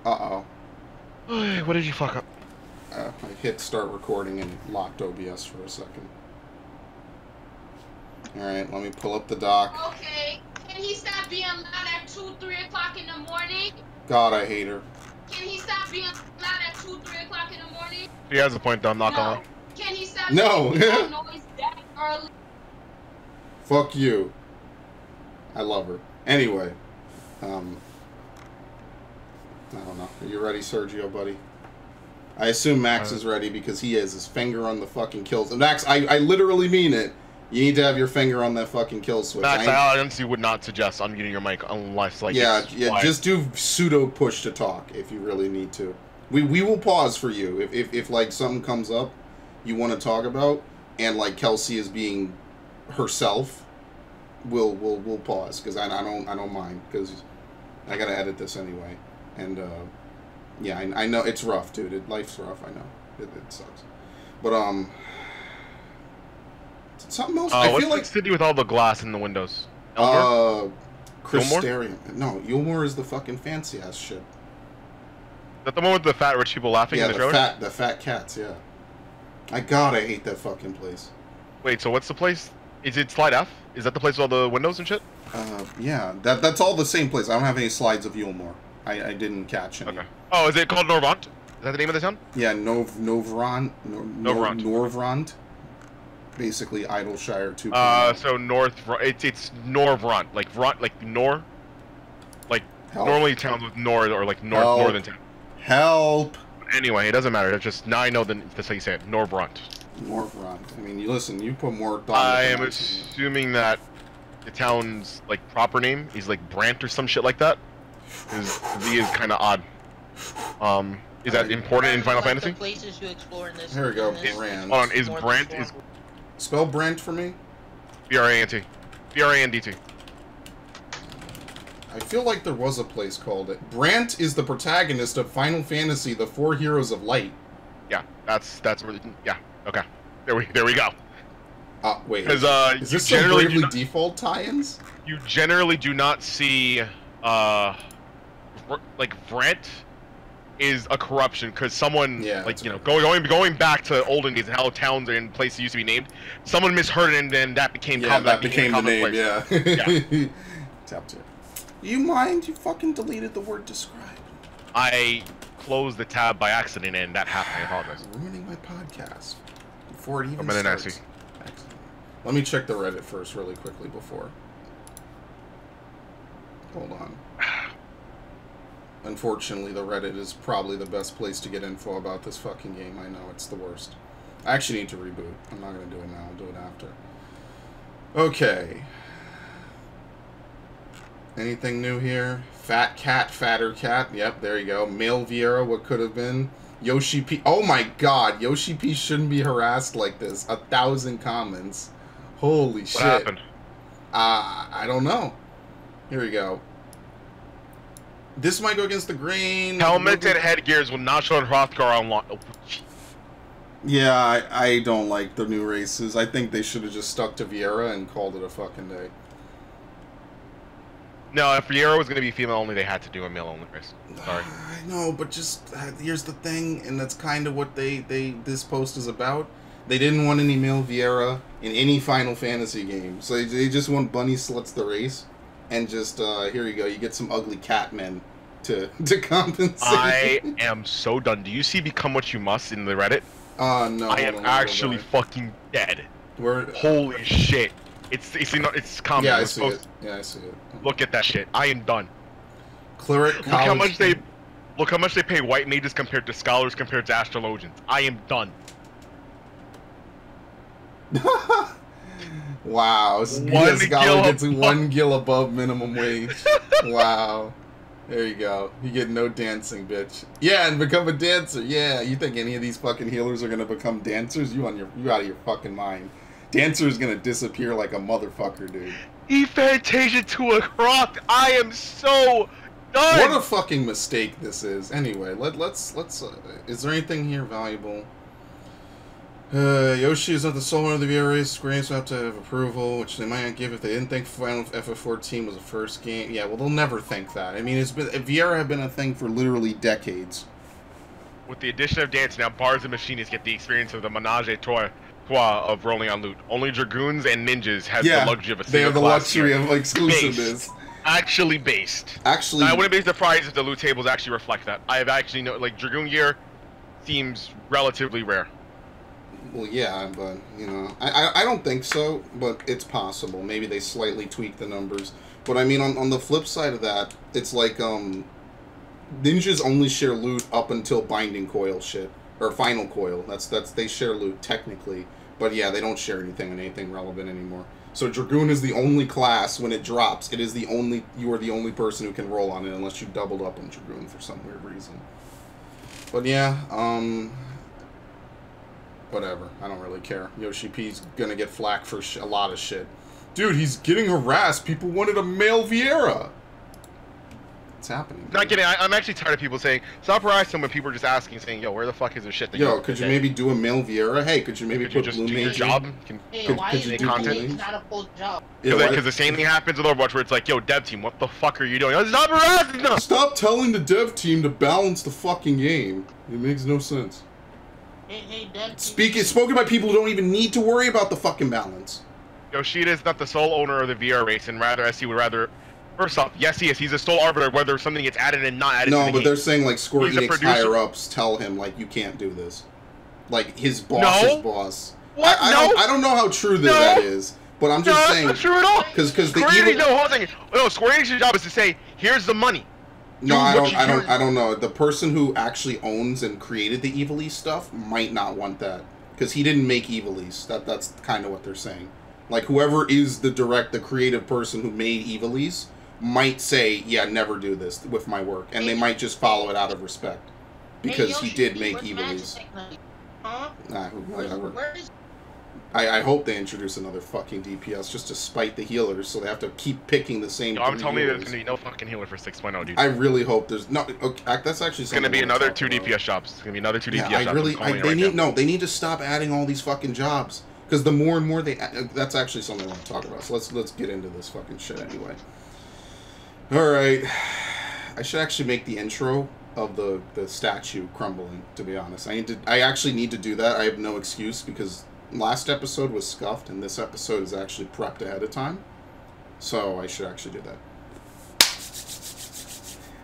Uh-oh. What did you fuck up? I hit start recording and locked OBS for a second. Alright, let me pull up the dock. Okay, can he stop being loud at 2, 3 o'clock in the morning? God, I hate her. Can he stop being loud at 2, 3 o'clock in the morning? He has a point, though. I'm not gonna lie. Can he stop No. making that noise that early? Fuck you. I love her. Anyway, I don't know. Are you ready, Sergio, buddy? I assume Max is ready because he has his finger on the fucking kill. Max, I literally mean it. You need to have your finger on that fucking kill switch. Max, I honestly would not suggest unmuting your mic unless, like, yeah, just do pseudo push to talk if you really need to. We will pause for you if like something comes up you want to talk about and like Kelsey is being herself. We'll pause because I don't mind because I gotta edit this anyway and yeah I know it's rough, dude. Life's rough. I know it sucks, but something else. I feel like what's the city with all the glass in the windows? Elmore? Crystarium. No, Yulmore is the fucking fancy ass shit. Is that the one with the fat rich people laughing in the trailer? the fat cats. Yeah. I hate that fucking place. Wait, so what's the place? Is it Slide F? Is that the place with all the windows and shit? Yeah, that's all the same place. I don't have any slides of Yulmore. I didn't catch any. Okay. Oh, is it called Norvrant? Is that the name of the town? Yeah, Norvrant. Basically, Idleshire 2.0. So it's Norvrant, like Vrant, like Nor, like Help. Normally towns with Nor or like Help. northern town. Help. Anyway, it doesn't matter. It's just now I know that's how you say it. Norvrant. Norvrant. I mean, you listen. You put more thought. I am assuming that the town's like proper name is like Brant or some shit like that. V is kind of odd. Is that important in Final Fantasy? The places you explore in this. Here we go. Brant. Hold on. Is Brant is spell Brant for me? B-R-A-N-T. B-R-A-N-D-T. I feel like there was a place called it. Brant is the protagonist of Final Fantasy: The Four Heroes of Light. Yeah, that's really, yeah. Okay, there we go. Wait. Because is this some Bravely Default tie-ins? You generally do not see like Brant is a corruption because someone like going back to olden days and how towns and places used to be named. Someone misheard it and then that became that became the name. Place. Yeah. Yeah. Tap to. You mind? You fucking deleted the word describe. I closed the tab by accident and that happened. I apologize. Ruining my podcast before it even starts. Excellent. Let me check the Reddit first really quickly before. Hold on. Unfortunately, the Reddit is probably the best place to get info about this fucking game. I know, it's the worst. I actually need to reboot. I'm not going to do it now. I'll do it after. Okay. Anything new here? Fat cat, fatter cat. Yep, there you go. Male Viera, what could have been. Yoshi P. Oh my god, Yoshi P shouldn't be harassed like this. 1,000 comments. Holy shit. What happened? I don't know. Here we go. This might go against the grain. Helmets and headgears will not show Hrothgar on launch. Oh, yeah, I don't like the new races. I think they should have just stuck to Viera and called it a fucking day. No, if Viera was going to be female only, they had to do a male only race. Sorry. I know, but just here's the thing, and that's kind of what this post is about. They didn't want any male Viera in any Final Fantasy game, so they just want bunny sluts the race, and just here you go, you get some ugly cat men to compensate. I am so done. Do you see Become What You Must in the Reddit? No. I am actually fucking dead. Holy shit. It's common. Yeah, I see it. Yeah, I see it. Look at that shit. I am done. Cleric Look how much they pay white mages compared to scholars compared to astrologians. I am done. Wow. A scholar gets 1 gil above minimum wage. Wow. There you go. You get no dancing, bitch. Yeah, and become a dancer. Yeah, you think any of these fucking healers are gonna become dancers? You out of your fucking mind. Dancer is gonna disappear like a motherfucker, dude. He fantasia to a croc. I am so done. What a fucking mistake this is. Anyway, let's. Is there anything here valuable? Yoshi is not the sole owner of the Viera race. Square Enix will have to have approval, which they might not give if they didn't think Final FF14 was the first game. Yeah, well, they'll never think that. I mean, Viera have been a thing for literally decades. With the addition of dance, now bars and machinists get the experience of the menage a trois of rolling on loot. Only dragoons and ninjas have the luxury of a single they have the class luxury here. of exclusiveness. Actually based. Actually, I wouldn't be surprised if the loot tables actually reflect that. I have actually like dragoon gear seems relatively rare. Well, yeah, but, you know, I don't think so, but it's possible. Maybe they slightly tweak the numbers. But, I mean, on the flip side of that, it's like, ninjas only share loot up until binding coil shit. Or final coil. They share loot, technically. But, yeah, they don't share anything relevant anymore. So, Dragoon is the only class, when it drops, you are the only person who can roll on it, unless you doubled up on Dragoon for some weird reason. But, yeah, whatever. I don't really care. Yoshi P's gonna get flack for a lot of shit. Dude, he's getting harassed. People wanted a male Viera. It's happening. Not kidding. I'm actually tired of people saying, stop harassing when people are just asking, saying, yo, where the fuck is this shit? Yo, could you maybe do a male Viera? Hey, could you maybe put just Blue do your Mage job? Hey, why is you it do content? not a full job? Because the same thing happens with Overwatch where it's like, yo, dev team, what the fuck are you doing? Stop harassing them! Stop telling the dev team to balance the fucking game. It makes no sense. Hey, dev team. Spoken by people who don't even need to worry about the fucking balance. Yoshida is not the sole owner of the VR race, and rather, SC would rather... First off, yes, he is. He's a sole arbiter whether something gets added and not added to the game. No, but they're saying, like, Square He's a Enix producer. higher-ups tell him, like, you can't do this. Like, his boss's boss. What? I don't know how true that is, but I'm just saying... that's not true at all! Because the Square evil... Enix, no, hold on. No, Square Enix's job is to say, here's the money. No, I don't know. The person who actually owns and created the Evil East stuff might not want that. Because he didn't make Evil East. That's kind of what they're saying. Like, whoever is the creative person who made Evil East might say, yeah, never do this with my work. And they might just follow it out of respect. Because he did make Evil East. Huh? Nah, whatever. Where is... I hope they introduce another fucking DPS just to spite the healers, so they have to keep picking the same. I'm telling you, there's gonna be no fucking healer for 6.0, dude. I really hope there's no. Okay, that's actually. It's gonna be another 2 DPS shops. It's gonna be another 2 DPS shops. They need to stop adding all these fucking jobs because the more and more they. That's actually something I want to talk about. So let's get into this fucking shit anyway. All right, I should actually make the intro of the statue crumbling. To be honest, I actually need to do that. I have no excuse because. Last episode was scuffed, and this episode is actually prepped ahead of time. So I should actually do that.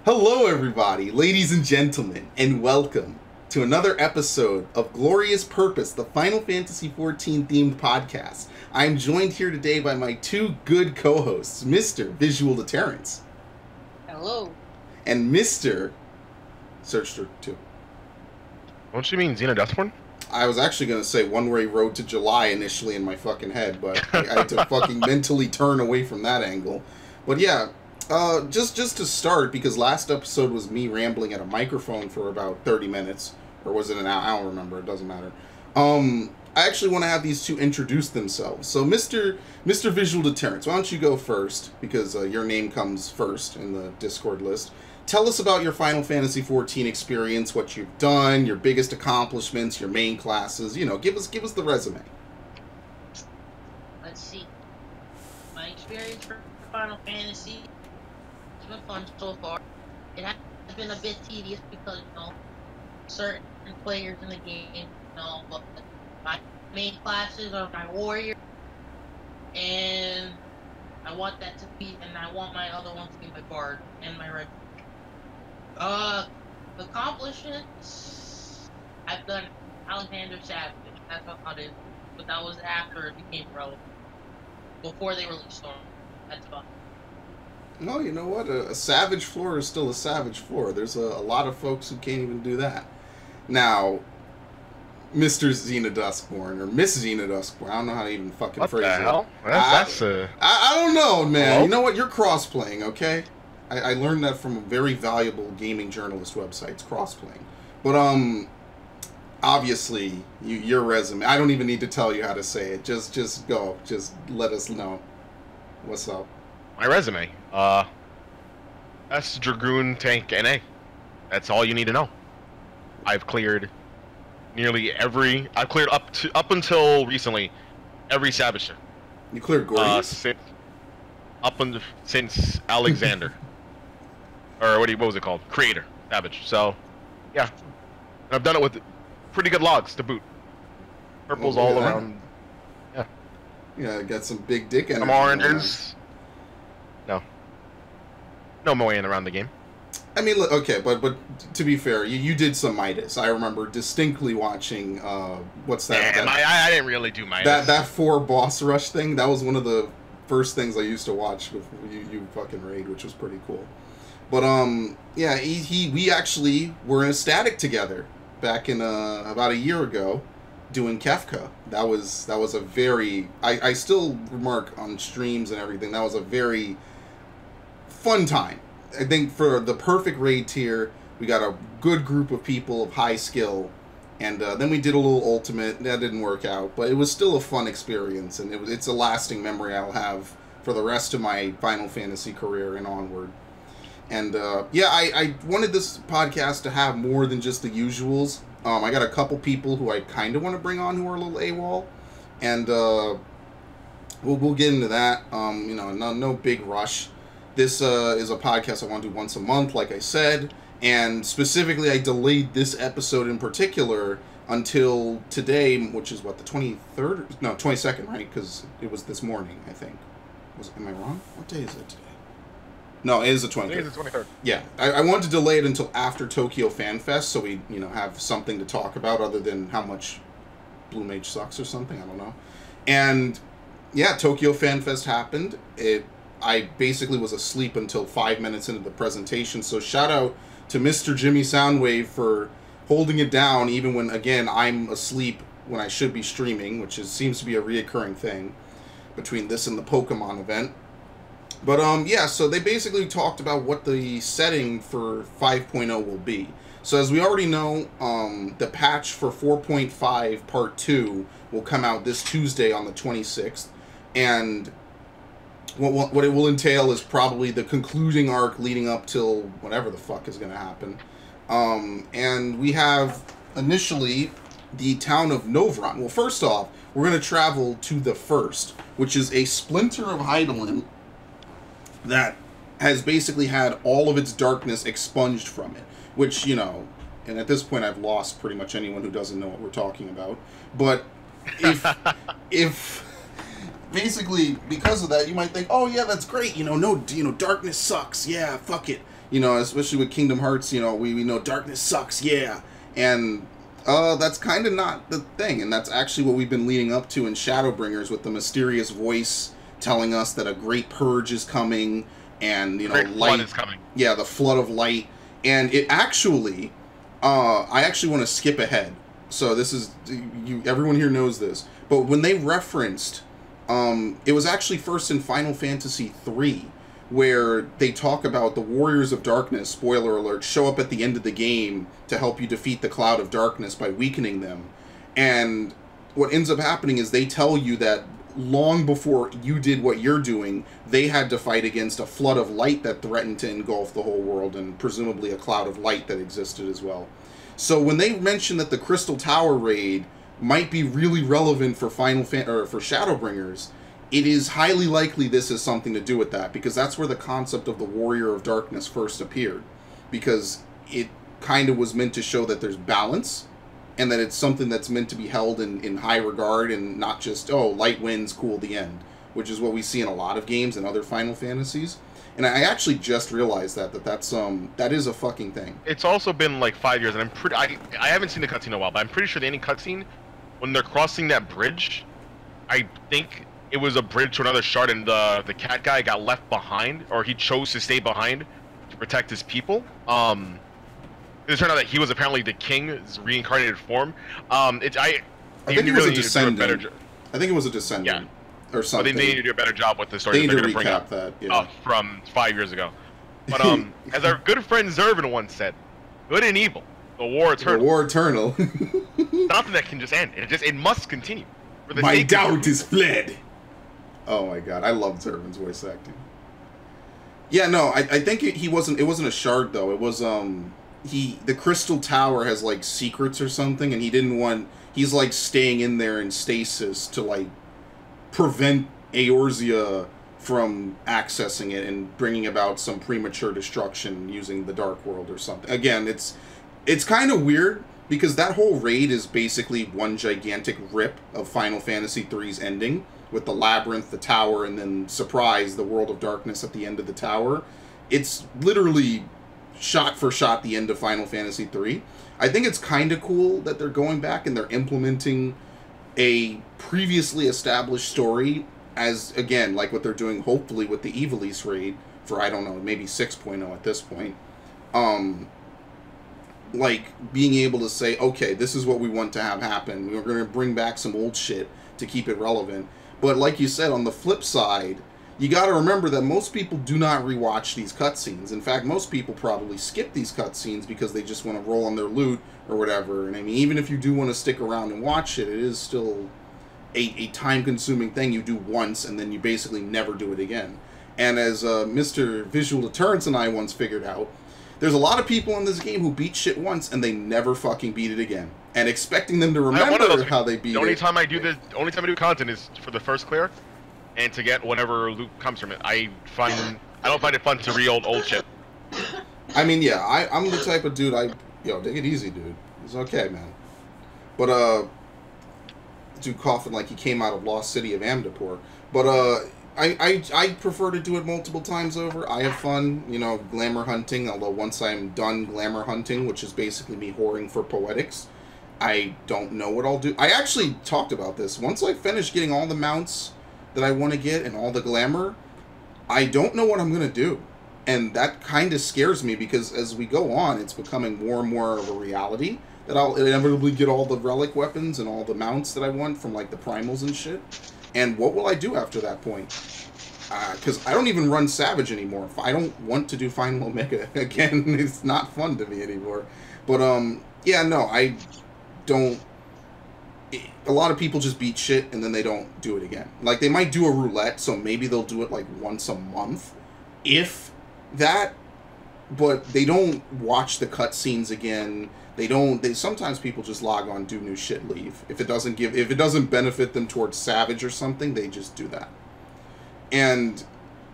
Hello, everybody, ladies and gentlemen, and welcome to another episode of Glorious Purpose, the Final Fantasy XIV themed podcast. I'm joined here today by my two good co-hosts, Mr. Visual Deterrence. Hello. And Mr. Searcher 2. Don't you mean Xena Dustborn? I was actually going to say One Way Road to July initially in my fucking head, but I had to fucking mentally turn away from that angle. But yeah, just to start, because last episode was me rambling at a microphone for about 30 minutes, or was it an hour? I don't remember, it doesn't matter. I actually want to have these two introduce themselves. So Mr. Visual Deterrence, why don't you go first, because your name comes first in the Discord list. Tell us about your Final Fantasy XIV experience, what you've done, your biggest accomplishments, your main classes. You know, give us the resume. Let's see. My experience for Final Fantasy has been fun so far. It has been a bit tedious because, you know, certain players in the game, you know, but my main classes are my warrior, and I want that to be, and I want my other ones to be my bard and my red. Accomplishments, I've done Alexander Savage, that's about it, but that was after it became relevant, before they released Storm, that's about it. No, you know what, a savage floor is still a savage floor. There's a lot of folks who can't even do that. Now, Mr. Xena Duskborn, or Miss Xena Duskborn, I don't know how to even fucking phrase it. What the hell? That's I don't know, man. Hello? You know what, you're cross-playing, okay? I learned that from a very valuable gaming journalist website. It's cross-playing. But, obviously, your resume, I don't even need to tell you how to say it. Just go. Just let us know. What's up? my resume. S Dragoon Tank NA. That's all you need to know. I've cleared nearly every. I've cleared up until recently every Savage shift. You cleared Gordius? Since Alexander, or what was it called? Creator Savage. So, yeah, and I've done it with pretty good logs to boot. Purples all around. Yeah. Yeah, got some big dick energy. Some oranges. No mowing around the game. I mean, look, okay, but to be fair, you did some Midas. I remember distinctly watching, what's that? Damn, I didn't really do Midas. That 4 boss rush thing, that was one of the first things I used to watch before you fucking raid, which was pretty cool. But, yeah, we actually were in a static together back in, about a year ago, doing Kefka. That was a very, I still remark on streams and everything, that was a very fun time. I think for the perfect raid tier, we got a good group of people of high skill, and then we did a little ultimate. That didn't work out, but it was still a fun experience, and it's a lasting memory I'll have for the rest of my Final Fantasy career and onward. And yeah, I wanted this podcast to have more than just the usuals. I got a couple people who I kind of want to bring on who are a little AWOL, and we'll get into that. You know, no big rush. This is a podcast I want to do once a month, like I said, and specifically I delayed this episode in particular until today, which is what, the 23rd? No, 22nd, right? Because it was this morning, I think. Am I wrong? What day is it today? No, it is the 23rd. It is the 23rd. Yeah, I wanted to delay it until after Tokyo Fan Fest, so we, have something to talk about other than how much Blue Mage sucks or something. I don't know. And yeah, Tokyo Fan Fest happened. I basically was asleep until 5 minutes into the presentation, so shout out to Mr. Jimmy Soundwave for holding it down even when, again, I'm asleep when I should be streaming, which seems to be a reoccurring thing between this and the Pokemon event. But, yeah, so they basically talked about what the setting for 5.0 will be. So as we already know, the patch for 4.5 Part 2 will come out this Tuesday on the 26th, and what it will entail is probably the concluding arc leading up till whatever the fuck is going to happen. And we have initially the town of Novron. Well, first off, we're going to travel to the First, which is a splinter of Heidelin that has basically had all of its darkness expunged from it. Which, and at this point I've lost pretty much anyone who doesn't know what we're talking about. But if basically, because of that, you might think, oh yeah, that's great, darkness sucks, yeah, fuck it. Especially with Kingdom Hearts, we know darkness sucks, yeah. And that's kind of not the thing, and that's actually what we've been leading up to in Shadowbringers with the mysterious voice telling us that a great purge is coming, and, great light flood is coming. Yeah, the flood of light. And it actually, I actually want to skip ahead. So this is, everyone here knows this, but when they referenced, it was actually first in Final Fantasy III, where they talk about the Warriors of Darkness, spoiler alert, show up at the end of the game to help you defeat the Cloud of Darkness by weakening them. And what ends up happening is they tell you that long before you did what you're doing, they had to fight against a flood of light that threatened to engulf the whole world, and presumably a cloud of light that existed as well. So when they mentioned that the Crystal Tower raid might be really relevant for for Shadowbringers, it is highly likely this has something to do with that, because that's where the concept of the Warrior of Darkness first appeared, because it kind of was meant to show that there's balance, and that it's something that's meant to be held in high regard, and not just, oh, light wins, cool, the end, which is what we see in a lot of games and other Final Fantasies. And I actually just realized that is a fucking thing. It's also been like 5 years, and I haven't seen the cutscene in a while, but I'm pretty sure the ending cutscene, when they're crossing that bridge, I think it was a bridge to another shard, and the cat guy got left behind, or he chose to stay behind to protect his people. It turned out that he was apparently the king's reincarnated form. I think it was a descendant. I think it was a descendant. Yeah. Or something. But they need to do a better job with the story. They need to recap that, yeah. From 5 years ago. But as our good friend Zervin once said, good and evil, the war eternal. The war eternal. Nothing that can just end. It must continue. My doubt is fled. Oh my god, I love Zervin's voice acting. Yeah, no, I think it wasn't a shard though. It was the Crystal Tower has like secrets or something, and he didn't want. He's like staying in there in stasis to like prevent Eorzea from accessing it and bringing about some premature destruction using the Dark World or something. Again, it's kind of weird because that whole raid is basically one gigantic rip of Final Fantasy III's ending with the labyrinth, the tower, and then surprise, the World of Darkness at the end of the tower. It's literally shot for shot the end of Final Fantasy III. I think it's kind of cool that they're going back and they're implementing a previously established story as, again, like what they're doing hopefully with the Ivalice raid for, I don't know, maybe 6.0 at this point. Like, being able to say, okay, this is what we want to have happen. We're going to bring back some old shit to keep it relevant. But like you said, on the flip side, you got to remember that most people do not rewatch these cutscenes. In fact, most people probably skip these cutscenes because they just want to roll on their loot or whatever. And I mean, even if you do want to stick around and watch it, it is still a time-consuming thing you do once and then you basically never do it again. And as Mr. Visual Deterrence and I once figured out, there's a lot of people in this game who beat shit once and they never fucking beat it again. And expecting them to remember how they beat it. The only time I do content is for the first clear, and to get whatever loot comes from it. I don't find it fun to re-old old shit. I mean, yeah, I'm the type of dude. Yo, take it easy, dude. It's okay, man. But dude coughing like he came out of Lost City of Amdapur. But I prefer to do it multiple times over. I have fun, you know, glamour hunting. Although once I'm done glamour hunting, which is basically me whoring for poetics, I don't know what I'll do. I actually talked about this. Once I finish getting all the mounts that I want to get and all the glamour, I don't know what I'm going to do. And that kind of scares me because as we go on, it's becoming more and more of a reality that I'll inevitably get all the relic weapons and all the mounts that I want from like the primals and shit. And what will I do after that point? Because I don't even run Savage anymore. If I don't want to do Final Omega again, it's not fun to me anymore. But yeah, no, I don't. A lot of people just beat shit and then they don't do it again. Like, they might do a roulette, so maybe they'll do it like once a month, if that. But they don't watch the cutscenes again. Sometimes people just log on, do new shit, leave. If it doesn't benefit them towards Savage or something, they just do that. And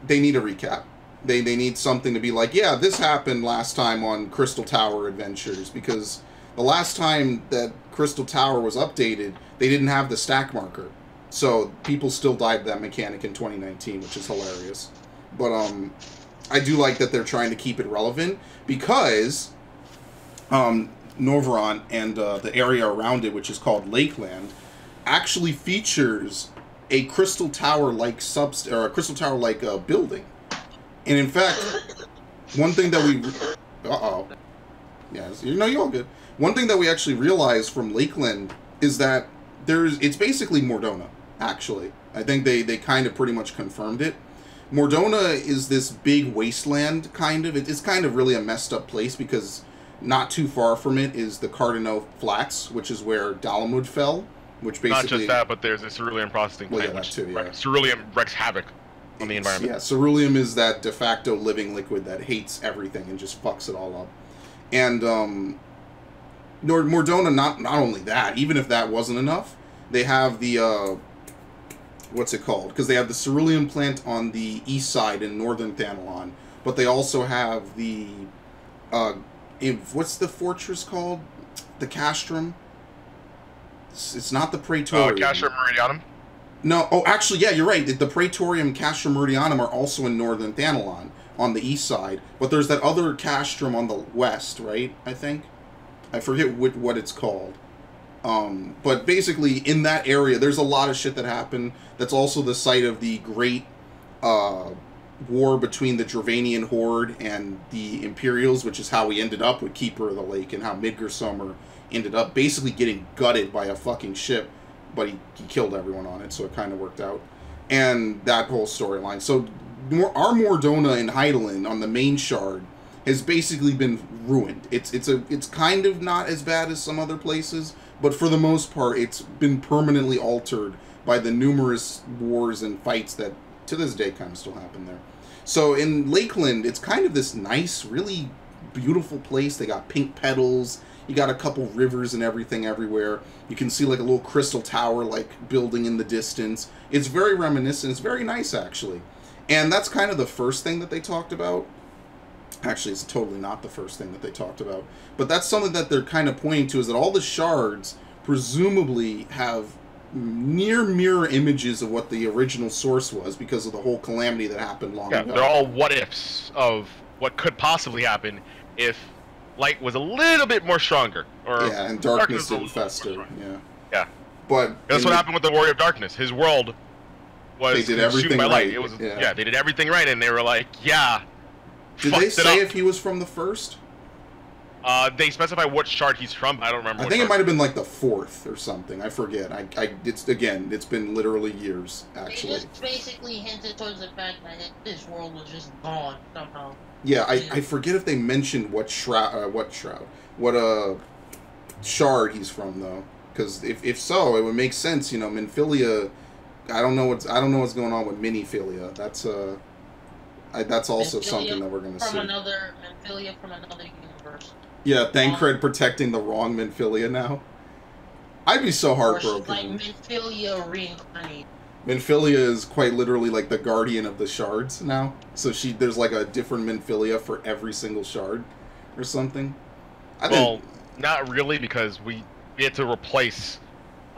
they need a recap. They need something to be like, yeah, this happened last time on Crystal Tower Adventures, because the last time that Crystal Tower was updated, they didn't have the stack marker. So people still died that mechanic in 2019, which is hilarious. But I do like that they're trying to keep it relevant, because Norvrant and the area around it, which is called Lakeland, actually features a Crystal Tower-like building. And in fact, one thing that we... Yeah, you're all good. One thing that we actually realized from Lakeland is that it's basically Mordona, actually. I think they kind of pretty much confirmed it. Mordona is this big wasteland, kind of. It's kind of really a messed up place, because not too far from it is the Cardinal Flats, which is where Dalamud fell, which basically... Not just that, but there's a cerulean processing plant, that too, yeah. Cerulean wreaks havoc on the environment. Yeah, ceruleum is that de facto living liquid that hates everything and just fucks it all up. And Mordona, not only that, even if that wasn't enough, they have the... what's it called? Because they have the cerulean plant on the east side in northern Thanalon, but they also have the... what's the fortress called? The Castrum? It's not the Praetorium. Castrum Meridianum? No, actually, yeah, you're right. The Praetorium, Castrum Meridianum are also in northern Thanalon on the east side, but there's that other Castrum on the west, right? I think. I forget what it's called. But basically, in that area, there's a lot of shit that happened. That's also the site of the great war between the Dravanian Horde and the Imperials, which is how we ended up with Keeper of the Lake, and how Midgardsormr ended up basically getting gutted by a fucking ship, but he killed everyone on it, so it kind of worked out. And that whole storyline. So our Mordona in Hydaelyn on the main shard has basically been ruined. It's kind of not as bad as some other places, but for the most part, it's been permanently altered by the numerous wars and fights that to this day kind of still happen there. So in Lakeland, it's kind of this nice, really beautiful place. They got pink petals. You got a couple rivers and everything everywhere. You can see like a little crystal tower like building in the distance. It's very reminiscent. It's very nice actually. And that's kind of the first thing that they talked about. Actually, it's totally not the first thing that they talked about. But that's something that they're kind of pointing to, is that all the shards presumably have near mirror images of what the original source was because of the whole calamity that happened long ago. They're all what ifs of what could possibly happen if light was a little bit more stronger, or and darkness didn't fester. Yeah. But that's what happened with the Warrior of Darkness. His world was they did everything by light. right. It was they did everything right, and they were like, Did they say if he was from the first? They specify what shard he's from, but I don't remember. I think it might have been like the fourth or something. I forget. It's been literally years actually. They just basically hinted towards the fact that this world was just gone somehow. Yeah, I forget if they mentioned what shard he's from though, because if so, it would make sense. You know, Minfilia. I don't know what's going on with Miniphilia. That's also Minfilia something that we're gonna see. Minfilia from another universe. Yeah, Thancred protecting the wrong Minfilia now. I'd be so heartbroken. Or she's like Minfilia reincarnated. Minfilia is quite literally like the guardian of the shards now. So there's like a different Minfilia for every single shard, or something. Not really, because we had to replace.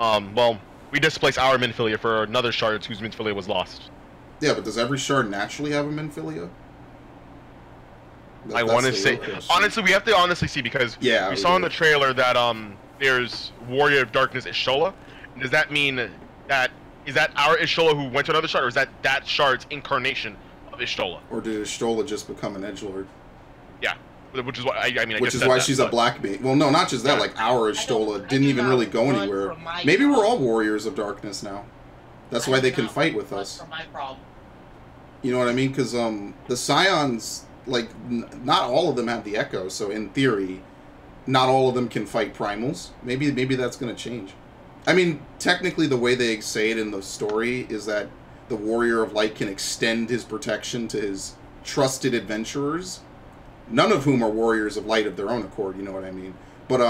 We displaced our Minfilia for another shard whose Minfilia was lost. Yeah, but does every shard naturally have a Minfilia? I want to say, honestly, we have to honestly see, because we saw in the trailer that there's Warrior of Darkness Ishola. Does that mean that is that our Ishola who went to another shard, or is that shard's incarnation of Ishola? Or did Ishola just become an edgelord? Yeah, which is what I mean. Which is why she's a black mage. Well, no, not just that. Like our Ishola didn't even really go anywhere. Maybe we're all Warriors of Darkness now. That's why they can fight with us. You know what I mean? Because the Scions, like, not all of them have the Echo, so in theory, not all of them can fight primals. Maybe that's going to change. I mean, technically, the way they say it in the story is that the Warrior of Light can extend his protection to his trusted adventurers, none of whom are Warriors of Light of their own accord, you know what I mean? But,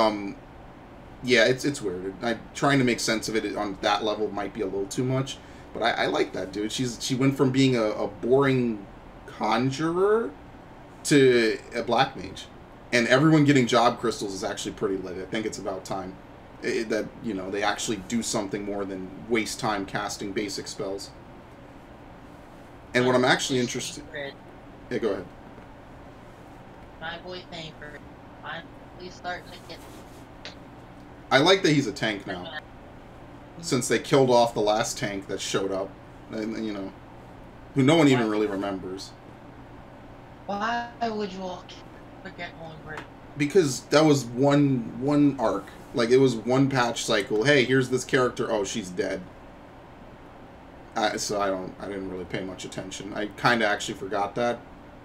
yeah, it's weird. Trying to make sense of it on that level might be a little too much, but I like that, dude. She went from being a boring conjurer to a black mage. And everyone getting job crystals is actually pretty lit. I think it's about time that, you know, they actually do something more than waste time casting basic spells. And what I'm actually interested... Yeah, go ahead. My boy Thancred finally starting to get... I like that he's a tank now. Since they killed off the last tank that showed up. And, you know, who no one even really remembers. Why would you all forget Moonbreak? Because that was one arc. Like, it was one patch cycle. Hey, here's this character. Oh, she's dead. So I didn't really pay much attention. I kind of actually forgot that,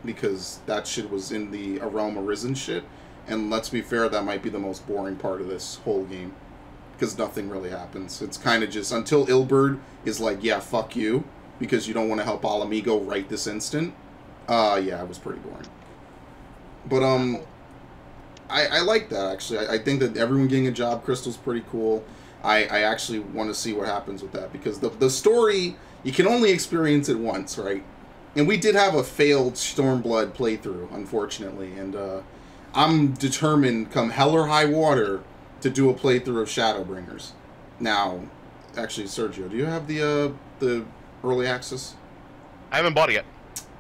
because that shit was in the A Realm Arisen shit. And let's be fair, that might be the most boring part of this whole game, because nothing really happens. It's kind of just until Ilberd is like, yeah, fuck you, because you don't want to help Alamigo right this instant. Yeah, it was pretty boring. But I like that, actually. I think that everyone getting a job crystal is pretty cool. I actually want to see what happens with that, because the story, you can only experience it once, right? And we did have a failed Stormblood playthrough, unfortunately, and I'm determined, come hell or high water, to do a playthrough of Shadowbringers. Now, actually, Sergio, do you have the early access? I haven't bought it yet.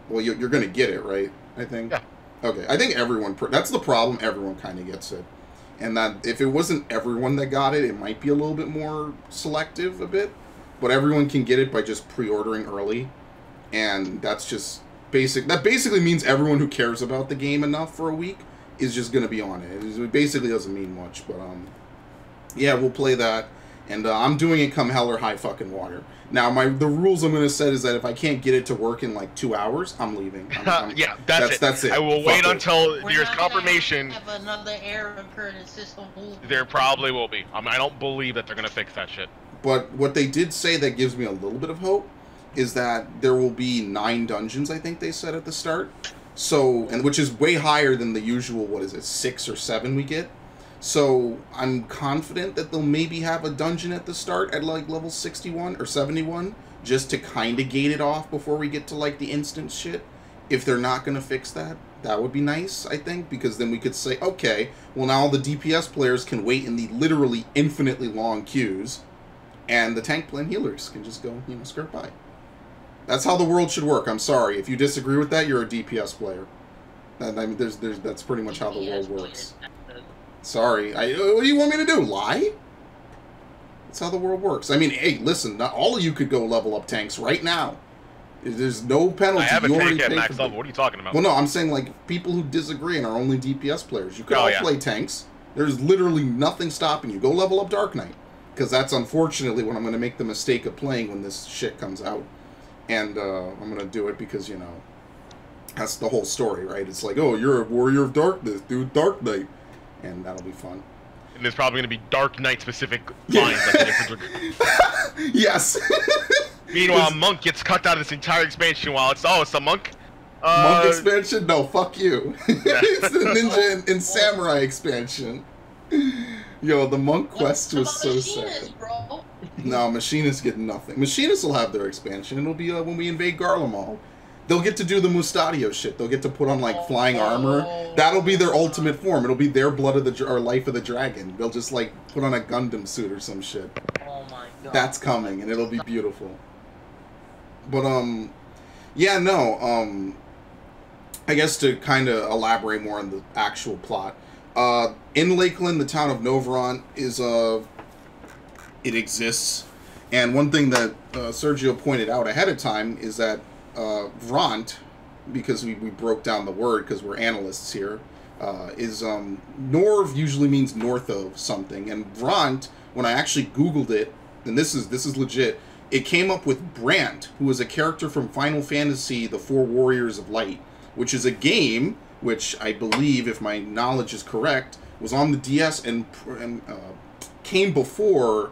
Well, you're going to get it, right? I think? Yeah. Okay, I think everyone... That's the problem. Everyone kind of gets it. And that if it wasn't everyone that got it, it might be a little bit more selective a bit. But everyone can get it by just pre-ordering early. And that's just basic. That basically means everyone who cares about the game enough for a week is just going to be on it. It basically doesn't mean much. But, yeah, we'll play that. And I'm doing it come hell or high fucking water. Now, the rules I'm going to set is that if I can't get it to work in like 2 hours, I'm leaving. Yeah, that's it. I will wait until there's confirmation. Have another error occur in the system. There probably will be. I don't believe that they're going to fix that shit. But what they did say that gives me a little bit of hope is that there will be 9 dungeons, I think they said at the start. So, and which is way higher than the usual, what is it, 6 or 7 we get. So I'm confident that they'll maybe have a dungeon at the start at like level 61 or 71, just to kind of gate it off before we get to like the instant shit. If they're not going to fix that, that would be nice, I think, because then we could say, okay, well now all the DPS players can wait in the literally infinitely long queues, and the tank and healers can just go, you know, skirt by. That's how the world should work. I'm sorry. If you disagree with that, you're a DPS player. I mean, that's pretty much how the world works. Sorry. What do you want me to do? Lie? That's how the world works. I mean, hey, listen, not all of you could go level up tanks right now. There's no penalty. I have a tank at max level. What are you talking about? Well, no, I'm saying like people who disagree and are only DPS players. You could all play tanks. There's literally nothing stopping you. Go level up Dark Knight. Because that's unfortunately what I'm going to make the mistake of playing when this shit comes out. And I'm going to do it because, you know, that's the whole story, right? It's like, oh, you're a warrior of darkness, dude, Dark Knight. And that'll be fun. And there's probably going to be Dark Knight specific lines. Yes. Meanwhile, Monk gets cut out of this entire expansion while it's a Monk. Monk expansion? No, fuck you. It's the Ninja and Samurai expansion. Yo, the Monk quest was so sad. Bro? No, Machinists get nothing. Machinists will have their expansion. It'll be when we invade Garlemald. They'll get to do the Mustadio shit. They'll get to put on, like, flying armor. That'll be their ultimate form. It'll be their Blood of the... or Life of the Dragon. They'll just, like, put on a Gundam suit or some shit. Oh my god. That's coming, and it'll be beautiful. But, yeah, no, I guess to kind of elaborate more on the actual plot. In Lakeland, the town of Novrant is, it exists. And one thing that Sergio pointed out ahead of time is that Vrant, because we broke down the word because we're analysts here, is Norv usually means north of something, and Vrant, when I actually Googled it, and this is legit, it came up with Brant, who is a character from Final Fantasy: The Four Warriors of Light, which is a game which I believe, if my knowledge is correct, was on the DS and came before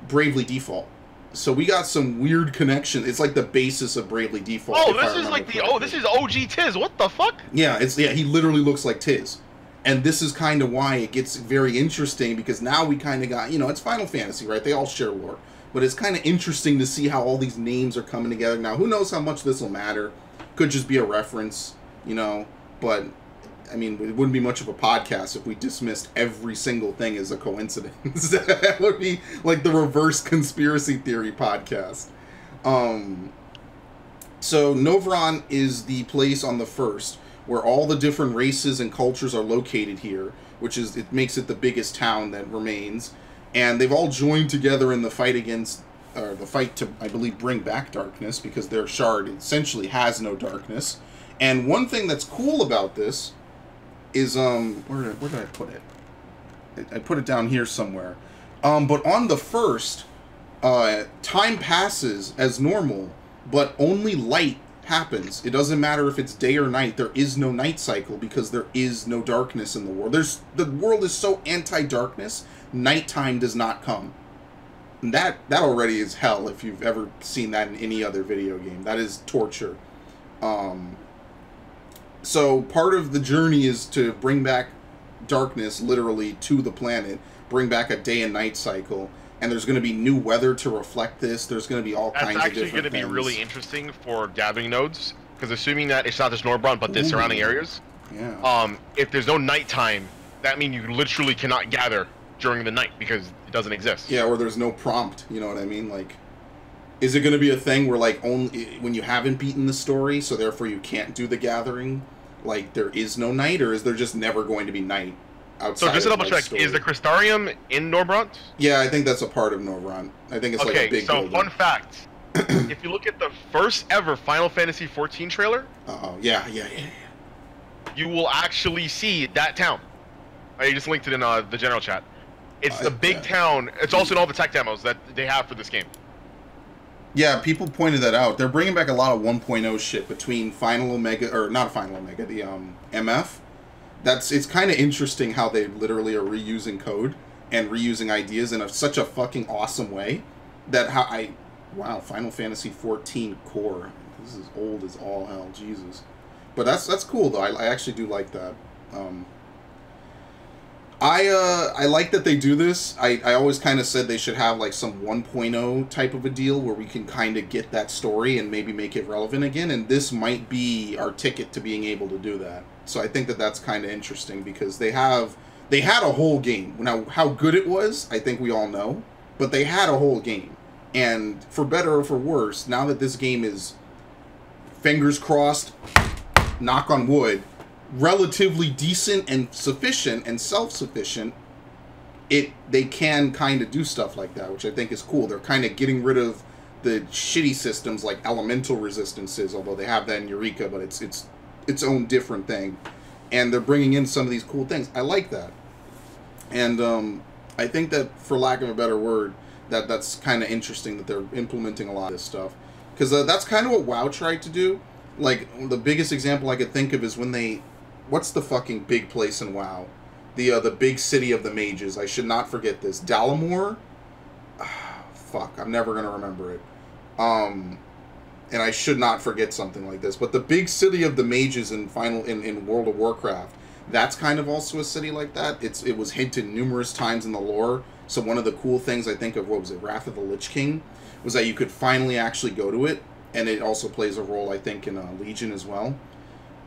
Bravely Default. So we got some weird connection. It's like the basis of Bravely Default. Oh, this is like this is OG Tiz. What the fuck? Yeah, he literally looks like Tiz. And this is kind of why it gets very interesting, because now we kind of got, you know, it's Final Fantasy, right? They all share lore. But it's kind of interesting to see how all these names are coming together. Now, who knows how much this will matter? Could just be a reference, you know. But, I mean, it wouldn't be much of a podcast if we dismissed every single thing as a coincidence. That would be like the reverse conspiracy theory podcast. So, Novrant is the place on the first where all the different races and cultures are located here, which is, it makes it the biggest town that remains. And they've all joined together in the fight against, or the fight to, I believe, bring back darkness, because their shard essentially has no darkness. And one thing that's cool about this is, where did I put it? I put it down here somewhere. But on the first, time passes as normal, but only light happens. It doesn't matter if it's day or night. There is no night cycle because there is no darkness in the world. The world is so anti-darkness, nighttime does not come. And that already is hell if you've ever seen that in any other video game. That is torture. So part of the journey is to bring back darkness literally to the planet, bring back a day and night cycle, and there's going to be new weather to reflect this. There's going to be all kinds of different things. That's actually going to be really interesting for gathering nodes, because assuming that it's not just Norbrant but the surrounding areas, if there's no nighttime, that means you literally cannot gather during the night because it doesn't exist. Yeah, or there's no prompt, you know what I mean? Like, is it going to be a thing where, like, only when you haven't beaten the story, so therefore you can't do the gathering, like, there is no night, or is there just never going to be night outside? So just to double check, is the Crystarium in Norbrant? Yeah, I think that's a part of Norbrant. I think it's like a big building. Fun fact. If you look at the first ever Final Fantasy XIV trailer, you will actually see that town. I just linked it in the general chat. It's the big town. It's also in all the tech demos that they have for this game. Yeah, people pointed that out. They're bringing back a lot of 1.0 shit between Final Omega, or not Final Omega, the MF. It's kind of interesting how they literally are reusing code and reusing ideas in such a fucking awesome way. Wow, Final Fantasy XIV Core. This is old as all hell, Jesus. But that's cool though. I actually do like that. I like that they do this. I always kind of said they should have like some 1.0 type of a deal where we can kind of get that story and maybe make it relevant again. And this might be our ticket to being able to do that. So I think that that's kind of interesting because they had a whole game. Now how good it was, I think we all know, but they had a whole game. And for better or for worse, now that this game is, fingers crossed, knock on wood, relatively decent and sufficient and self-sufficient, they can kind of do stuff like that, which I think is cool. They're kind of getting rid of the shitty systems like elemental resistances, although they have that in Eureka, but it's its own different thing. And they're bringing in some of these cool things. I like that. And I think that, for lack of a better word, that's kind of interesting that they're implementing a lot of this stuff. Because that's kind of what WoW tried to do. Like, the biggest example I could think of is when they... What's the fucking big place in WoW? The big city of the mages. I should not forget this. Dalamore? Fuck, I'm never going to remember it. And I should not forget something like this. But the big city of the mages in World of Warcraft, that's kind of also a city like that. It was hinted numerous times in the lore. So one of the cool things I think of, what was it, Wrath of the Lich King, was that you could finally actually go to it. And it also plays a role, I think, in Legion as well.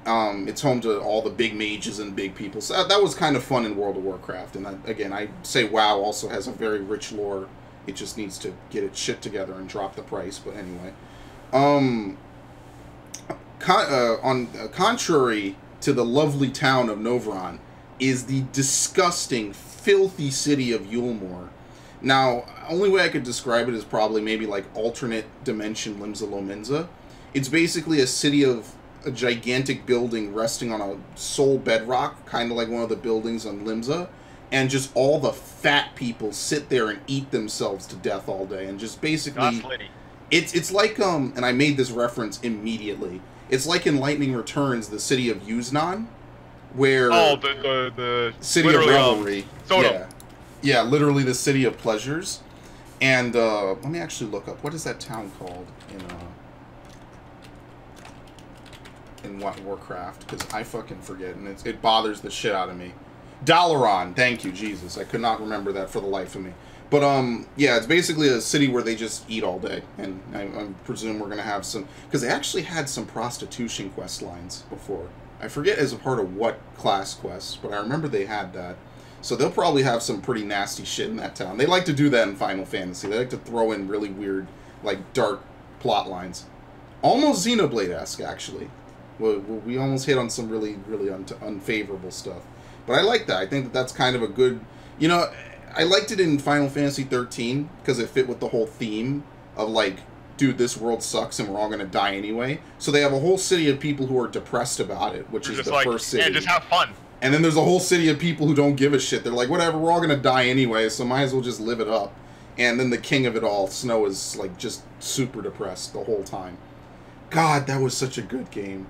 It's home to all the big mages and big people. So that was kind of fun in World of Warcraft. And again, I say WoW also has a very rich lore. It just needs to get its shit together and drop the price. But anyway. Contrary to the lovely town of Noveron is the disgusting, filthy city of Yulmore. Now, only way I could describe it is probably maybe like alternate dimension Limsa Lominsa. It's basically a city of a gigantic building resting on a soul bedrock, kind of like one of the buildings on Limsa, and just all the fat people sit there and eat themselves to death all day, and just basically... It's like, and I made this reference immediately, it's like in Lightning Returns, the city of Yuznan, where... Oh, the City of Revelry. Sodom. Yeah, literally the city of pleasures. And, let me actually look up, what is that town called in Warcraft? Because I fucking forget, and it bothers the shit out of me. Dalaran, thank you, Jesus. I could not remember that for the life of me. But, yeah, it's basically a city where they just eat all day. And I presume we're going to have some... Because they actually had some prostitution quest lines before. I forget as a part of what class quests, but I remember they had that. So they'll probably have some pretty nasty shit in that town. They like to do that in Final Fantasy. They like to throw in really weird, like, dark plot lines. Almost Xenoblade-esque, actually. We almost hit on some really, really unfavorable stuff. But I like that. I think that that's kind of a good... You know... I liked it in Final Fantasy 13 because it fit with the whole theme of, like, dude, this world sucks and we're all going to die anyway. So they have a whole city of people who are depressed about it, which is the first city. Yeah, just have fun. And then there's a whole city of people who don't give a shit. They're like, whatever, we're all going to die anyway, so might as well just live it up. And then the king of it all, Snow, is, like, just super depressed the whole time. God, that was such a good game.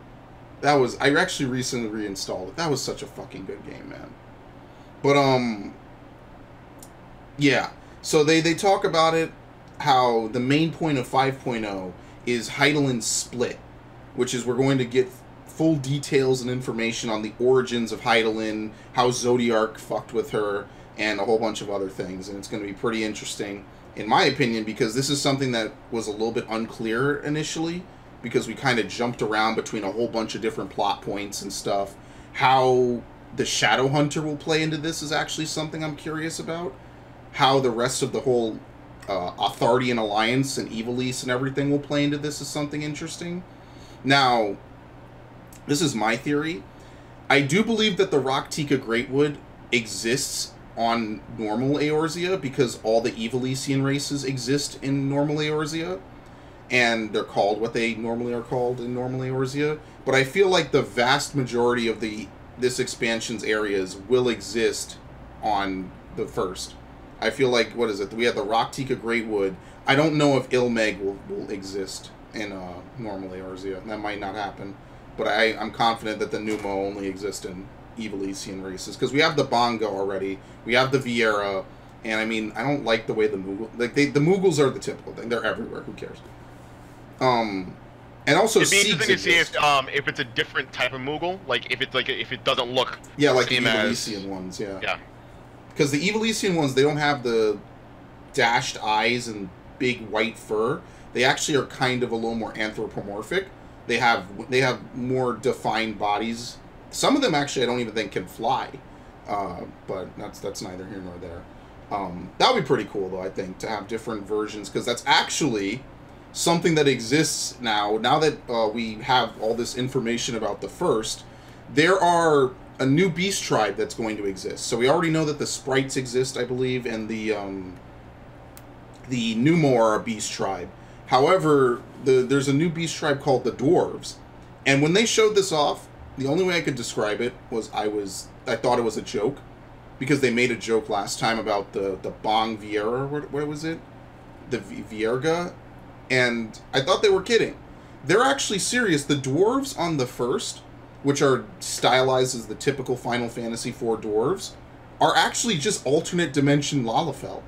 I actually recently reinstalled it. That was such a fucking good game, man. But, yeah, so they talk about it, how the main point of 5.0 is Heidelin's split, which is we're going to get full details and information on the origins of Heidelin, how Zodiark fucked with her, and a whole bunch of other things, and it's going to be pretty interesting, in my opinion, because this is something that was a little bit unclear initially, because we kind of jumped around between a whole bunch of different plot points and stuff. How the Shadowhunter will play into this is actually something I'm curious about. How the rest of the whole Authority Alliance and Evilise and everything will play into this is something interesting. Now, this is my theory. I do believe that the Raktika Greatwood exists on normal Eorzea because all the Evilisian races exist in normal Eorzea. And they're called what they normally are called in normal Eorzea. But I feel like the vast majority of this expansion's areas will exist on the first. I feel like, what is it? We have the Raktika Greatwood. I don't know if Ilmeg will exist in normal Eorzea. That might not happen. But I'm confident that the Numo only exist in Evilisian races. Because we have the Bongo already. We have the Viera. And, I mean, I don't like the way the Moogle... Like, the Moogles are the typical thing. They're everywhere. Who cares? And also, it'd be interesting to see exist. if it's a different type of Moogle, like if it's like if it doesn't look Yeah, like the same as Evilesian ones, yeah. yeah. Because the Evilesian ones, they don't have the dashed eyes and big white fur. They actually are kind of a little more anthropomorphic. They have more defined bodies. Some of them actually I don't even think can fly, but that's neither here nor there. That would be pretty cool though, I think, to have different versions, because that's actually something that exists now. Now that we have all this information about the first, there are a new beast tribe that's going to exist. So we already know that the sprites exist, I believe, and the Numor are a beast tribe. However, there's a new beast tribe called the dwarves, and when they showed this off, the only way I could describe it was I thought it was a joke, because they made a joke last time about the Bong Viera, what was it? The Vierga, and I thought they were kidding. They're actually serious. The dwarves on the first, which are stylized as the typical Final Fantasy IV dwarves, are actually just alternate dimension Lalafell.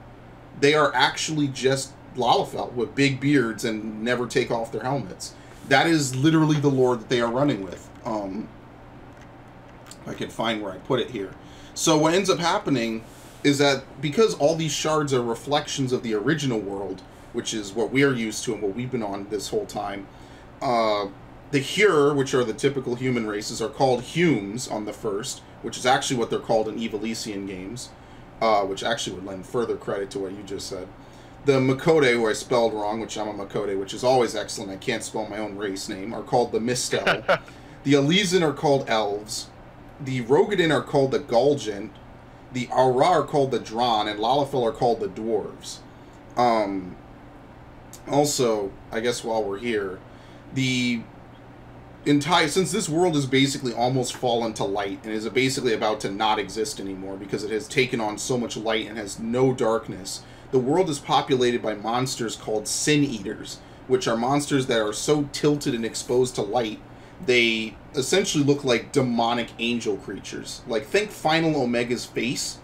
They are actually just Lalafell with big beards and never take off their helmets. That is literally the lore that they are running with. If I can find where I put it here. So what ends up happening is that because all these shards are reflections of the original world, which is what we are used to and what we've been on this whole time, the Hyur, which are the typical human races, are called Humes on the first, which is actually what they're called in Evilesian games, which actually would lend further credit to what you just said. The Makode, who I spelled wrong, which I'm a Makode, which is always excellent, I can't spell my own race name, are called the Mistel. The Elysian are called Elves. The Rogadin are called the Galgant. The Aura are called the Dran, and Lalafell are called the Dwarves. Also, I guess while we're here, since this world is basically almost fallen to light and is basically about to not exist anymore because it has taken on so much light and has no darkness, the world is populated by monsters called Sin Eaters, which are monsters that are so tilted and exposed to light, they essentially look like demonic angel creatures. Like, think Final Omega's face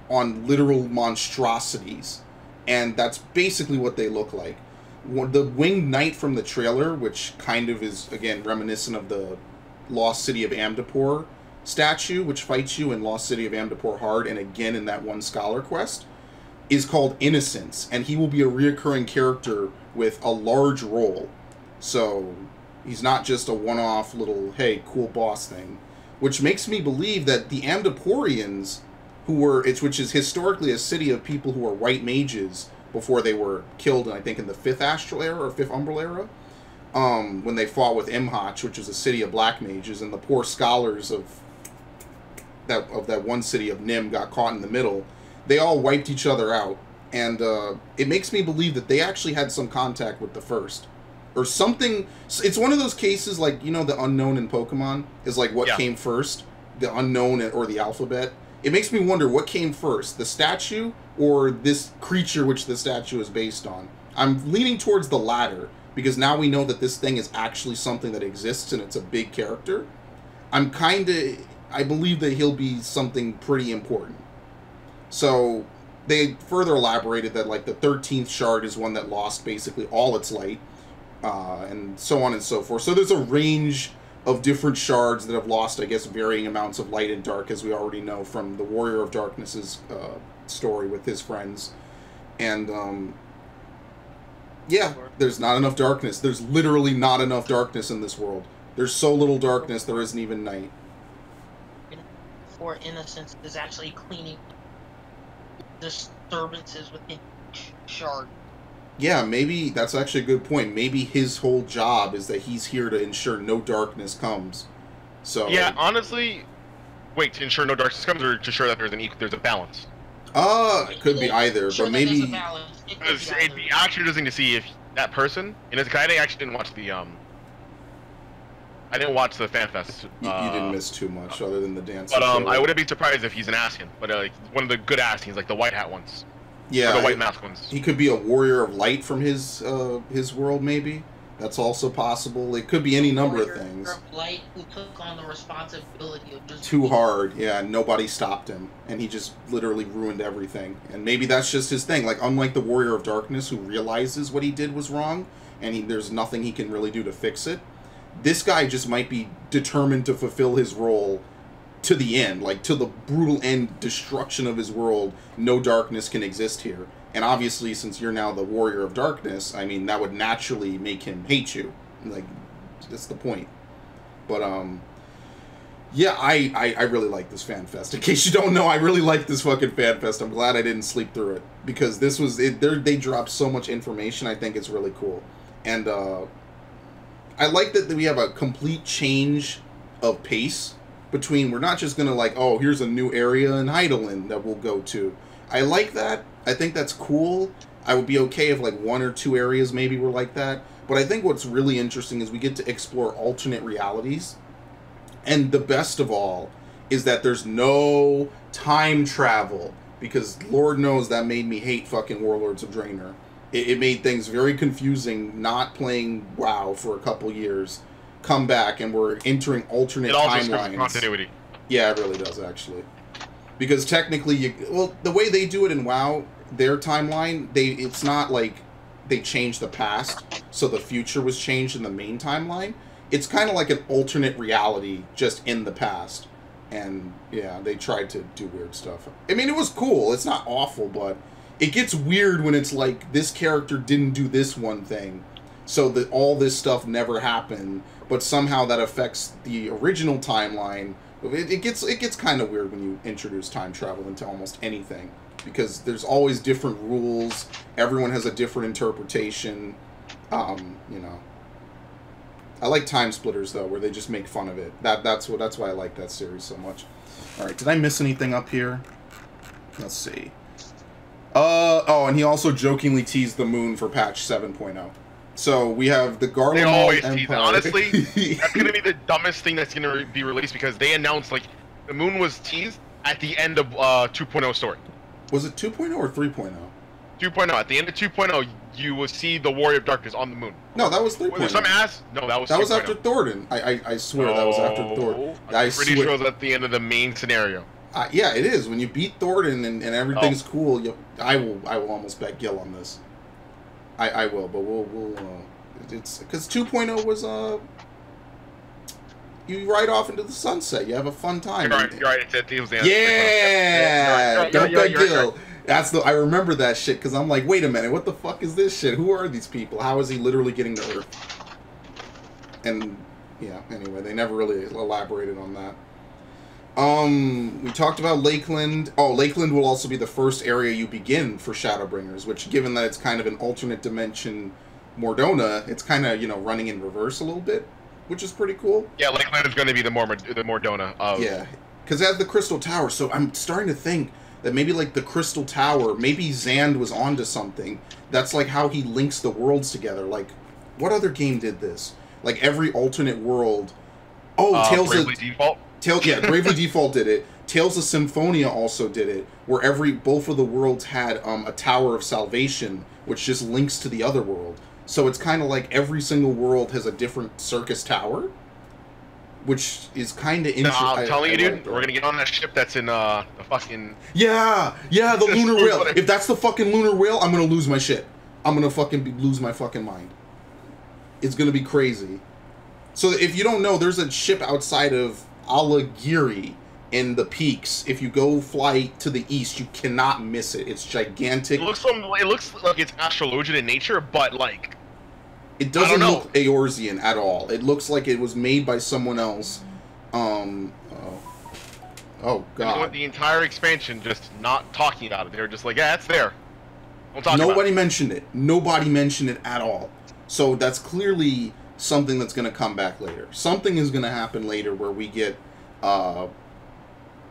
on literal monstrosities, and that's basically what they look like. The Winged Knight from the trailer, which kind of is, again, reminiscent of the Lost City of Amdapor statue, which fights you in Lost City of Amdapor Hard, and again in that one Scholar quest, is called Innocence, and he will be a reoccurring character with a large role. So he's not just a one-off little, hey, cool boss thing. Which makes me believe that the Amdaporians, which is historically a city of people who are white mages before they were killed, I think, in the 5th Astral Era or 5th Umbral Era, when they fought with Imhotch, which is a city of black mages, and the poor scholars of that one city of Nim got caught in the middle. They all wiped each other out, and it makes me believe that they actually had some contact with the first. Or something. It's one of those cases, like, you know, the unknown in Pokemon is like what came first, the unknown or the alphabet. It makes me wonder what came first, the statue or this creature which the statue is based on. I'm leaning towards the latter, because now we know that this thing is actually something that exists and it's a big character. I believe that he'll be something pretty important. So they further elaborated that, like, the 13th shard is one that lost basically all its light, and so on and so forth. So there's a range of different shards that have lost, I guess, varying amounts of light and dark, as we already know from the Warrior of Darkness's story with his friends. And, yeah, there's not enough darkness. There's literally not enough darkness in this world. There's so little darkness, there isn't even night. For Innocence is actually cleaning disturbances within shard. Yeah, maybe that's actually a good point. Maybe his whole job is that he's here to ensure no darkness comes. So yeah, honestly, wait, to ensure no darkness comes, or to ensure that there's a balance. It could be either, Sure, but maybe It'd be actually interesting to see if that person, and it's I actually didn't watch the I didn't watch the fan fest. You didn't miss too much other than the dance. But I wouldn't be surprised if he's an Ascian, but like one of the good Ascians, like the white hat ones. Yeah, or the white mask ones. He could be a warrior of light from his world, maybe. That's also possible. It could be any number of Warrior things. of Light who took on the responsibility of just Too hard, yeah. Nobody stopped him, and he just literally ruined everything. And maybe that's just his thing. Like, unlike the Warrior of Darkness, who realizes what he did was wrong, and there's nothing he can really do to fix it. This guy just might be determined to fulfill his role to the end, like to the brutal end, destruction of his world. No darkness can exist here. And obviously, since you're now the Warrior of Darkness, I mean, that would naturally make him hate you. Like, that's the point. But, yeah, I really like this fan fest. In case you don't know, I really like this fucking fan fest. I'm glad I didn't sleep through it. Because this was, they dropped so much information. I think it's really cool. And, I like that we have a complete change of pace between, we're not just gonna like, oh, here's a new area in Heidelin that we'll go to. I like that. I think that's cool. I would be okay if like 1 or 2 areas maybe were like that. But I think what's really interesting is we get to explore alternate realities. And the best of all is that there's no time travel. Because Lord knows that made me hate fucking Warlords of Draenor. It made things very confusing not playing WoW for a couple years. Come back and we're entering alternate it also timelines. Continuity. Yeah, it really does, actually. Because technically, the way they do it in WoW, their timeline, it's not like they changed the past, so the future was changed in the main timeline. It's kind of like an alternate reality just in the past. And, yeah, they tried to do weird stuff. I mean, it was cool. It's not awful, but it gets weird when it's like, this character didn't do this one thing, so that all this stuff never happened, but somehow that affects the original timeline. It gets kind of weird when you introduce time travel into almost anything, because there's always different rules. Everyone has a different interpretation. You know, I like Time Splitters though, where they just make fun of it. That's why I like that series so much. All right, did I miss anything up here? Let's see. Oh, and he also jokingly teased the moon for patch 7.0. So we have the Garlemald They always Empire. tease it. Honestly, that's gonna be the dumbest thing that's gonna be released, because they announced like the moon was teased at the end of 2.0 story. Was it 2.0 or 3.0? 2.0. At the end of 2.0, you will see the Warrior of Darkness on the moon. No, that was 3.0. Was there some ass? No, that was. That 2.0. was after Thorin. I swear that was after Thorin. I'm pretty sure it was at the end of the main scenario. Yeah, it is. When you beat Thorin and everything's cool, I will almost bet Gil on this. I will, but we'll it's because 2.0 was you ride off into the sunset. You have a fun time. You're right. It was the answer. Yeah, don't bet Gil. Right. That's I remember that shit because I'm like, wait a minute, what the fuck is this shit? Who are these people? How is he literally getting to Earth? And yeah, anyway, they never really elaborated on that. We talked about Lakeland. Oh, Lakeland will also be the first area you begin for Shadowbringers, which, given that it's kind of an alternate dimension Mordona, it's kind of, running in reverse a little bit, which is pretty cool. Yeah, Lakeland is going to be the Mordona of... Yeah, because it has the Crystal Tower, so I'm starting to think that maybe, like, the Crystal Tower, maybe Zand was onto something. That's, like, how he links the worlds together. Like, what other game did this? Like, every alternate world... Oh, Tales of... Bravely Default? Bravely Default did it. Tales of Symphonia also did it, where both of the worlds had a Tower of Salvation, which just links to the other world. So it's kind of like every single world has a different circus tower, which is kind of interesting. I'm telling you, dude, we're gonna get on that ship that's in the fucking... Yeah, the Lunar Whale. If that's the fucking Lunar Whale, I'm gonna lose my shit. I'm gonna lose my fucking mind. It's gonna be crazy. So if you don't know, there's a ship outside of Alagiri in the peaks. If you go fly to the east, you cannot miss it. It's gigantic. It looks like it's astrologian in nature, but like... It doesn't look Eorzean at all. It looks like it was made by someone else. Oh god. With the entire expansion just not talking about it. They were just like, yeah, it's there. Don't talk about it. Nobody mentioned it. Nobody mentioned it at all. So that's clearly something that's going to come back later. Something is going to happen later where we get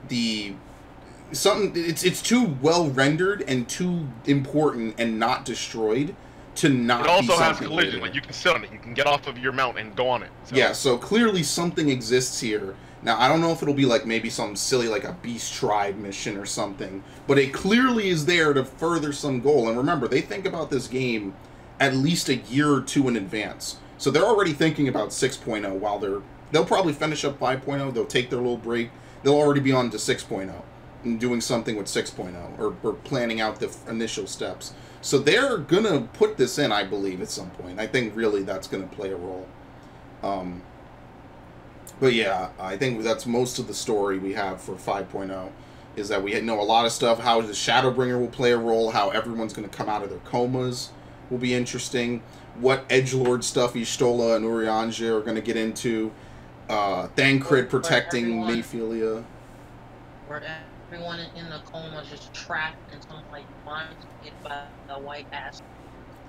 it's too well rendered and too important and not destroyed to not be something. It also has collision. Later. Like, you can sit on it. You can get off of your mount and go on it. So. Yeah, so clearly something exists here. Now, I don't know if it'll be like maybe some silly like a Beast Tribe mission or something, but it clearly is there to further some goal. And remember, they think about this game at least a year or two in advance. So they're already thinking about 6.0 while they'll probably finish up 5.0. They'll take their little break. They'll already be on to 6.0 and doing something with 6.0 or planning out the initial steps. So they're going to put this in, I believe, at some point. I think really that's going to play a role. But yeah, I think that's most of the story we have for 5.0 is that we know a lot of stuff, how the Shadowbringer will play a role, how everyone's going to come out of their comas will be interesting, what edgelord stuff Y'shtola and Urianger are going to get into, Thancred protecting Mayfilia. Where everyone in the coma is just trapped in some like mind by the white ass.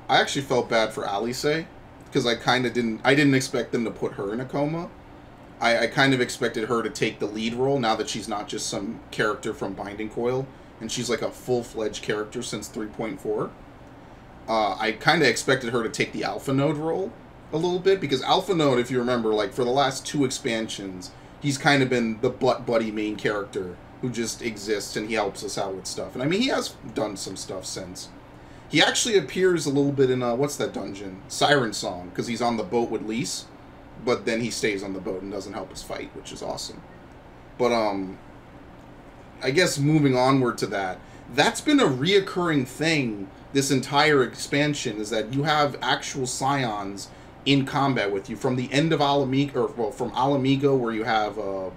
I actually felt bad for Alice because I didn't expect them to put her in a coma. I kind of expected her to take the lead role now that she's not just some character from Binding Coil, and she's like a full-fledged character since 3.4. I kind of expected her to take the Alpha Node role a little bit, because Alpha Node, if you remember, like for the last 2 expansions, he's kind of been the butt-buddy main character who just exists and he helps us out with stuff. And I mean, he has done some stuff since. He actually appears a little bit in, what's that dungeon? Siren Song, because he's on the boat with Lise. But then he stays on the boat and doesn't help us fight, which is awesome. But, I guess moving onward to that, that's been a reoccurring thing this entire expansion, is that you have actual Scions in combat with you. From the end of Alamigo, or, well, from Alamigo, where you have a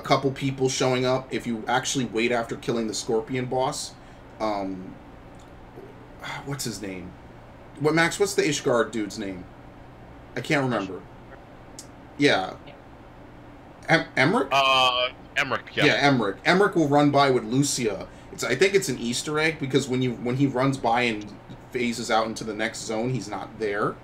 couple people showing up, if you actually wait after killing the Scorpion boss. What's his name? Max, what's the Ishgard dude's name? I can't remember. Yeah. Emmerich? Emmerich, yeah. Yeah, Emmerich. Emmerich will run by with Lucia. I think it's an Easter egg, because when he runs by and phases out into the next zone, he's not there.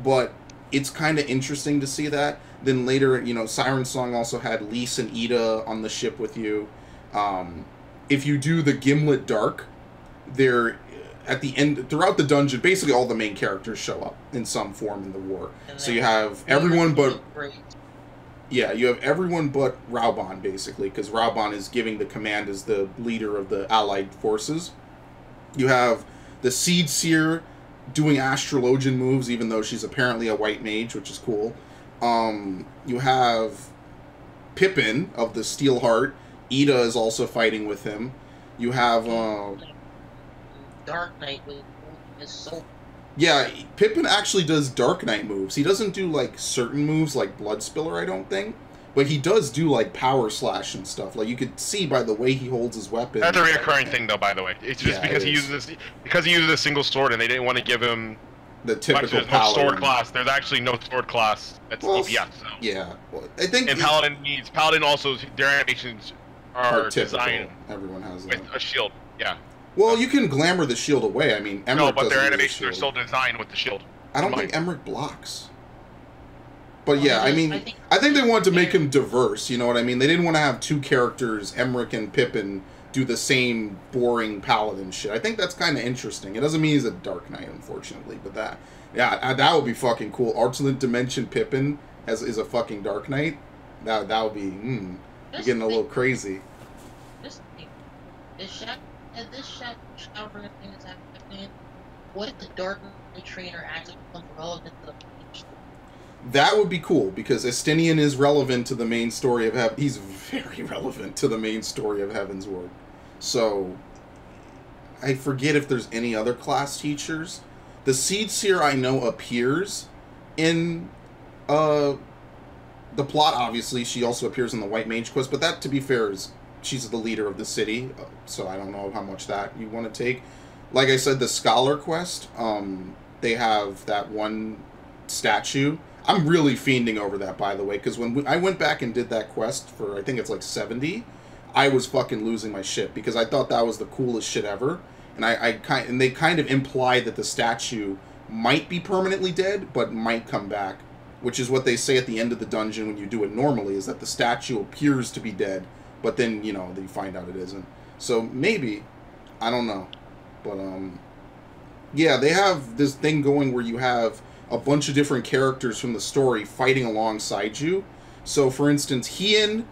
But it's kind of interesting to see that. Then later, Siren Song also had Lise and Ida on the ship with you. If you do the Gimlet Dark, they're at the end, throughout the dungeon, basically all the main characters show up in some form in the war. So you have everyone but... Yeah, you have everyone but Raubahn, basically, because Raubahn is giving the command as the leader of the allied forces. You have the Seed Seer doing Astrologian moves, even though she's apparently a white mage, which is cool. You have Pippin of the Steel Heart. Ida is also fighting with him. You have... Dark Knight is so... Yeah, Pippin actually does Dark Knight moves. He doesn't do, like, certain moves like Blood Spiller, I don't think. But he does do, like, Power Slash and stuff. Like, you could see by the way he holds his weapon. That's a recurring thing, though, by the way. It's just because he uses a single sword, and they didn't want to give him... The typical there's no sword class. There's actually no sword class that's DPS. So. Yeah. Well, I think... And Paladin also, their animations are designed... Everyone has with a shield, yeah. Well, you can glamour the shield away. I mean, Emmerich but their doesn't animations are still designed with the shield. I don't think Emmerich blocks. But yeah, I mean, I think they wanted to make him diverse, you know what I mean? They didn't want to have 2 characters, Emmerich and Pippin, do the same boring paladin shit. I think that's kind of interesting. It doesn't mean he's a Dark Knight, unfortunately, but that would be fucking cool. Alternate Dimension Pippin is a fucking Dark Knight. That would be, you're getting a little crazy. This Shadowbringer thing is happening. What if the Dark Knight trainer actually becomes relevant to the main story? That would be cool, because Estinian is relevant to the main story of Heaven. He's very relevant to the main story of Heavensward. So, I forget if there's any other class teachers. The Seed Seer, I know, appears in the plot, obviously. She also appears in the White Mage quest, but that, to be fair, is... She's the leader of the city, so I don't know how much that you want to take. Like I said, the Scholar quest, they have that one statue. I'm really fiending over that, by the way, because when I went back and did that quest for, I think it's like 70, I was fucking losing my shit, because I thought that was the coolest shit ever. And they kind of imply that the statue might be permanently dead, but might come back, which is what they say at the end of the dungeon when you do it normally, is that the statue appears to be dead. But then, then you find out it isn't. So, maybe. I don't know. But, yeah, they have this thing going where you have a bunch of different characters from the story fighting alongside you. So, for instance, Hien,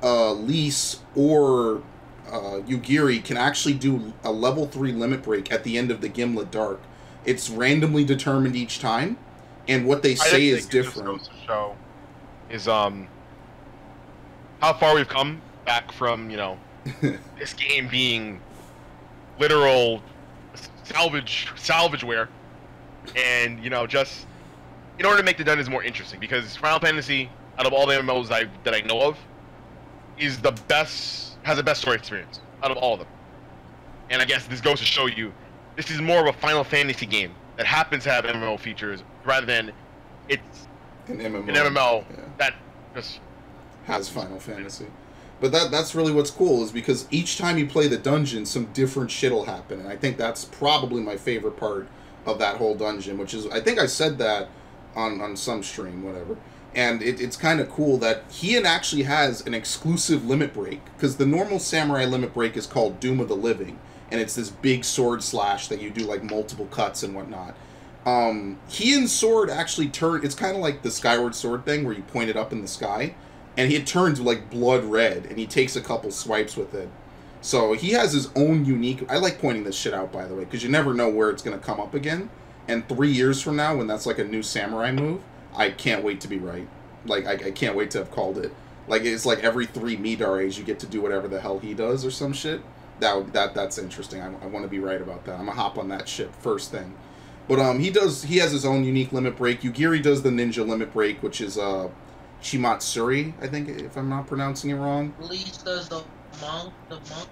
Lise, or Yugiri can actually do a level 3 limit break at the end of the Gimlet Dark. It's randomly determined each time. and what they say is different. Goes to show is how far we've come back from this game being literal salvageware, and just in order to make the dungeons more interesting, because Final Fantasy, out of all the MMOs that I know of, has the best story experience out of all of them. And I guess this goes to show you, this is more of a Final Fantasy game that happens to have MMO features rather than it's an MMO, that just has Final Fantasy. But that's really what's cool, is because each time you play the dungeon, some different shit will happen, and I think that's probably my favorite part of that whole dungeon, which is, I think I said that on some stream, whatever. And it's kind of cool that he actually has an exclusive limit break, because the normal samurai limit break is called Doom of the Living, and it's this big sword slash that you do like multiple cuts and whatnot. He and Sword actually turn, it's kind of like the Skyward Sword thing where you point it up in the sky, and it turns like blood red, and he takes a couple swipes with it. So he has his own unique, I like pointing this shit out, by the way, because you never know where it's going to come up again. And 3 years from now, when that's like a new samurai move, I can't wait to be right. Like, I can't wait to have called it. Like, it's like every 3 Midares you get to do whatever the hell he does or some shit. That's interesting. I want to be right about that. I'm going to hop on that ship first thing. But he has his own unique limit break. Yugiri does the ninja limit break, which is Chimatsuri, I think, if I'm not pronouncing it wrong. Elise does the monk.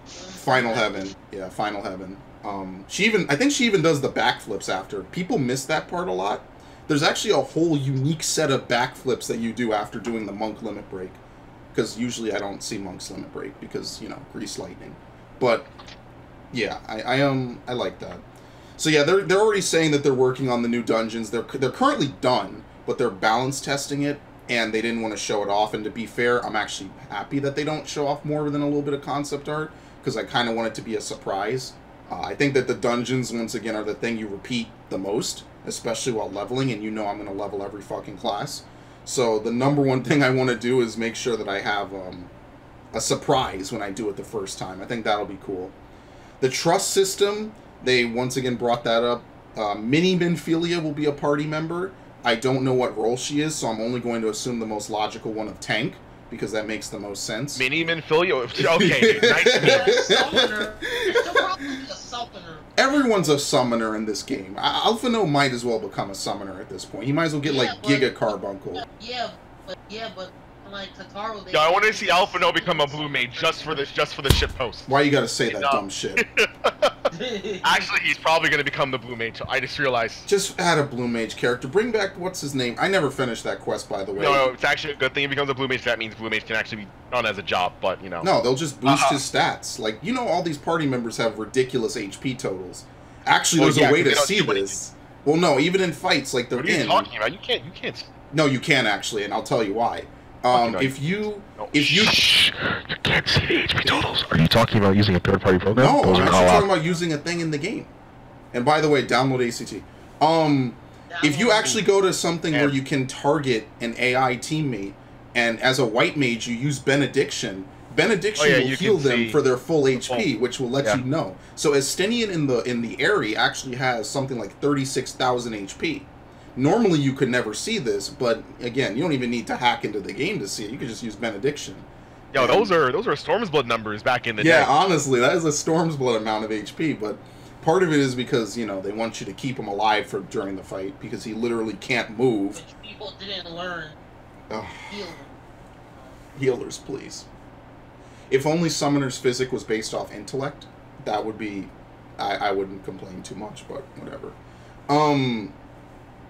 Final Heaven. Yeah, Final Heaven. I think she even does the backflips after. People miss that part a lot. There's actually a whole unique set of backflips that you do after doing the monk limit break. Because usually I don't see monk's limit break because, grease lightning. But yeah, I like that. So yeah, they're already saying that they're working on the new dungeons. They're currently done, but they're balance testing it, and they didn't want to show it off. And to be fair, I'm actually happy that they don't show off more than a little bit of concept art, because I kind of want it to be a surprise. I think that the dungeons, once again, are the thing you repeat the most, especially while leveling, and I'm going to level every fucking class. So the number one thing I want to do is make sure that I have a surprise when I do it the first time. I think that'll be cool. The trust system, they once again brought that up. Mini Minfilia will be a party member. I don't know what role she is, so I'm only going to assume the most logical one of tank, because that makes the most sense. Mini Minfilia? Okay, dude, nice to meet you. Summoner. She'll probably be a summoner. Everyone's a summoner in this game. Alphino might as well become a summoner at this point. He might as well get Giga Carbuncle. Yeah, but like Tataru. Yeah, I want to see Alphino become a blue mage just for the ship post. Why you gotta say that dumb shit? Actually, he's probably gonna become the blue mage. I just realized. Just add a blue mage character. Bring back, what's his name? I never finished that quest, by the way. No, it's actually a good thing he becomes a blue mage. That means blue mage can actually be done as a job, but No, they'll just boost his stats. Like, all these party members have ridiculous HP totals. Actually, there's a way to see this. Well, no, even in fights, like they're in. What are you talking about? You can't. No, you can actually, and I'll tell you why. If you Shh, you can't see the HP totals. Are you talking about using a third-party program? No, I'm actually talking about using a thing in the game. And by the way, download ACT. If you actually go to something where you can target an AI teammate, and as a white mage you use Benediction will heal them for their full HP, which will let you know. So Estinian in the Airy actually has something like 36,000 HP. Normally you could never see this, but again, you don't even need to hack into the game to see it. You could just use Benediction. Yo, those are Storm's Blood numbers back in the day. Yeah, honestly, that is a Storm's Blood amount of HP, but part of it is because, they want you to keep him alive during the fight, because he literally can't move. Which people didn't learn. Healers, please. If only Summoner's Physic was based off intellect, that would be... I wouldn't complain too much, but whatever.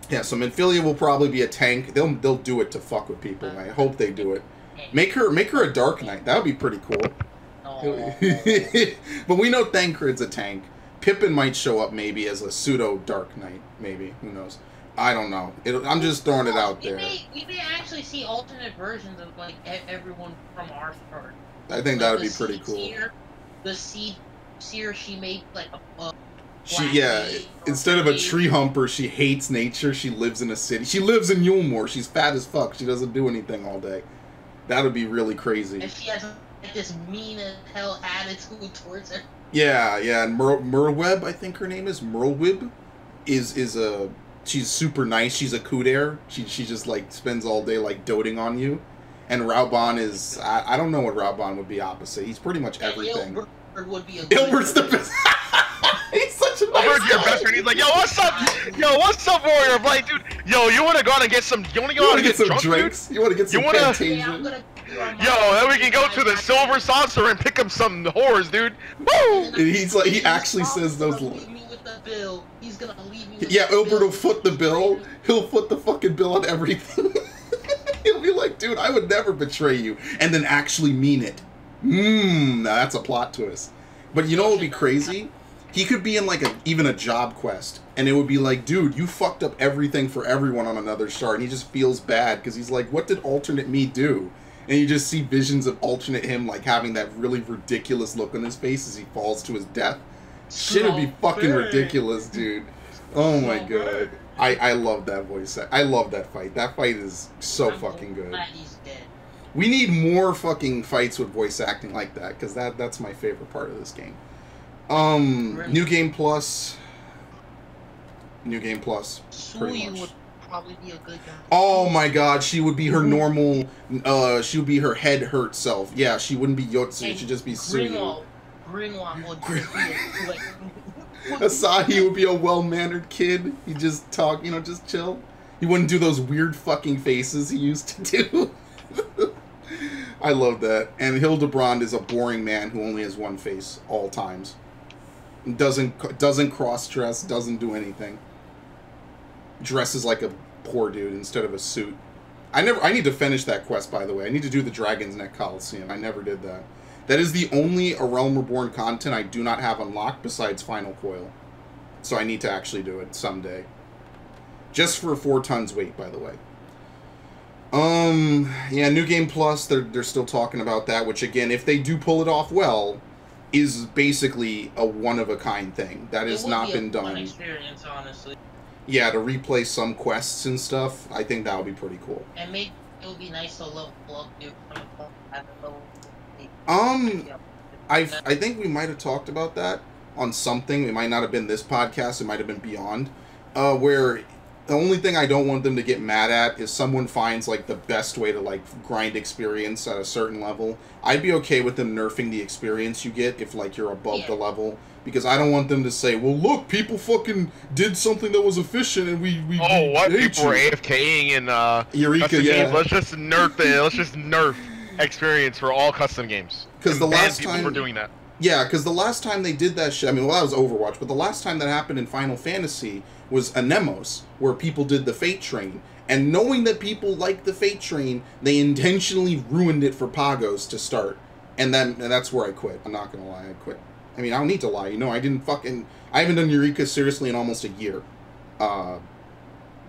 Yeah, so Minfilia will probably be a tank. They'll do it to fuck with people, and I hope they do it. Make her a Dark Knight. That would be pretty cool. But we know Thancred's a tank. Pippin might show up maybe as a pseudo Dark Knight, maybe. Who knows? I don't know. I'm just throwing it out there. We may actually see alternate versions of everyone from our part. I think that would be pretty cool. The Seed Seer, she made a instead of a tree humper, she hates nature. She lives in a city. She lives in Yulmore. She's fat as fuck. She doesn't do anything all day. That would be really crazy. And she has this mean as hell attitude towards her. Yeah, and Merweb, I think her name is Merlwib, is a she's super nice. She's a kuder. She just like spends all day like doting on you. And Raubon is I don't know what Raubon would be opposite. He's pretty much everything. Ilbert would be a Ilbert's the best. He's such a nice Ilbert's your guy. best friend. He's like, yo, what's up? Yo, what's up, Warrior? I'm like, dude, yo, you want to go out and get some? You want to go out and get some drunk, drinks? dude? You want to get some wanna- Fantasia? Yeah, I'm gonna Yo, then we can go to the Silver Saucer and pick up some whores, dude. Woo! And he's like, he actually says those. Leave me with the bill. He's gonna leave me with Yeah, the Ilbert bill. will foot the bill. He'll foot the fucking bill on everything. He'll be like, dude, I would never betray you, and then actually mean it. Now that's a plot twist. But you know what would be crazy? He could be in like even a job quest, and it would be like, dude, you fucked up everything for everyone on another shard, and he just feels bad because he's like, what did alternate me do? And you just see visions of alternate him like having that really ridiculous look on his face as he falls to his death. Shit would be fucking ridiculous, dude. Oh my god. I love that voice. I love that fight. That fight is so fucking good. Glad he's dead. We need more fucking fights with voice acting like that, because that's my favorite part of this game. New Game Plus. New Game Plus. Pretty Suyu much. would probably be a good guy. Oh my god, she would be her normal, she would be her head hurt self. Yeah, she wouldn't be Yotsu, she'd just be Suyu. Grinwald would be like... Asahi would be a well-mannered kid. He'd just talk, just chill. He wouldn't do those weird fucking faces he used to do. I love that. And Hildebrand is a boring man who only has one face all times. Doesn't cross-dress, doesn't do anything. Dresses like a poor dude instead of a suit. I need to finish that quest, by the way. I need to do the Dragon's Neck Coliseum. I never did that. That is the only A Realm Reborn content I do not have unlocked besides Final Coil. So I need to actually do it someday. Just for 4 tons weight, by the way. Yeah, New Game Plus, they're still talking about that, which again, if they do pull it off well, is basically a one-of-a-kind thing. That has not been done. Fun experience, honestly. Yeah, to replay some quests and stuff, I think that would be pretty cool. And maybe it would be nice to level up your I think we might have talked about that on something. It might not have been this podcast. It might have been beyond. Where the only thing I don't want them to get mad at is someone finds like the best way to like grind experience at a certain level. I'd be okay with them nerfing the experience you get if like you're above the level. Because I don't want them to say, well, look, people fucking did something that was efficient and we what? hate People were you. AFKing in Eureka, yeah. games. Let's just nerf it. Let's just nerf experience for all custom games. Because the last people time for doing that. Yeah, because the last time they did that shit, I mean, well, that was Overwatch, but the last time that happened in Final Fantasy was Anemos, where people did the Fate Train. And knowing that people liked the Fate Train, they intentionally ruined it for Pagos to start. And that's where I quit. I'm not going to lie, I quit. I mean, I don't need to lie, I haven't done Eureka seriously in almost a year.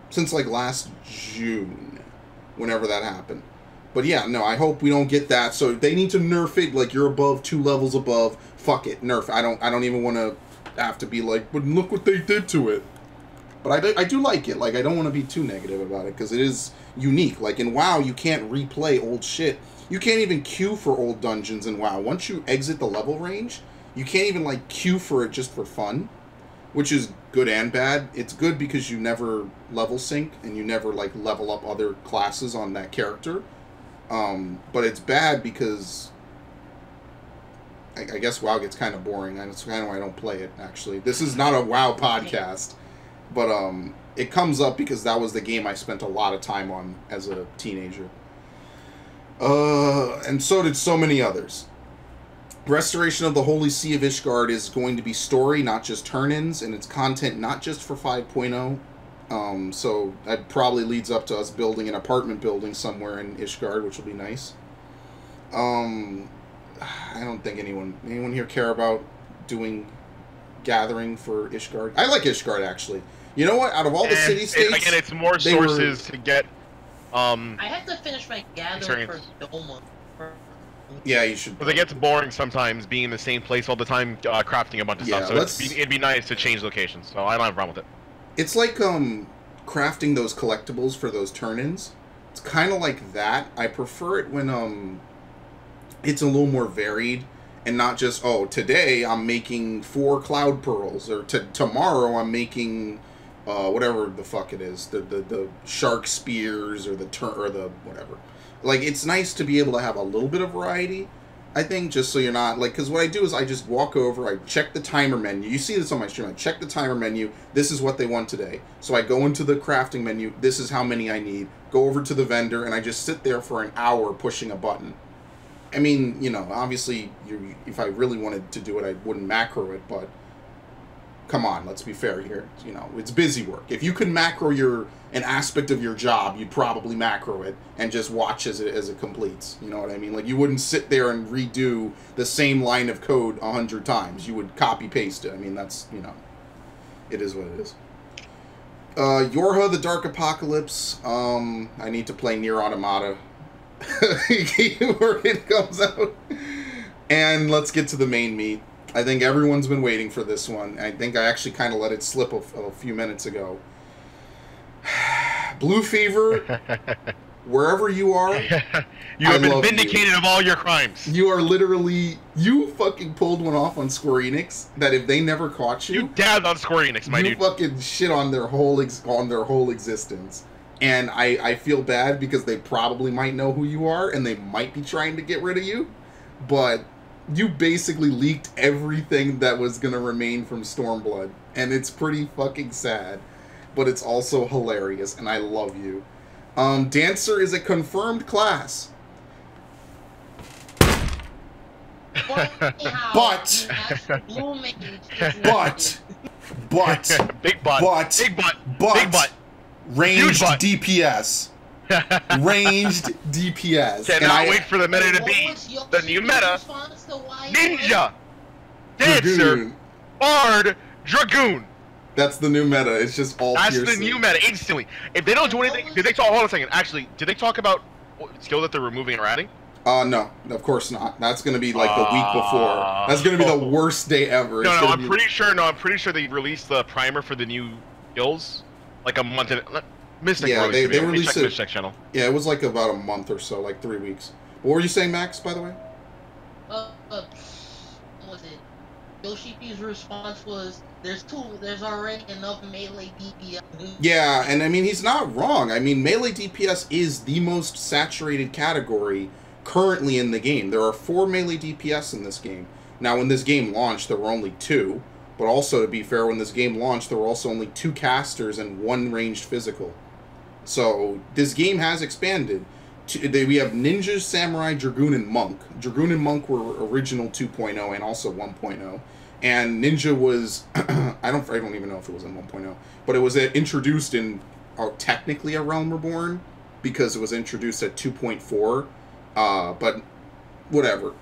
Since, like, last June, whenever that happened. But yeah, no, I hope we don't get that. So they need to nerf it. Like, you're above 2 levels above. Fuck it, nerf. I don't even want to have to be like, but look what they did to it. But I do like it. Like, I don't want to be too negative about it because it is unique. Like in WoW, you can't replay old shit. You can't even queue for old dungeons in WoW. Once you exit the level range, you can't even like queue for it just for fun, which is good and bad. It's good because you never level sync and you never like level up other classes on that character. But it's bad because I guess WoW gets kind of boring, and it's kind of why I don't play it, actually. This is not a WoW podcast, but it comes up because that was the game I spent a lot of time on as a teenager. And so did so many others. Restoration of the Holy See of Ishgard is going to be story, not just turn-ins, and it's content not just for 5.0. So that probably leads up to us building an apartment building somewhere in Ishgard, which will be nice. I don't think anyone here care about doing gathering for Ishgard. I like Ishgard, actually. You know what? Out of all the city-states... Again, it's more sources to get... I have to finish my gathering experience. for Doma. Yeah, you should... Because it gets boring sometimes being in the same place all the time, crafting a bunch of stuff. So it'd be nice to change locations. So I don't have a problem with it. It's like crafting those collectibles for those turn-ins. It's kind of like that. I prefer it when it's a little more varied and not just, oh, today I'm making 4 cloud pearls, or tomorrow I'm making whatever the fuck it is, the shark spears or the whatever. Like, it's nice to be able to have a little bit of variety, I think, just so you're not, like, because what I do is I just walk over, I check the timer menu. You see this on my stream. I check the timer menu. This is what they want today. So I go into the crafting menu. This is how many I need. Go over to the vendor, and I just sit there for an hour pushing a button. I mean, you know, obviously, if I really wanted to do it, I wouldn't macro it, but come on, let's be fair here. You know, it's busy work. If you can macro an aspect of your job, you'd probably macro it and just watch as it completes. You know what I mean? Like, you wouldn't sit there and redo the same line of code 100 times. You would copy paste it. I mean, that's, you know, it is what it is. Yorha, the Dark Apocalypse. I need to play Nier Automata where it comes out. And let's get to the main meat. I think everyone's been waiting for this one. I think I actually kind of let it slip a few minutes ago. Blue Fever, wherever you are, you have been vindicated of all your crimes. You are literally, you fucking pulled one off on Square Enix that if they never caught you, you dabbed on Square Enix, my dude. You fucking shit on their whole existence. And I feel bad because they probably might know who you are and they might be trying to get rid of you, but you basically leaked everything that was going to remain from Stormblood, and it's pretty fucking sad, but it's also hilarious, and I love you. Dancer is a confirmed class. But ranged DPS. Ranged DPS. Cannot wait for the meta to be the new meta. Ninja, Dancer, Bard, Dragoon. That's the new meta. It's just all That's piercing. the new meta instantly. If they don't do anything, did they talk? Hold on a second. Actually, did they talk about what skill that they're removing or adding? No, of course not. That's gonna be like the week before. That's gonna be the worst day ever. No, I'm pretty sure. No, I'm pretty sure they released the primer for the new skills like a month. Yeah, they released it. Channel. Yeah, it was like about a month or so, like 3 weeks. What were you saying, Max? By the way. What was it? Yoshipi's response was, "There's already enough melee DPS." Yeah, and I mean he's not wrong. I mean melee DPS is the most saturated category currently in the game. There are 4 melee DPS in this game. Now, when this game launched, there were only 2. But also, to be fair, when this game launched, there were also only 2 casters and 1 ranged physical. So, this game has expanded. We have Ninja, Samurai, Dragoon, and Monk. Dragoon and Monk were original 2.0 and also 1.0. And Ninja was... I don't even know if it was in 1.0. But it was introduced in technically a Realm Reborn, because it was introduced at 2.4. But whatever.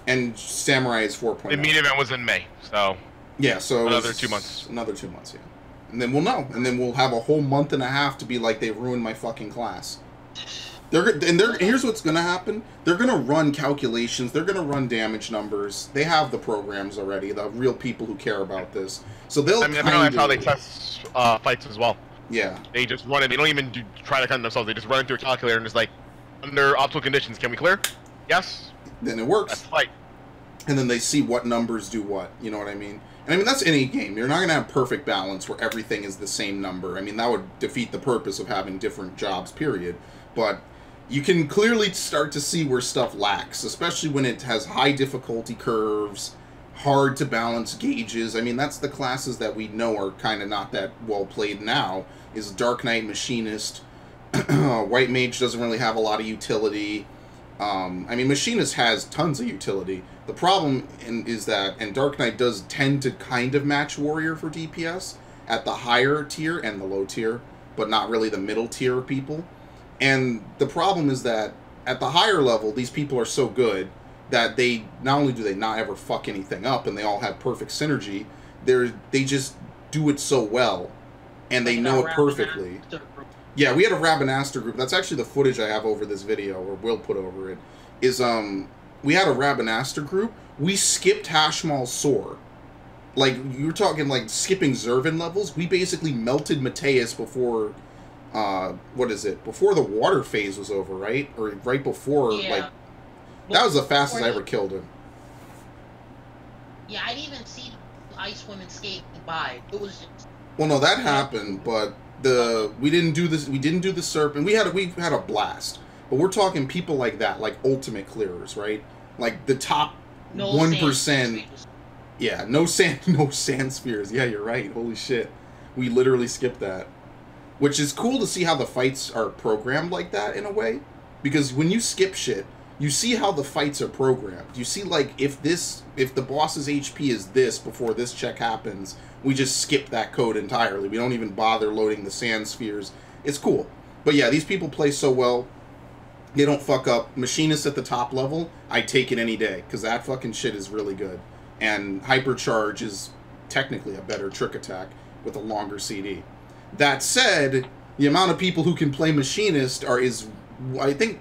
And Samurai is 4.0. The main event was in May, so... Yeah, so another 2 months. Another 2 months, yeah. And then we'll know. And then we'll have a whole month and a half to be like, they ruined my fucking class. Here's what's going to happen. They're going to run calculations. They're going to run damage numbers. They have the programs already, the real people who care about this. So they'll that's how they test fights as well. Yeah. They just run it. They don't even try to cut themselves. They just run it through a calculator and it's like, under optimal conditions, can we clear? Yes. Then it works. That's the fight. And then they see what numbers do what. You know what I mean? And I mean, that's any game. You're not going to have perfect balance where everything is the same number. I mean, that would defeat the purpose of having different jobs, period. But you can clearly start to see where stuff lacks, especially when it has high difficulty curves, hard to balance gauges. I mean, that's the classes that we know are kind of not that well played now, is Dark Knight, Machinist. White Mage doesn't really have a lot of utility. I mean, Machinist has tons of utility. The problem is that, and Dark Knight does tend to kind of match Warrior for DPS at the higher tier and the low tier, but not really the middle tier of people. And the problem is that at the higher level, these people are so good that they not only do they not ever fuck anything up, and they all have perfect synergy, they just do it so well, and they know it perfectly. Yeah, we had a Rabanaster group. That's actually the footage I have over this video, or will put over it. Is we had a Rabanaster group. We skipped Hashmal's Soar. Like, you were talking like skipping Zervin levels. We basically melted Mateus before, what is it? Before the water phase was over, right? Or right before, yeah. like, that was the fastest I ever killed him. Yeah, I didn't even see the Ice Women skating by. It was just Well, no, that happened, but we didn't do this. We didn't do the serpent. We had a blast, but we're talking people like that, like ultimate clearers, right? Like the top 1%. Yeah, no sand spheres. Yeah, you're right. Holy shit, we literally skipped that. Which is cool to see how the fights are programmed like that in a way, because when you skip shit, you see how the fights are programmed. You see, like, if the boss's HP is this before this check happens, we just skip that code entirely. We don't even bother loading the sand spheres. It's cool. But yeah, these people play so well. They don't fuck up. Machinist at the top level, I take it any day, because that fucking shit is really good. And Hypercharge is technically a better trick attack with a longer CD. That said, the amount of people who can play Machinist I think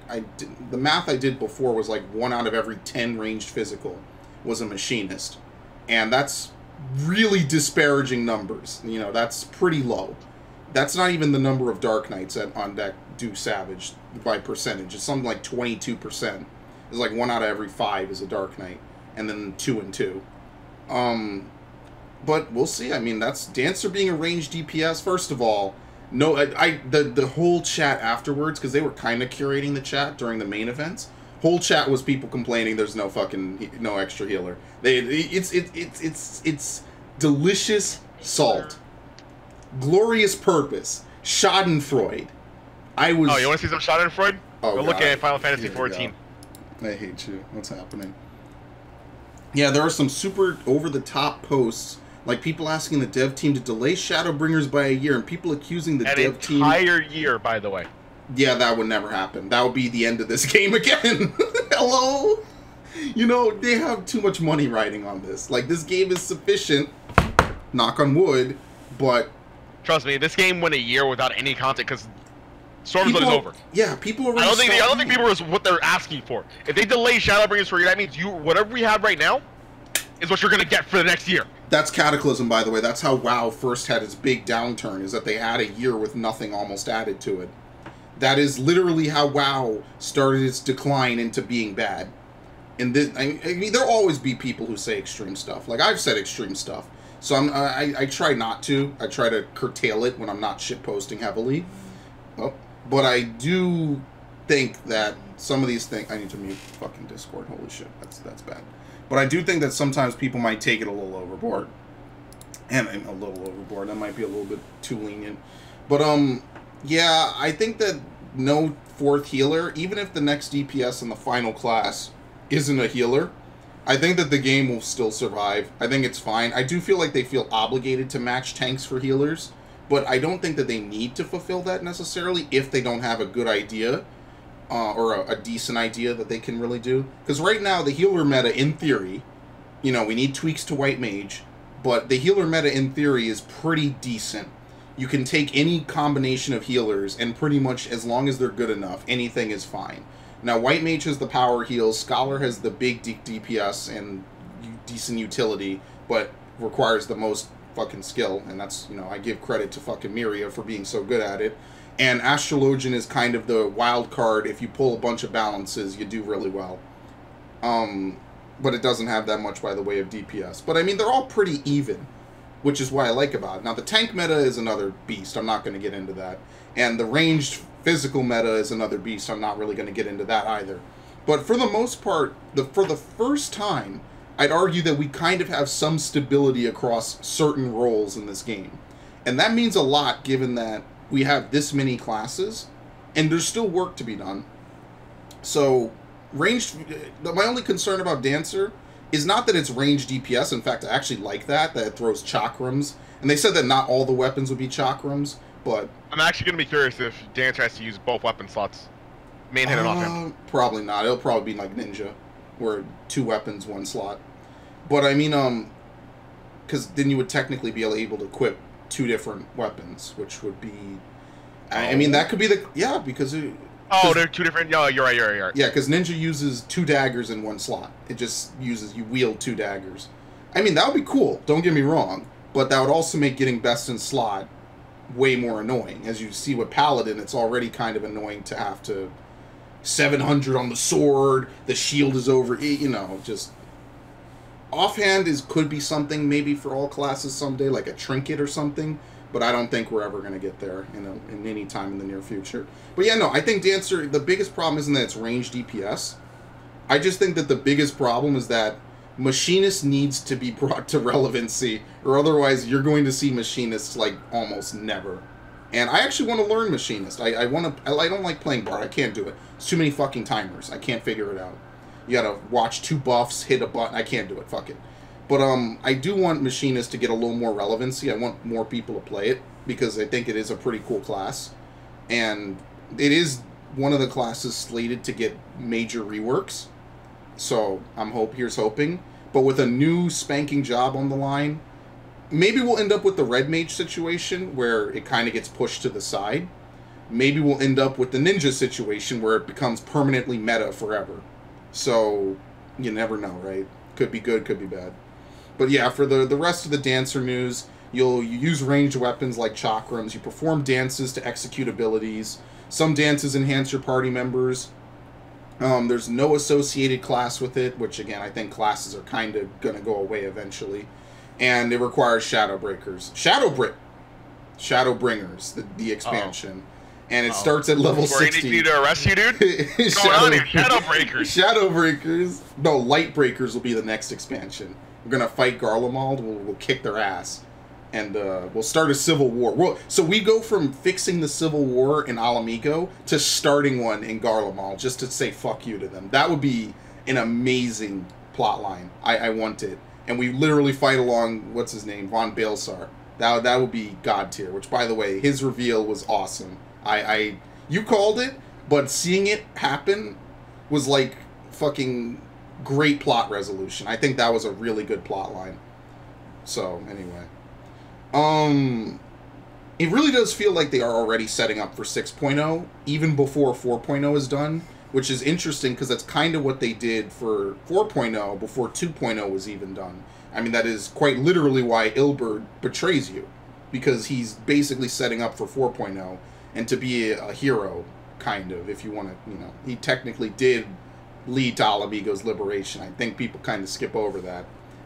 the math I did before was like 1 out of every 10 ranged physical was a Machinist. And that's really disparaging numbers. You know, that's pretty low. That's not even the number of Dark Knights on deck do Savage by percentage. It's something like 22%. It's like 1 out of every 5 is a Dark Knight. And then 2 and 2. But we'll see. I mean, that's Dancer being a ranged DPS. First of all, no, the whole chat afterwards, because they were kind of curating the chat during the main events. Whole chat was people complaining there's no extra healer. It's delicious salt, glorious purpose, Schadenfreude. Oh, you want to see some Schadenfreude? Oh, go look at Final Fantasy 14. I hate you. What's happening? Yeah, there are some super over-the-top posts, like people asking the dev team to delay Shadowbringers by a year, and people accusing the dev team... An entire year, by the way. Yeah, that would never happen. That would be the end of this game again. Hello? You know, they have too much money riding on this. Like, this game is sufficient, knock on wood, but... Trust me, this game went a year without any content, because Stormblood is over. Yeah, people are... I don't think people are what they're asking for. If they delay Shadowbringers for a year, that means whatever we have right now is what you're going to get for the next year. That's Cataclysm, by the way. That's how WoW first had its big downturn, is that they had a year with nothing almost added to it. That is literally how WoW started its decline into being bad. And this, I mean, there'll always be people who say extreme stuff. Like, I've said extreme stuff. So I try not to. I try to curtail it when I'm not shitposting heavily. Oh, but I do think that some of these things... I need to mute fucking Discord. Holy shit, that's bad. But I do think that sometimes people might take it a little overboard. And a little overboard. That might be a little bit too lenient. But, yeah, I think that no 4th healer, even if the next DPS in the final class isn't a healer, I think that the game will still survive. I think it's fine. I do feel like they feel obligated to match tanks for healers, but I don't think that they need to fulfill that necessarily if they don't have a good idea. Or a decent idea that they can really do. Because right now, the healer meta, in theory, you know, we need tweaks to White Mage, but the healer meta, in theory, is pretty decent. You can take any combination of healers, and pretty much, as long as they're good enough, anything is fine. Now, White Mage has the power heals, Scholar has the big DPS and decent utility, but requires the most fucking skill, and that's, you know, I give credit to fucking Miria for being so good at it. And Astrologian is kind of the wild card. If you pull a bunch of balances, you do really well. But it doesn't have that much by the way of DPS. But I mean, they're all pretty even, which is what I like about it. Now, the tank meta is another beast. I'm not going to get into that. And the ranged physical meta is another beast. I'm not really going to get into that either. But for the most part, for the first time, I'd argue that we kind of have some stability across certain roles in this game. And that means a lot, given that we have this many classes, and there's still work to be done. So, ranged... My only concern about Dancer is not that it's ranged DPS. In fact, I actually like that it throws chakrams. And they said that not all the weapons would be chakrams, but... I'm actually going to be curious if Dancer has to use both weapon slots. Main hit and offhand. Probably not. It'll probably be like Ninja, where 2 weapons, 1 slot. But I mean, because then you would technically be able to equip 2 different weapons, which would be... I mean, that could be the... Yeah, because... they're 2 different... Oh, you're right. Yeah, because Ninja uses 2 daggers in 1 slot. It just uses... You wield 2 daggers. I mean, that would be cool. Don't get me wrong. But that would also make getting best in slot way more annoying. As you see with Paladin, it's already kind of annoying to have to... 700 on the sword, the shield is over... You know, just... Offhand could be something maybe for all classes someday, like a trinket or something. but I don't think we're ever going to get there in any time in the near future. But yeah, no, I think Dancer, the biggest problem isn't that it's range DPS. I just think that the biggest problem is that Machinist needs to be brought to relevancy, or otherwise you're going to see Machinists like almost never. And I actually want to learn Machinist. I don't like playing Bard. I can't do it. It's too many fucking timers. I can't figure it out. You gotta watch 2 buffs, hit a button. I can't do it. Fuck it. But I do want Machinist to get a little more relevancy. I want more people to play it because I think it is a pretty cool class, and it is one of the classes slated to get major reworks. So here's hoping. But with a new spanking job on the line, maybe we'll end up with the Red Mage situation where it kind of gets pushed to the side. Maybe we'll end up with the Ninja situation where it becomes permanently meta forever. So you never know, right? Could be good, could be bad. But yeah, for the rest of the Dancer news, you use ranged weapons like chakrams. You perform dances to execute abilities. Some dances enhance your party members. There's no associated class with it, which again, I think classes are kind of going to go away eventually. And it requires Shadowbreakers. Shadowbringers, the expansion. And it starts at level 60. We're going to arrest you, dude? What's going on here? Shadowbreakers. Shadowbreakers. No, Lightbreakers will be the next expansion. We're going to fight Garlemald. We'll kick their ass. And we'll start a civil war. So we go from fixing the civil war in Alamigo to starting one in Garlemald just to say fuck you to them. That would be an amazing plot line. I want it. And we literally fight along, what's his name, Von Balesar. That would be God tier, which, by the way, his reveal was awesome. You called it, but seeing it happen was like fucking great plot resolution. I think that was a really good plot line. So, anyway. It really does feel like they are already setting up for 6.0, even before 4.0 is done, which is interesting because that's kind of what they did for 4.0 before 2.0 was even done. I mean, that is quite literally why Ilberd betrays you, because he's basically setting up for 4.0 and to be a hero, kind of, if you want to, he technically did lead to Alamigo's liberation. I think people kind of skip over that.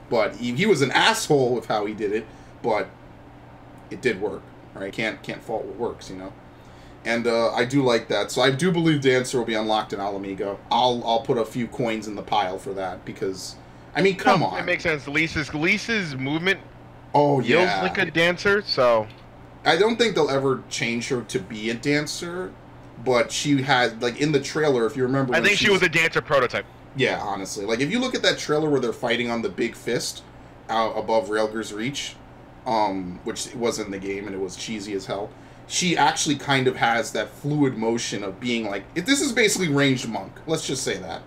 But he was an asshole with how he did it, but it did work, right? Can't fault what works, And I do like that. So I do believe Dancer will be unlocked in Alamigo. I'll put a few coins in the pile for that because, I mean, come on. It makes sense. Lisa's movement feels like a dancer, so I don't think they'll ever change her to be a dancer, but she had, like, in the trailer, if you remember, I think she was a dancer prototype. Yeah, honestly. Like, if you look at that trailer where they're fighting on the big fist out above Railger's reach, which was in the game and it was cheesy as hell, she actually kind of has that fluid motion of being like, this is basically ranged monk. Let's just say that.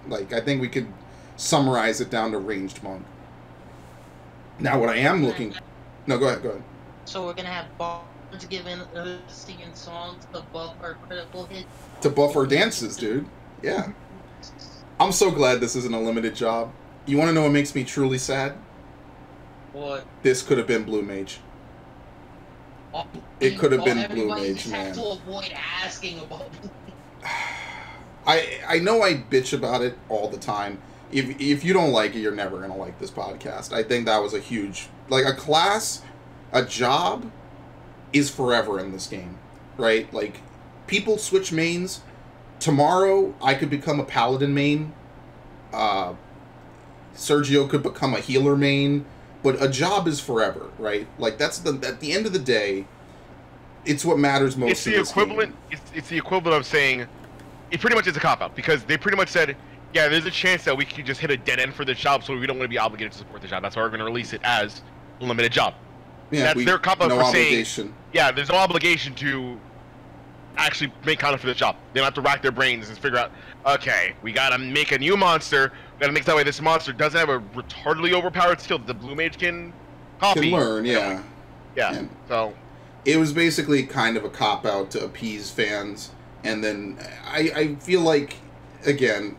Like, I think we could summarize it down to ranged monk. Now, what I am looking... No, go ahead. So we're going to have bards giving singing songs to buff our critical hits? To buff our dances, dude. Yeah. I'm so glad this isn't a limited job. You want to know what makes me truly sad? What? This could have been Blue Mage. It could have been Blue Mage, man. Have to avoid asking about Blue Mage. I know I bitch about it all the time. If you don't like it, you're never going to like this podcast. I think that was a huge... Like, a class, a job, is forever in this game, right? Like, people switch mains. Tomorrow, I could become a Paladin main. Sergio could become a healer main. But a job is forever, right? Like, that's at the end of the day, it's what matters most. It's the equivalent. It's the equivalent of saying, it pretty much is a cop-out, because they pretty much said, yeah, there's a chance that we could just hit a dead end for the job, so we don't want to be obligated to support the job. That's why we're going to release it as a limited job. Yeah, that's their cop-out for saying, yeah, there's no obligation to actually make content for the job. They don't have to rack their brains and figure out, okay, we got to make a new monster. We got to make that way this monster doesn't have a retardedly overpowered skill that the Blue Mage can copy. Can learn, yeah. Yeah, so... It was basically kind of a cop-out to appease fans, and then I feel like, again,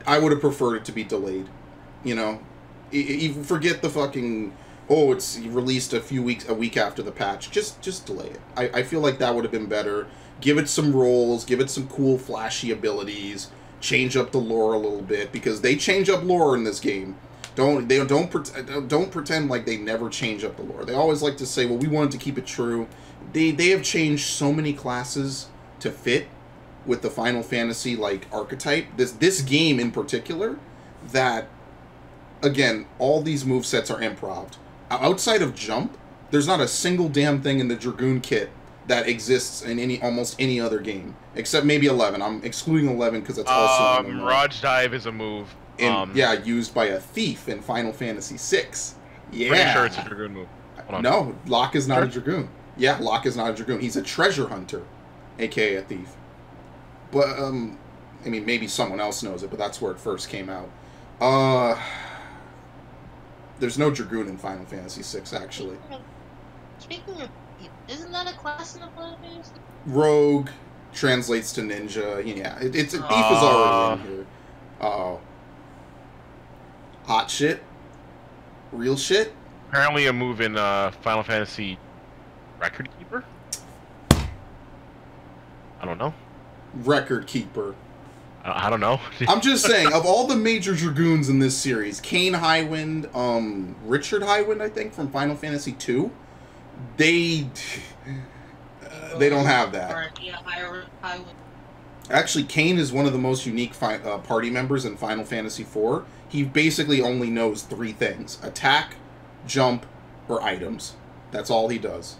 I would have preferred it to be delayed, Even forget the fucking, it's released a week after the patch. Just delay it. I feel like that would have been better. Give it some roles, give it some cool, flashy abilities, change up the lore a little bit, because they change up lore in this game. Don't pretend like they never change up the lore. They always like to say, well, we wanted to keep it true. They have changed so many classes to fit with the Final Fantasy like archetype. This game in particular, that again, all these movesets are improv. Outside of jump, there's not a single damn thing in the Dragoon kit that exists in almost any other game, except maybe 11. I'm excluding 11 because it's also Mirage Dive is a move. Used by a thief in Final Fantasy VI. Yeah, pretty sure it's a Dragoon move. No, Locke is not a Dragoon. Yeah, Locke is not a Dragoon. He's a treasure hunter, aka a thief. But I mean, maybe someone else knows it, but that's where it first came out. There's no Dragoon in Final Fantasy VI, actually. Speaking of, isn't that a class in the Final Fantasy? Rogue translates to ninja. Yeah, it's a thief is already in here. Hot shit. Real shit. Apparently a move in Final Fantasy Record Keeper? I don't know. Record Keeper. I don't know. I'm just saying, of all the major Dragoons in this series, Kain Highwind, Richard Highwind, I think, from Final Fantasy II, they don't have that. Actually, Kain is one of the most unique party members in Final Fantasy IV. He basically only knows 3 things: attack, jump, or items. That's all he does.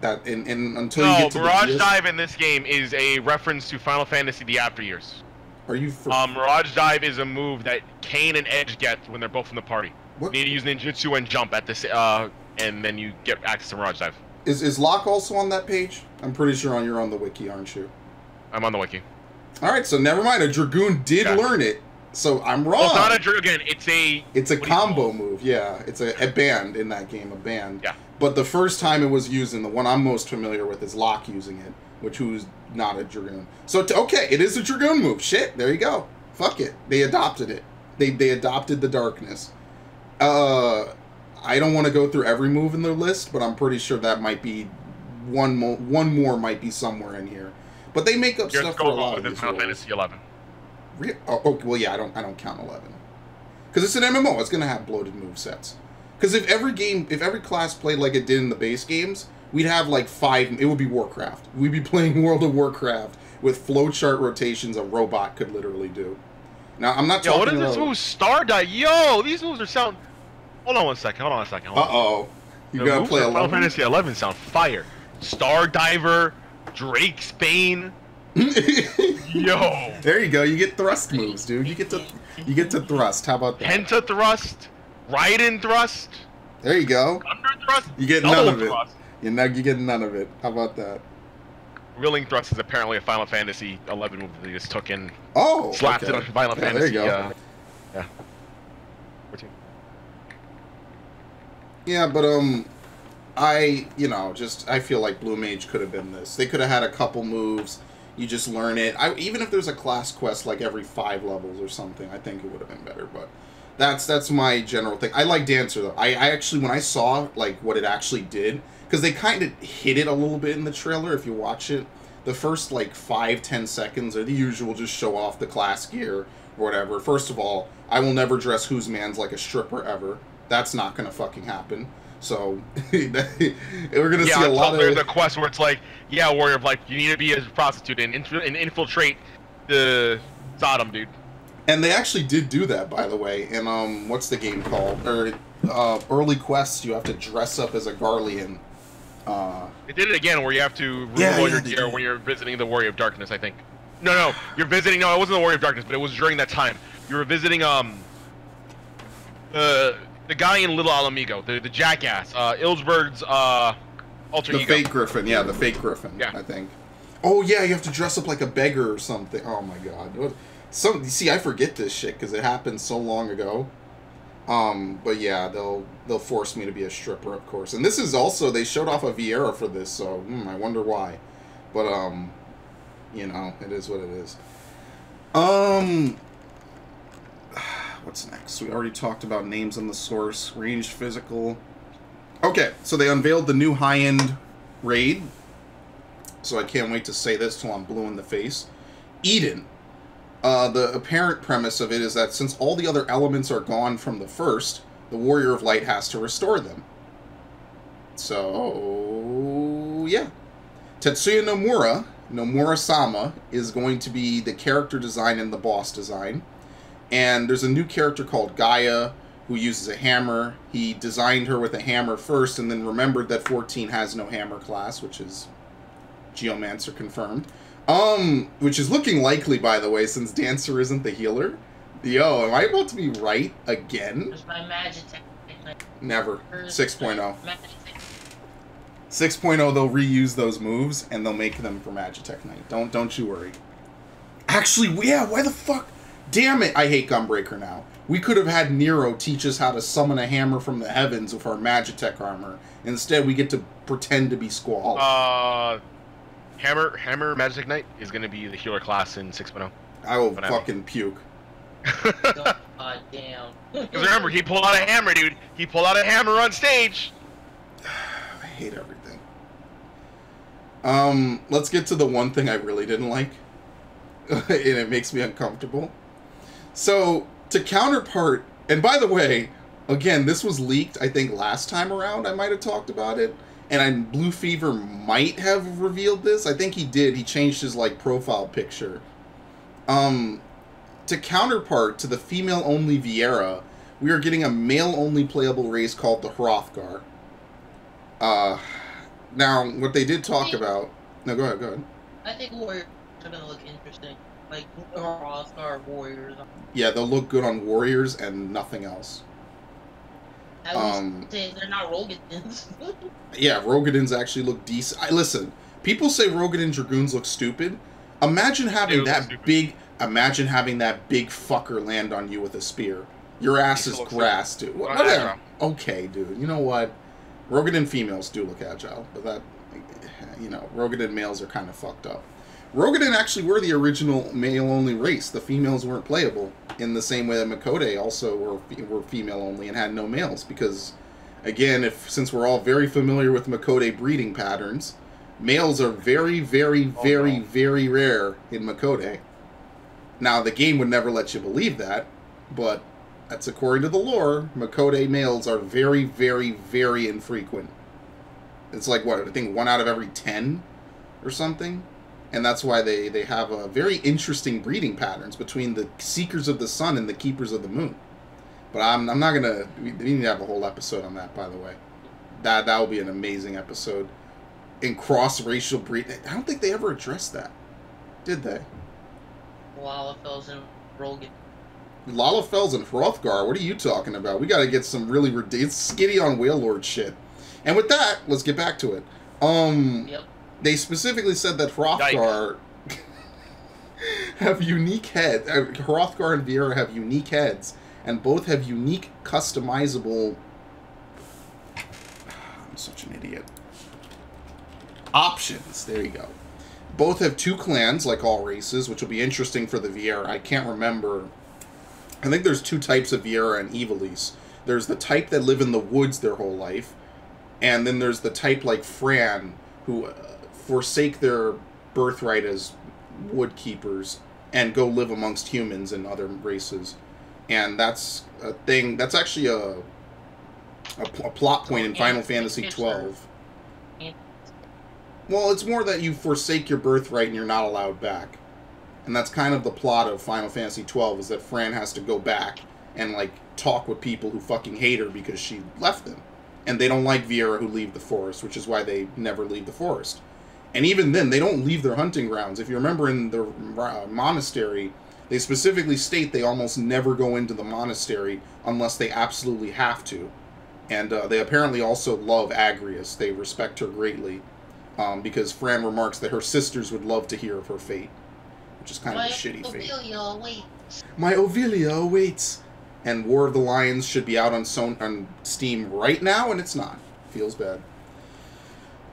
That and until you get to Mirage Dive in this game is a reference to Final Fantasy the After Years. Are you? Mirage Dive is a move that Kain and Edge get when they're both in the party. What? You need to use ninjutsu and jump at this, and then you get access to Mirage Dive. Is Locke also on that page? I'm pretty sure you're on the wiki, aren't you? I'm on the wiki. All right, so never mind. A Dragoon did learn it, so I'm wrong. Well, it's not a Dragoon. It's a combo move. Yeah, it's a band in that game. A band. Yeah. But the first time it was used, and the one I'm most familiar with is Locke using it, who's not a Dragoon. So okay, it is a Dragoon move. Shit, there you go. Fuck it. They adopted it. They adopted the darkness. I don't want to go through every move in their list, but I'm pretty sure that might be one more might be somewhere in here. But they make up stuff for a lot of these Final Fantasy 11. Well, yeah, I don't count 11 because it's an MMO. It's gonna have bloated move sets. Because if every class played like it did in the base games, we'd have like 5. It would be Warcraft. We'd be playing World of Warcraft with flowchart rotations a robot could literally do. Now I'm not talking. What is this move? Star Dive. Yo, these moves are sound. Hold on one second. You gotta play 11. Final Fantasy 11 sound fire. Star Diver, Drake's Bane. Yo. There you go. You get thrust moves, dude. You get to thrust. How about that? Penta thrust, Raiden thrust. There you go. Thunder thrust. You get none of it. You get none of it. How about that? Wheeling thrust is apparently a Final Fantasy 11 move that they just took and slapped it on Final Fantasy. There you go. Yeah. 14. Yeah, but I feel like Blue Mage could have been this. They could have had a couple moves. You just learn it. Even if there's a class quest like every 5 levels or something, I think it would have been better. But that's my general thing. I like Dancer though. I actually, when I saw like what it actually did, because they kind of hit it a little bit in the trailer. If you watch it, the first like 5-10 seconds are the usual, just show off the class gear or whatever. First of all, I will never dress whose man's like a stripper ever. That's not gonna fucking happen. So we're gonna see a lot of. There's a quest where it's like, yeah, warrior of life, you need to be a prostitute and infiltrate the Sodom, dude. And they actually did do that, by the way. In what's the game called? Early quests, you have to dress up as a Garlean. They did it again, where you have to remove all your gear when you're visiting the Warrior of Darkness, I think. No, you're visiting. No, it wasn't the Warrior of Darkness, but it was during that time. You were visiting the guy in Little Alamigo, the jackass, Ilsberg's alter ego. The fake Griffin, yeah, the fake Griffin. Yeah. I think. Oh yeah, you have to dress up like a beggar or something. Oh my god. See, I forget this shit because it happened so long ago. But yeah, they'll force me to be a stripper, of course. And this is also, they showed off a Viera for this, so I wonder why. But it is what it is. What's next? We already talked about names on the source, ranged physical. Okay, so they unveiled the new high-end raid. So I can't wait to say this till I'm blue in the face. Eden. The apparent premise of it is that since all the other elements are gone from the first, the Warrior of Light has to restore them. So, yeah. Tetsuya Nomura, Nomura-sama, is going to be the character design and the boss design. And there's a new character called Gaia, who uses a hammer. He designed her with a hammer first, and then remembered that 14 has no hammer class, which is Geomancer confirmed. Which is looking likely, by the way, since Dancer isn't the healer. Yo, am I about to be right again? There's my Magitech. Never. 6.0. 6.0, they'll reuse those moves, and they'll make them for Magitech Knight. Don't you worry. Actually, yeah, why the fuck? Damn it, I hate Gunbreaker now. We could have had Nero teach us how to summon a hammer from the heavens with our Magitech armor. Instead, we get to pretend to be Squall. Hammer Magic Knight is going to be the healer class in 6.0. I will fucking puke. God damn. Because remember, he pulled out a hammer, dude. He pulled out a hammer on stage. I hate everything. Let's get to the one thing I really didn't like. And it makes me uncomfortable. So, to counterpart... And by the way, again, this was leaked, I think, last time around. I might have talked about it. And Blue Fever might have revealed this. I think he did. He changed his, like, profile picture. To counterpart to the female-only Viera, we are getting a male-only playable race called the Hrothgar. Now, what they did talk about... No, go ahead. I think Warriors are going to look interesting. Like, Hrothgar Warriors. Yeah, they'll look good on Warriors and nothing else. At least they're not Rogadins. Yeah, Rogadins actually look decent. Listen, people say Rogadin Dragoons look stupid. Imagine having that big fucker land on you with a spear. Your ass is grass, dude. Whatever. Okay, dude. You know what? Rogadin females do look agile, but that, you know, Rogadin males are kind of fucked up. Rogadin actually were the original male-only race. The females weren't playable in the same way that Makode also were female-only and had no males. Because, again, since we're all very familiar with Makode breeding patterns, males are very, very, very, very rare in Makode. Now, the game would never let you believe that, but that's according to the lore. Makode males are very, very, very infrequent. It's like, what, I think 1 out of every 10 or something? And that's why they have a very interesting breeding patterns between the Seekers of the Sun and the Keepers of the Moon. But I'm not going to... We need to have a whole episode on that, by the way. That will be an amazing episode. In cross-racial breeding... I don't think they ever addressed that. Did they? Lalafels and Rogan. Lalafels and Hrothgar? What are you talking about? We got to get some really ridiculous Skitty on Whale Lord shit. And with that, let's get back to it. Yep. They specifically said that Hrothgar have unique heads. Hrothgar and Viera have unique heads, and both have unique customizable... I'm such an idiot. Options. There you go. Both have 2 clans, like all races, which will be interesting for the Viera. I can't remember. I think there's 2 types of Viera and Ivalice. There's the type that live in the woods their whole life, and then there's the type like Fran, who forsake their birthright as wood keepers and go live amongst humans and other races. And that's a thing. That's actually a plot point in Final Fantasy XII. Well, it's more that you forsake your birthright and you're not allowed back. And that's kind of the plot of Final Fantasy XII, is that Fran has to go back and, like, talk with people who fucking hate her because she left them. And they don't like Viera who leave the forest, which is why they never leave the forest. And even then, they don't leave their hunting grounds. If you remember in the monastery, they specifically state they almost never go into the monastery unless they absolutely have to. And they apparently also love Agrias. They respect her greatly. Because Fran remarks that her sisters would love to hear of her fate. Which is kind of a shitty fate. My Ovilia awaits. And War of the Lions should be out on Steam right now, and it's not. Feels bad.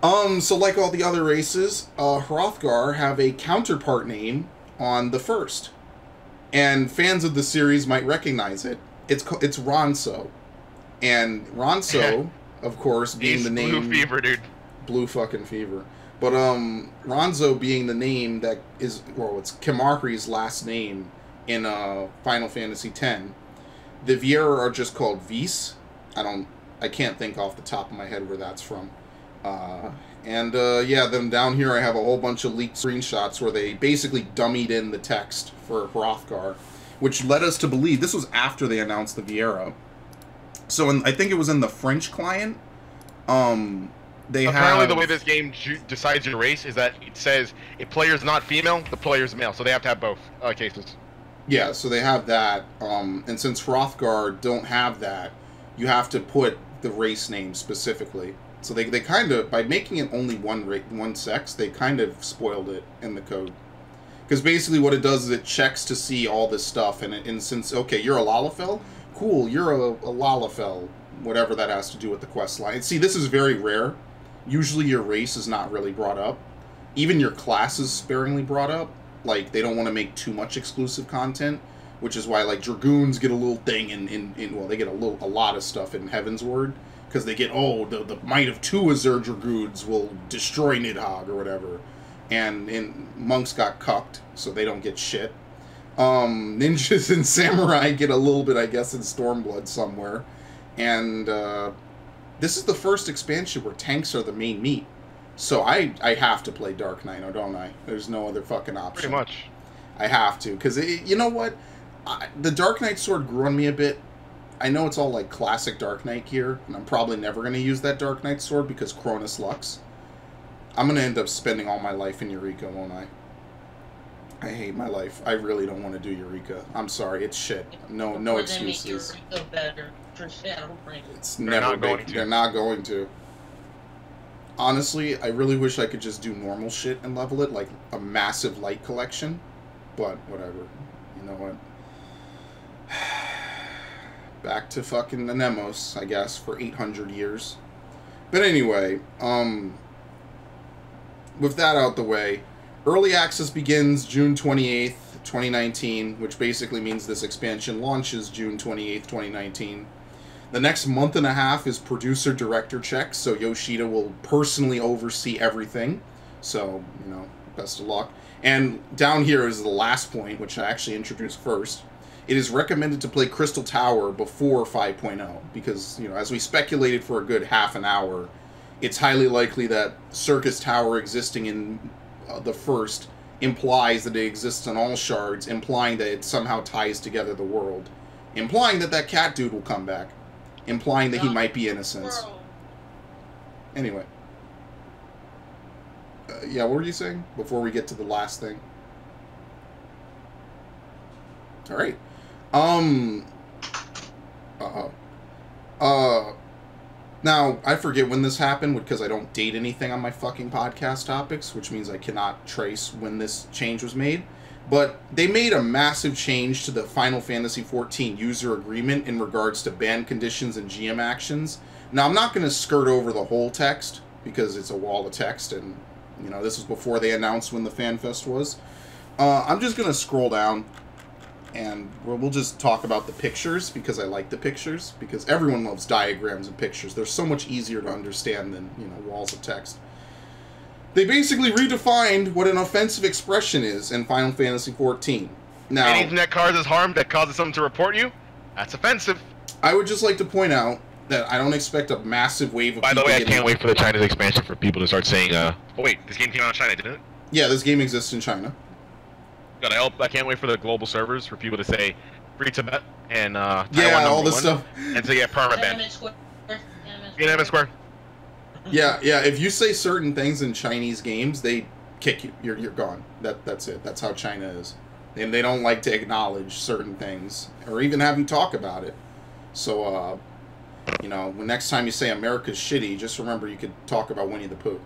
So like all the other races, Hrothgar have a counterpart name on the first. And fans of the series might recognize it. It's Ronso. And Ronso, of course, being the name... Blue Fever, dude. Blue fucking Fever. But Ronzo being the name that is, well, it's Kimahri's last name in Final Fantasy X. The Viera are just called Vis. I can't think off the top of my head where that's from. Yeah, then down here I have a whole bunch of leaked screenshots where they basically dummied in the text for Hrothgar, which led us to believe this was after they announced the Viera. So I think it was in the French client. Apparently, the way this game decides your race is that it says if player's not female, the player's male. So they have to have both cases. Yeah, so they have that. And since Hrothgar don't have that, you have to put the race name specifically. So they kind of, by making it only one sex, they kind of spoiled it in the code. Because basically what it does is it checks to see all this stuff. And since, okay, you're a Lalafell? Cool, you're a Lalafell. Whatever that has to do with the quest line. See, this is very rare. Usually your race is not really brought up. Even your class is sparingly brought up. Like, they don't want to make too much exclusive content, which is why, like, Dragoons get a little thing well, they get a lot of stuff in Heavensward, because they get, the might of two Azure Dragoons will destroy Nidhogg or whatever. And monks got cucked, so they don't get shit. Ninjas and samurai get a little bit, I guess, in Stormblood somewhere. And this is the first expansion where tanks are the main meat. So I have to play Dark Knight, don't I? There's no other fucking option. Pretty much. I have to, because you know what? The Dark Knight sword grew on me a bit. I know it's all like classic Dark Knight gear, and I'm probably never going to use that Dark Knight sword because Cronus Lux. I'm going to end up spending all my life in Eureka, won't I? I hate my life. I really don't want to do Eureka. I'm sorry, it's shit. No excuses. Eureka better for Shadowbringers. It's never big. They're not going to. Honestly, I really wish I could just do normal shit and level it, like a massive light collection. But, whatever. You know what? Back to fucking Anemos, I guess, for 800 years. But anyway, with that out the way, Early Access begins June 28th, 2019, which basically means this expansion launches June 28th, 2019. The next month and a half is producer-director checks, so Yoshida will personally oversee everything. So, you know, best of luck. And down here is the last point, which I actually introduced first. It is recommended to play Crystal Tower before 5.0, because, you know, as we speculated for a good half an hour, it's highly likely that Circus Tower existing in the first implies that it exists on all shards, implying that it somehow ties together the world. Implying that that cat dude will come back. Implying that he might be innocent. Anyway. Yeah, what were you saying? Before we get to the last thing. Alright. Now, I forget when this happened because I don't date anything on my fucking podcast topics, which means I cannot trace when this change was made. But they made a massive change to the Final Fantasy XIV user agreement in regards to ban conditions and GM actions. Now, I'm not going to skirt over the whole text because it's a wall of text, and, you know, this was before they announced when the FanFest was. I'm just going to scroll down, and we'll just talk about the pictures because I like the pictures, because everyone loves diagrams and pictures. They're so much easier to understand than, you know, walls of text. They basically redefined what an offensive expression is in Final Fantasy XIV. Now, anything that causes harm, that causes someone to report you, that's offensive. I would just like to point out that I don't expect a massive wave of people. By the way, I can't wait for the Chinese expansion for people to start saying, oh wait, this game came out in China, didn't it? Yeah, this game exists in China. God, I can't wait for the global servers for people to say Free Tibet and Taiwan yeah, all this stuff. And to get permaban. Tiananmen Square. Yeah, if you say certain things in Chinese games, they kick you. You're gone. That's it. That's how China is. And they don't like to acknowledge certain things or even have you talk about it. So, you know, when next time you say America's shitty, just remember you could talk about Winnie the Pooh.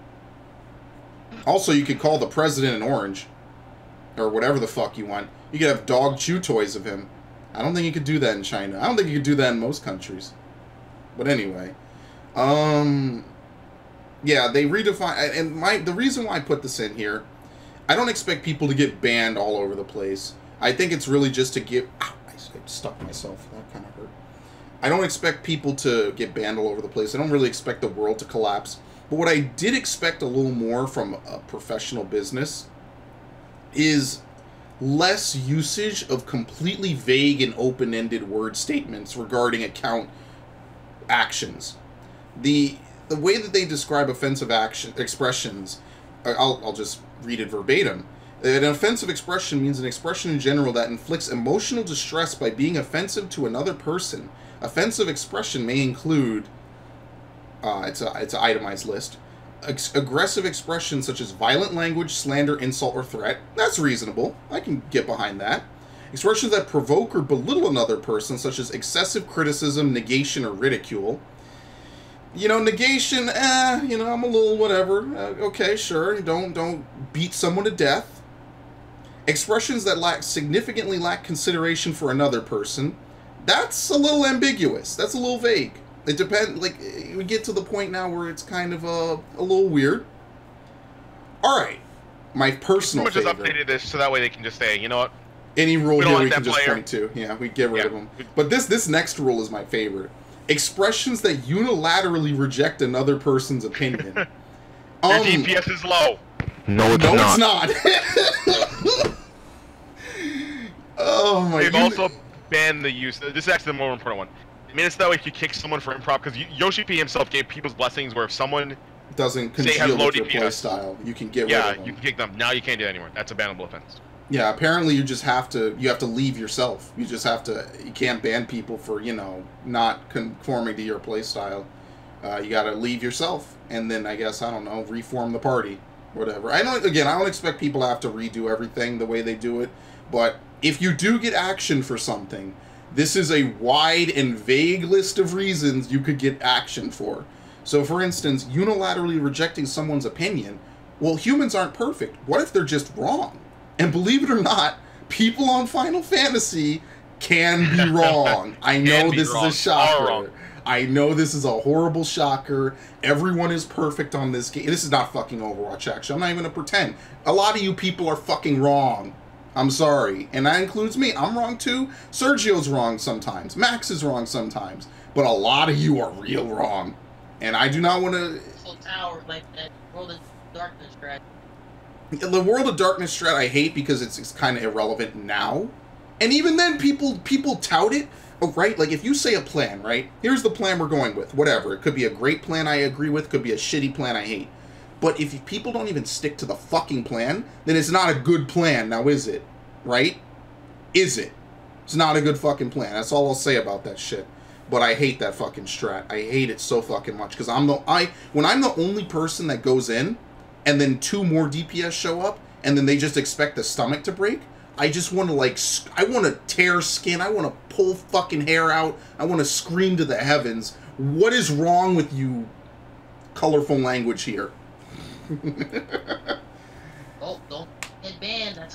Also, you could call the president an orange or whatever the fuck you want. You could have dog chew toys of him. I don't think you could do that in China. I don't think you could do that in most countries. But anyway, yeah, they redefine, and the reason why I put this in here, I don't expect people to get banned all over the place. I think it's really just to give. Ow, I stuck myself. That kind of hurt. I don't expect people to get banned all over the place. I don't really expect the world to collapse. But what I did expect a little more from a professional business is less usage of completely vague and open-ended word statements regarding account actions. The way that they describe offensive action expressions, I'll just read it verbatim. An offensive expression means an expression in general that inflicts emotional distress by being offensive to another person. Offensive expression may include, it's an itemized list, aggressive expressions such as violent language, slander, insult, or threat. That's reasonable. I can get behind that. Expressions that provoke or belittle another person, such as excessive criticism, negation, or ridicule. You know, negation, you know, I'm a little whatever. Okay, sure. Don't beat someone to death. Expressions that significantly lack consideration for another person. That's a little ambiguous. That's a little vague. It depends, like, we get to the point now where it's kind of a little weird. Alright. My personal favorite. Just updated this so that way they can just say, you know what? Any rule here we can just point to. Yeah, we get rid of them. But this next rule is my favorite. Expressions that unilaterally reject another person's opinion. Your DPS is low. No, it's not. It's not. Oh my god. They've also banned the use. This is actually the more important one. I mean, it's that way if you kick someone for improv, because Yoshi P himself gave people's blessings where if someone doesn't congeal with your play style, you can get rid of them. Yeah, you can kick them. Now you can't do that anymore. That's a bannable offense. Yeah, apparently you have to leave yourself. You just have to, you can't ban people for, you know, not conforming to your play style. You gotta leave yourself, and then I guess, I don't know, reform the party, whatever. I don't expect people to have to redo everything the way they do it, but if you do get action for something, this is a wide and vague list of reasons you could get action for. So, for instance, unilaterally rejecting someone's opinion. Well, humans aren't perfect. What if they're just wrong? And believe it or not, people on Final Fantasy can be wrong. I know this is a shocker. I know this is a horrible shocker. Everyone is perfect on this game. This is not fucking Overwatch, actually. I'm not even going to pretend. A lot of you people are fucking wrong. I'm sorry. And that includes me. I'm wrong too. Sergio's wrong sometimes. Max is wrong sometimes. But a lot of you are real wrong. And I do not want to... Tower, like that World of Darkness strat. The World of Darkness strat I hate because it's kind of irrelevant now. And even then, people tout it. Oh, right? Like, if you say a plan, right? Here's the plan we're going with. Whatever. It could be a great plan I agree with. Could be a shitty plan I hate. But if people don't even stick to the fucking plan, then it's not a good plan. Now, is it? Right? Is it? It's not a good fucking plan. That's all I'll say about that shit. But I hate that fucking strat. I hate it so fucking much. Because when I'm the only person that goes in, and then 2 more DPS show up, and then they just expect the stomach to break, I just want to, like, I want to tear skin. I want to pull fucking hair out. I want to scream to the heavens. What is wrong with you, colorful language here? Oh, don't get banned. That's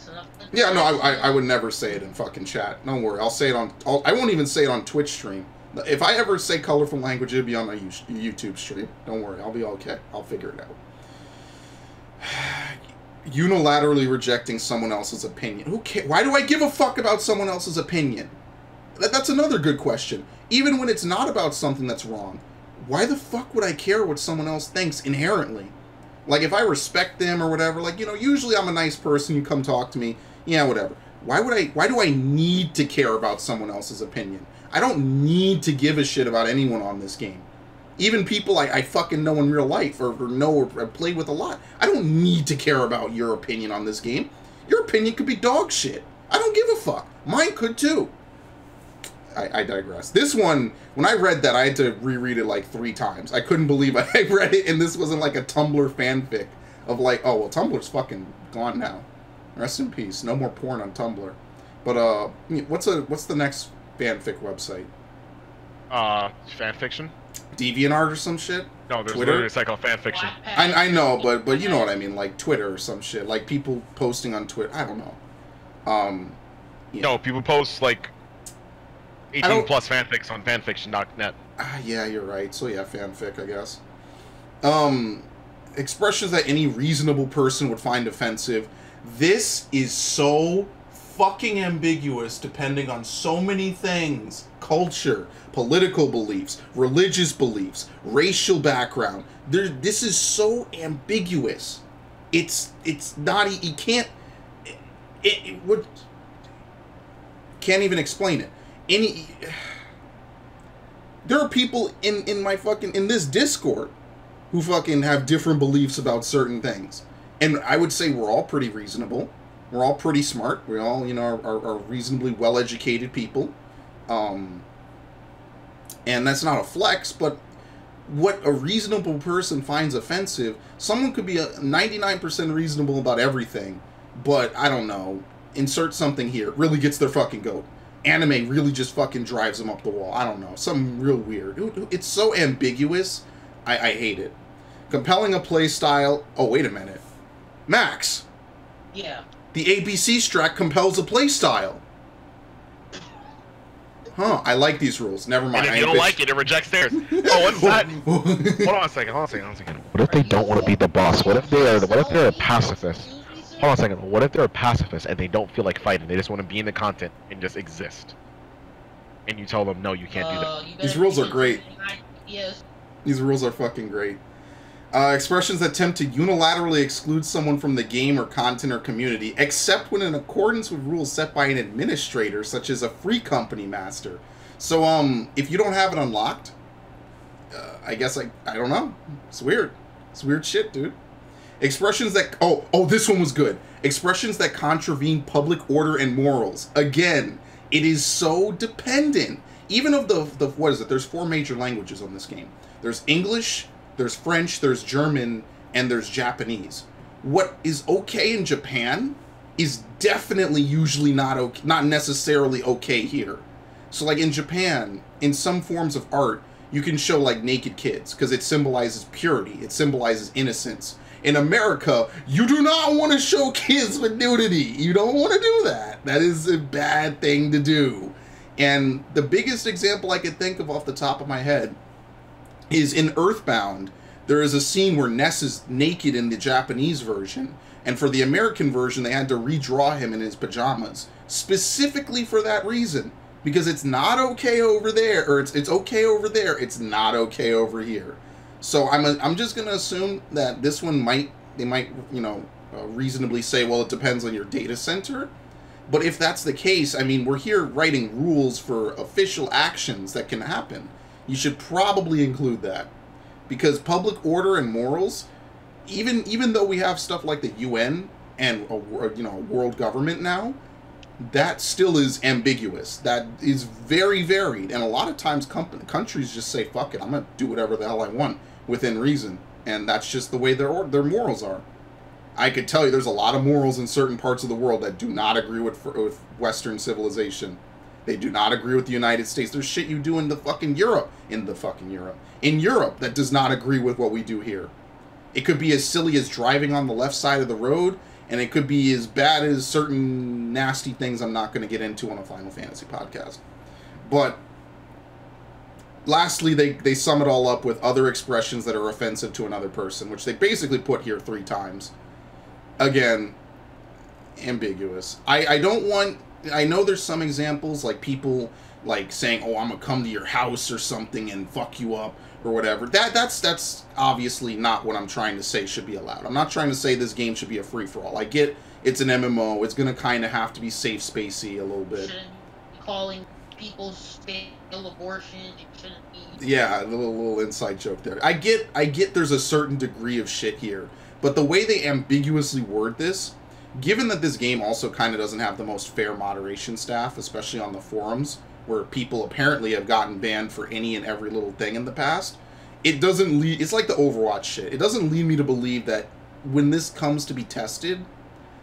enough. Yeah, no, I would never say it in fucking chat. Don't worry. I'll say it on... I won't even say it on Twitch stream. If I ever say colorful language, it'll be on my YouTube stream. Don't worry. I'll be okay. I'll figure it out. Unilaterally rejecting someone else's opinion. Who cares? Why do I give a fuck about someone else's opinion? That's another good question. Even when it's not about something that's wrong. Why the fuck would I care what someone else thinks inherently? Like, if I respect them or whatever, like, you know, usually I'm a nice person, you come talk to me, yeah, whatever. Why do I need to care about someone else's opinion? I don't need to give a shit about anyone on this game. Even people I fucking know in real life or know or play with a lot. I don't need to care about your opinion on this game. Your opinion could be dog shit. I don't give a fuck. Mine could too. I digress. This one, when I read that, I had to reread it like 3 times. I couldn't believe I read it, and this wasn't like a Tumblr fanfic of like, oh, well, Tumblr's fucking gone now. Rest in peace. No more porn on Tumblr. But, what's the next fanfic website? Fanfiction? DeviantArt or some shit? No, there's Twitter? literally a site called Fanfiction. I know, but you know what I mean, like Twitter or some shit. Like people posting on Twitter. I don't know. Yeah. No, people post like 18 plus fanfics on fanfiction.net. Yeah, you're right. So yeah, fanfic, I guess. Expressions that any reasonable person would find offensive. This is so fucking ambiguous depending on so many things. Culture, political beliefs, religious beliefs, racial background. This is so ambiguous. It's not, you can't, it would, can't even explain it. There are people in my fucking, in this Discord who fucking have different beliefs about certain things. And I would say we're all pretty reasonable. We're all pretty smart. We all, you know, are reasonably well-educated people. And that's not a flex, but what a reasonable person finds offensive, someone could be 99% reasonable about everything, but I don't know, insert something here, really gets their fucking goat. Anime really just fucking drives them up the wall. I don't know, something real weird. It's so ambiguous, I hate it. Compelling a play style. Oh, wait a minute. Max. Yeah. The ABC strat compels a play style. Huh, I like these rules. Never mind. And if you don't like it, it rejects theirs. Oh, what's that? Hold on a second. What if they don't want to be the boss? What if they're a pacifist? Hold on a second. What if they're a pacifist and they don't feel like fighting? They just want to be in the content and just exist. And you tell them, no, you can't do that. These rules are great. Yes. These rules are fucking great. Expressions that attempt to unilaterally exclude someone from the game or content or community, except when in accordance with rules set by an administrator, such as a free company master. So, if you don't have it unlocked, I guess I don't know. It's weird. It's weird shit, dude. Expressions that... Oh, this one was good. Expressions that contravene public order and morals. Again, it is so dependent. Even of the what is it? There's 4 major languages on this game. There's English... There's French, there's German, and there's Japanese. What is okay in Japan is definitely usually not necessarily okay here. So like in Japan, in some forms of art, you can show like naked kids because it symbolizes purity, it symbolizes innocence. In America, you do not want to show kids with nudity. You don't want to do that. That is a bad thing to do. And the biggest example I could think of off the top of my head is in Earthbound. There is a scene where Ness is naked in the Japanese version, and for the American version they had to redraw him in his pajamas, specifically for that reason, because it's not okay over there, or it's okay over there, it's not okay over here. So I'm just gonna assume that this one they might you know reasonably say, well, it depends on your data center. But if that's the case, I mean, we're here writing rules for official actions that can happen. You should probably include that, because public order and morals, even though we have stuff like the UN and a world government now, that still is ambiguous. That is very varied, and a lot of times countries just say, "Fuck it, I'm gonna do whatever the hell I want within reason," and that's just the way their morals are. I could tell you, there's a lot of morals in certain parts of the world that do not agree with Western civilization. They do not agree with the United States. There's shit you do in Europe that does not agree with what we do here. It could be as silly as driving on the left side of the road, and it could be as bad as certain nasty things I'm not going to get into on a Final Fantasy podcast. But lastly, they sum it all up with other expressions that are offensive to another person, which they basically put here 3 times. Again, ambiguous. I know there's some examples, like people like saying, "Oh, I'm gonna come to your house or something and fuck you up," or whatever. That's obviously not what I'm trying to say should be allowed. I'm not trying to say this game should be a free-for-all. I get it's an MMO. It's gonna kind of have to be safe spacey a little bit. Shouldn't be calling people fatal abortions. You shouldn't be. Yeah, a little inside joke there. I get there's a certain degree of shit here, but the way they ambiguously word this, given that this game also kind of doesn't have the most fair moderation staff, especially on the forums, where people apparently have gotten banned for any and every little thing in the past, it doesn't lead... It's like the Overwatch shit. It doesn't lead me to believe that when this comes to be tested,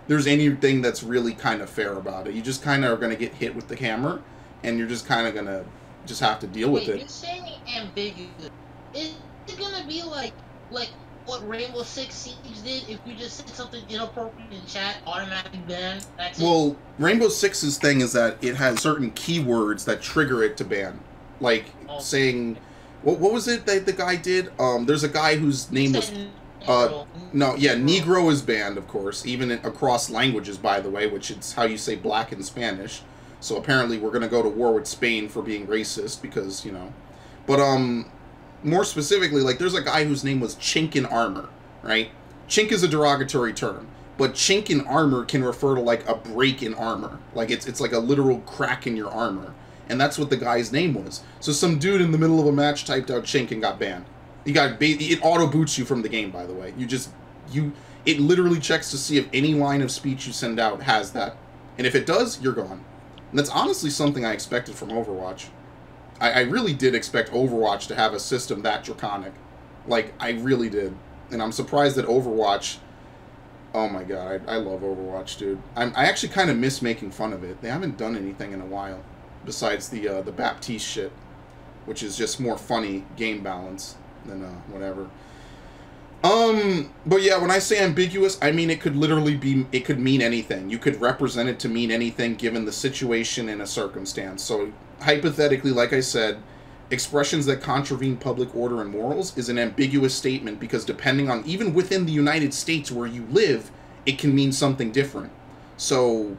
there's anything that's really kind of fair about it. You just kind of are going to get hit with the camera, and you're just kind of going to just have to deal with it. You're saying ambiguous. Is it going to be like what Rainbow Six Siege did? If you just said something inappropriate in chat, automatically ban? Well, Rainbow Six's thing is that it has certain keywords that trigger it to ban. Like saying... What was it that the guy did? There's a guy whose name was... Negro. No, yeah, Negro is banned, of course, even across languages, by the way, which is how you say black in Spanish. So apparently we're going to go to war with Spain for being racist because, you know. But, more specifically, like, there's a guy whose name was Chink in Armor, right? Chink is a derogatory term, but chink in armor can refer to, like, a break in armor. Like, it's like a literal crack in your armor. And that's what the guy's name was. So some dude in the middle of a match typed out chink and got banned. It auto-boots you from the game, by the way. It literally checks to see if any line of speech you send out has that. And if it does, you're gone. And that's honestly something I expected from Overwatch. I really did expect Overwatch to have a system that draconic. Like, I really did. And I'm surprised that Overwatch... Oh my god, I love Overwatch, dude. I actually kind of miss making fun of it. They haven't done anything in a while. Besides the Baptiste shit. Which is just more funny game balance than whatever. But yeah, when I say ambiguous, I mean it could literally be... It could mean anything. You could represent it to mean anything given the situation and a circumstance. So... Hypothetically, like I said, expressions that contravene public order and morals is an ambiguous statement because depending on, even within the United States where you live, it can mean something different. So,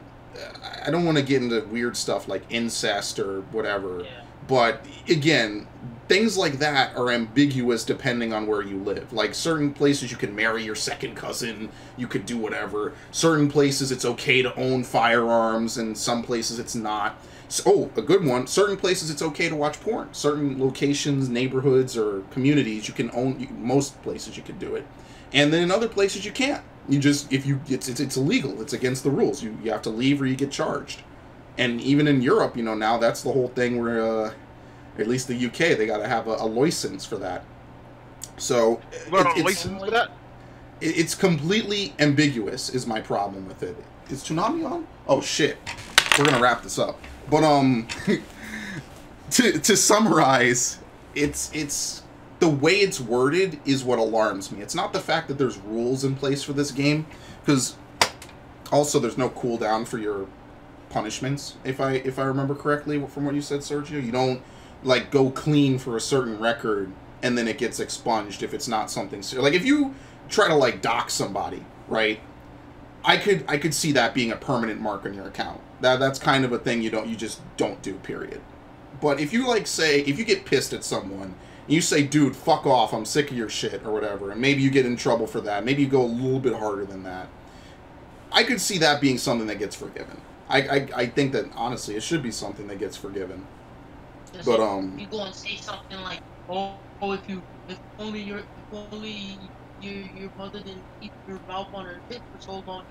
I don't want to get into weird stuff like incest or whatever, but again, things like that are ambiguous depending on where you live. Like, certain places you can marry your second cousin, you could do whatever. Certain places it's okay to own firearms, and some places it's not. So, a good one, certain places it's okay to watch porn. Certain locations, neighborhoods, or communities you can own, most places you can do it. And then in other places you can't. You just, it's illegal. It's against the rules. You have to leave or you get charged. And even in Europe, you know, now that's the whole thing where, at least the UK, they gotta have a license for that. So, it's completely ambiguous is my problem with it. Is Toonami on? Oh shit. We're gonna wrap this up. But, to summarize, it's the way it's worded is what alarms me. It's not the fact that there's rules in place for this game, because also there's no cooldown for your punishments, if I remember correctly from what you said, Sergio. You don't, like, go clean for a certain record, and then it gets expunged if it's not something serious. Like, if you try to, like, dox somebody, right? I could see that being a permanent mark on your account. That's kind of a thing you just don't do, period. But if you, like, say, if you get pissed at someone, and you say, dude, fuck off, I'm sick of your shit, or whatever, and maybe you get in trouble for that, maybe you go a little bit harder than that, I could see that being something that gets forgiven. I think that, honestly, it should be something that gets forgiven. But, you go and say something like, oh, if only your mother didn't keep your mouth on her hip for so long.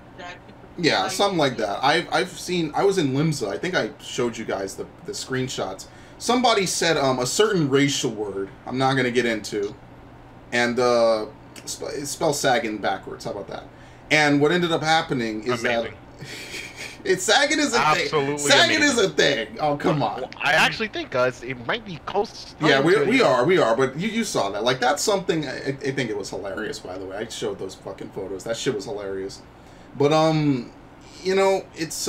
Yeah, something like that. I've seen. I was in Limsa. I think I showed you guys the screenshots. Somebody said a certain racial word. I'm not gonna get into, and it spells sagging backwards. How about that? And what ended up happening is that sagging is a Absolutely thing. Sagging amazing. is a thing. Oh, come on. Well, I actually think it might be close. Yeah, we are. But you saw that. Like, that's something. I think it was hilarious. By the way, I showed those fucking photos. That shit was hilarious. But you know, it's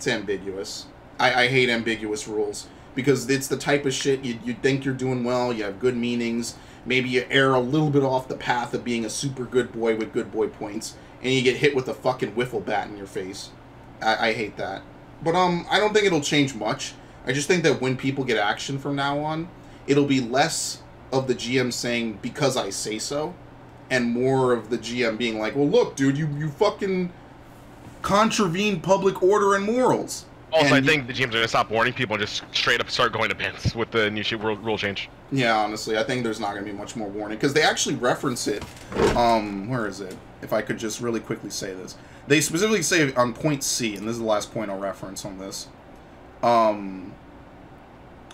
ambiguous. I hate ambiguous rules because it's the type of shit you think you're doing well. You have good meanings. Maybe you err a little bit off the path of being a super good boy with good boy points, and you get hit with a fucking wiffle bat in your face. I hate that. But I don't think it'll change much. I just think that when people get action from now on, it'll be less of the GM saying, because I say so, and more of the GM being like, well, look, dude, you fucking contravene public order and morals. Also, I think the GMs are going to stop warning people and just straight up start going to bans with the new rule change. Yeah, honestly, I think there's not going to be much more warning, because they actually reference it. Where is it? If I could just really quickly say this. They specifically say on point C, and this is the last point I'll reference on this.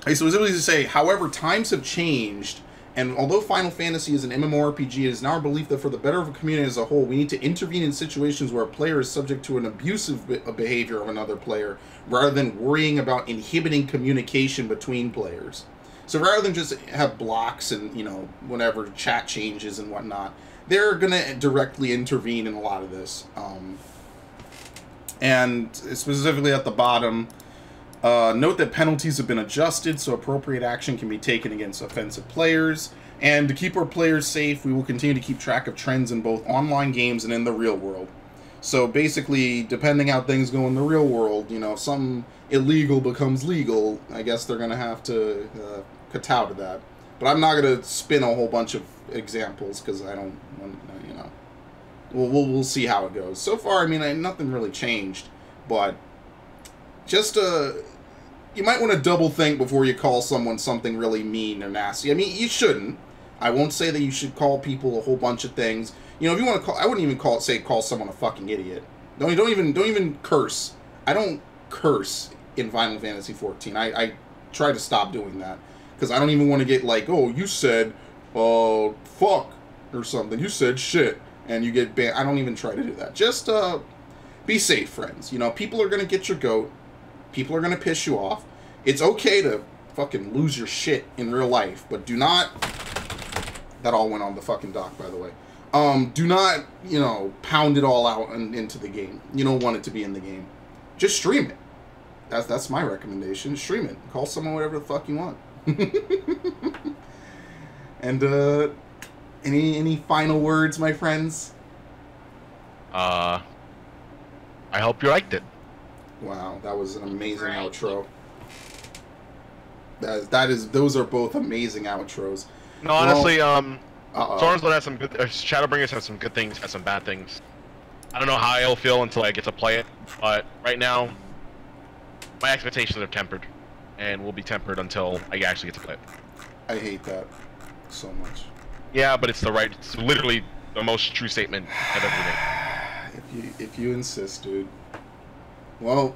They specifically say, however, times have changed, and although Final Fantasy is an MMORPG, it is now our belief that for the better of a community as a whole, we need to intervene in situations where a player is subject to an abusive behavior of another player, rather than worrying about inhibiting communication between players. So rather than just have blocks and, you know, whatever, chat changes and whatnot, they're going to directly intervene in a lot of this. And specifically at the bottom, note that penalties have been adjusted so appropriate action can be taken against offensive players. And to keep our players safe, we will continue to keep track of trends in both online games and in the real world. So basically, depending how things go in the real world, you know, if something illegal becomes legal, I guess they're going to have to kowtow to that. But I'm not going to spin a whole bunch of examples because I don't want, you know. We'll see how it goes. So far, I mean, nothing really changed, but just you might want to double think before you call someone something really mean or nasty. I mean, you shouldn't. I won't say that you should call people a whole bunch of things. You know, if you want to call, I wouldn't even call someone a fucking idiot. Don't even curse. I don't curse in Final Fantasy 14. I try to stop doing that because I don't even want to get like, oh, you said, fuck or something. You said shit, and you get banned. I don't even try to do that. Just be safe, friends. You know, people are gonna get your goat. People are gonna piss you off. It's okay to fucking lose your shit in real life, but do not. That all went on the fucking dock, by the way. Do not, you know, pound it all out into the game. You don't want it to be in the game. Just stream it. That's my recommendation. Stream it. Call someone whatever the fuck you want. And any final words, my friends? I hope you liked it. Wow, that was an amazing outro. Those are both amazing outros. No, honestly, Stormslow has some good. Shadowbringers has some good things, has some bad things. I don't know how I'll feel until I get to play it, but right now, my expectations are tempered, and will be tempered until I actually get to play it. I hate that so much. Yeah, but it's literally the most true statement I've ever made. If you insist, dude. Well,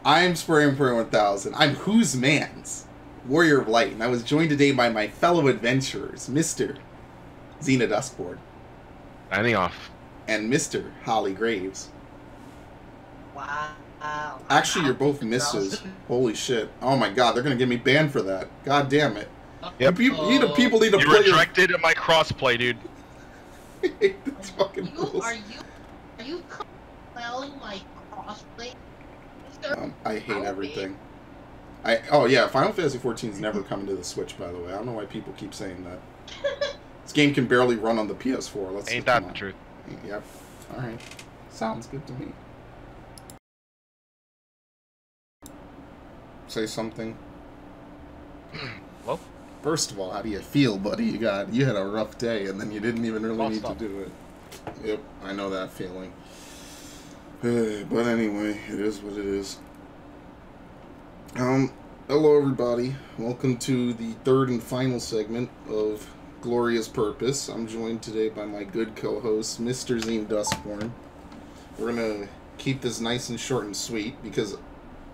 I'm Spraying 1000. I'm Whose Man's Warrior of Light, and I was joined today by my fellow adventurers, Mr. Xena Duskborn. Signing off. And Mr. Holly Graves. Wow. Actually, you're both misses. Holy shit. Oh my god, they're gonna get me banned for that. God damn it. Yep. People need to You play rejected my crossplay, dude. It's fucking rules. Are you compelling my crossplay? I hate everything. Oh yeah, Final Fantasy 14 is never coming to the Switch, by the way. I don't know why people keep saying that. This game can barely run on the PS4. Ain't that the truth? Yep. Alright. Sounds good to me. Say something. Well? First of all, how do you feel, buddy? You had a rough day, and then you didn't even really need to do it. Yep, I know that feeling. But anyway, it is what it is. Hello everybody. Welcome to the third and final segment of Glorious Purpose. I'm joined today by my good co-host, Mr. Xena Duskborn. We're gonna keep this nice and short and sweet because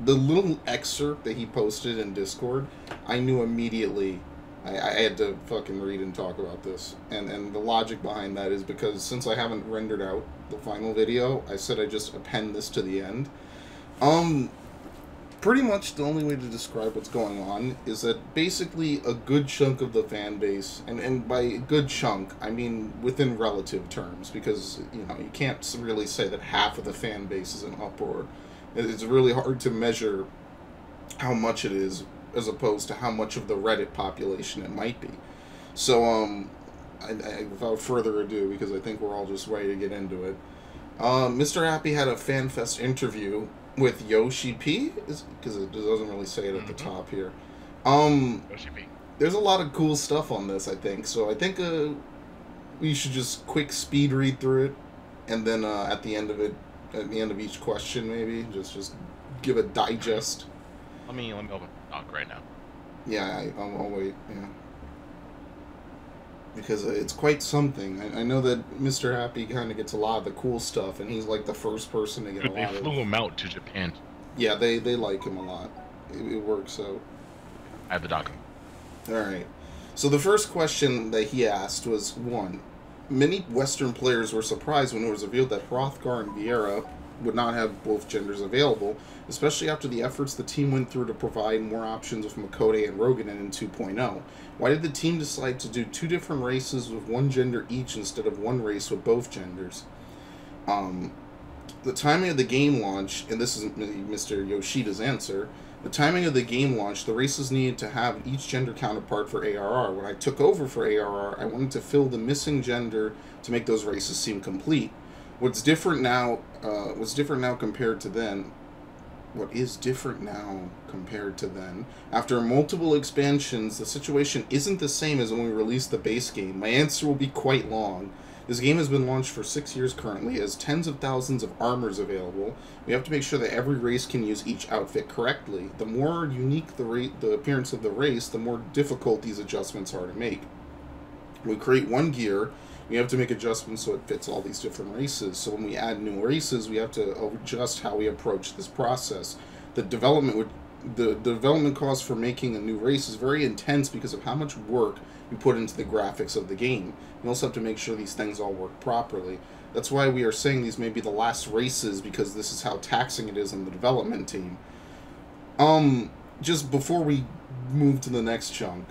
the little excerpt that he posted in Discord, I knew immediately I had to fucking read and talk about this. And the logic behind that is because since I haven't rendered out the final video, I said I just append this to the end. Pretty much the only way to describe what's going on is that basically a good chunk of the fan base, and by a good chunk, I mean within relative terms, because, you know, you can't really say that half of the fan base is in uproar. It's really hard to measure how much it is as opposed to how much of the Reddit population it might be. So, without further ado, because I think we're all just ready to get into it, Mr. Happy had a FanFest interview with Yoshi P, because it doesn't really say it at the top here. Yoshi P. There's a lot of cool stuff on this, I think. So I think we should just quick speed read through it, and then at the end of each question, maybe just give a digest. Let me open the doc right now. Yeah, I'll wait. Yeah. Because it's quite something. I know that Mr. Happy kind of gets a lot of the cool stuff, and he's like the first person to get a lot of... They flew him out to Japan. Yeah, they like him a lot. It works out. I have the doc. Alright. So the first question that he asked was, 1. Many Western players were surprised when it was revealed that Hrothgar and Viera would not have both genders available, especially after the efforts the team went through to provide more options with Makode and Roganen in 2.0. Why did the team decide to do 2 different races with 1 gender each instead of 1 race with both genders? The timing of the game launch, and this is Mr. Yoshida's answer, The timing of the game launch, the races needed to have each gender counterpart for ARR. When I took over for ARR, I wanted to fill the missing gender to make those races seem complete. What's different now compared to then? What is different now compared to then? After multiple expansions, the situation isn't the same as when we released the base game. My answer will be quite long. This game has been launched for 6 years currently, has tens of thousands of armors available. We have to make sure that every race can use each outfit correctly. The more unique the appearance of the race, the more difficult these adjustments are to make. When we create one gear, we have to make adjustments so it fits all these different races. So when we add new races, we have to adjust how we approach this process. The development cost for making a new race is very intense because of how much work we put into the graphics of the game. We also have to make sure these things all work properly. That's why we are saying these may be the last races, because this is how taxing it is on the development team. Just before we move to the next chunk,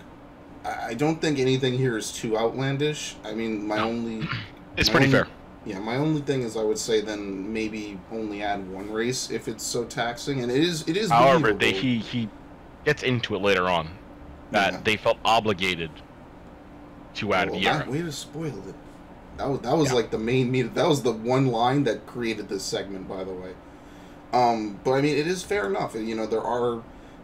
I don't think anything here is too outlandish. I mean, It's pretty fair. Yeah, my only thing is I would say then maybe only add one race if it's so taxing, and it is. However, believable. he gets into it later on that they felt obligated to add Viera. Way to spoil it. That was like the main meat. That was the one line that created this segment, by the way. But I mean, it is fair enough. You know, there are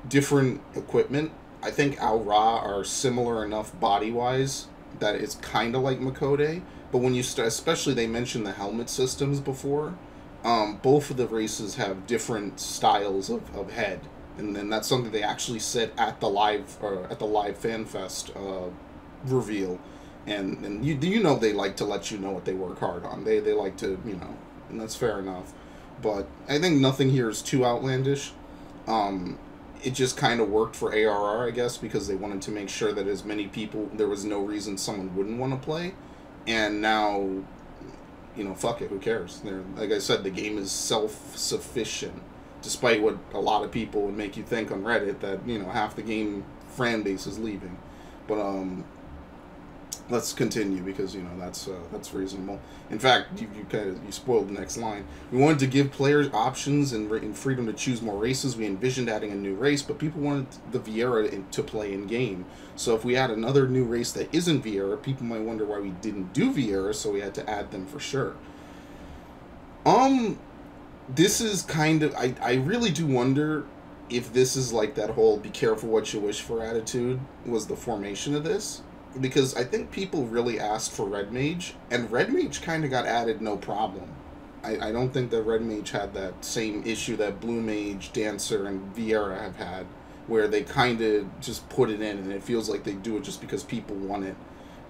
different equipment. I think Al Ra are similar enough body-wise that it's kind of like Makode. But when you start, especially they mentioned the helmet systems before, both of the races have different styles of head. And then that's something they actually said at the live Fan Fest reveal. And you know they like to let you know what they work hard on. They like to, you know, and that's fair enough. But I think nothing here is too outlandish. It just kind of worked for ARR, I guess, because they wanted to make sure that as many people, there was no reason someone wouldn't want to play. And now, you know, fuck it, who cares? Like I said, the game is self-sufficient, despite what a lot of people would make you think on Reddit, that, you know, half the game fan base is leaving. But let's continue, because, you know, that's reasonable. In fact, you spoiled the next line. We wanted to give players options and freedom to choose more races. We envisioned adding a new race, but people wanted the Viera to play in game. So if we add another new race that isn't Viera, people might wonder why we didn't do Viera, so we had to add them for sure. This is kind of, I really do wonder if this is like that whole be careful what you wish for attitude was the formation of this. Because I think people really asked for Red Mage, and Red Mage kind of got added no problem. I don't think that Red Mage had that same issue that Blue Mage, Dancer, and Viera have had, where they kind of just put it in, and it feels like they do it just because people want it.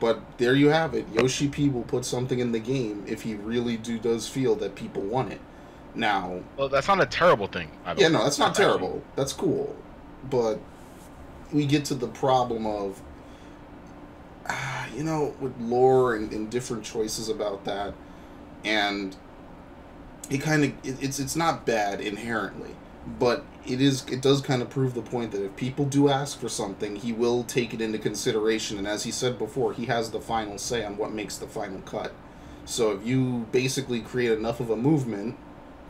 But there you have it. Yoshi P will put something in the game if he really does feel that people want it. Now... Well, that's not a terrible thing. Yeah, no, that's not terrible. That's cool. But we get to the problem of... you know, with lore and different choices about that, and it's not bad inherently, but it does kind of prove the point that if people do ask for something, he will take it into consideration, and as he said before, he has the final say on what makes the final cut. So if you basically create enough of a movement,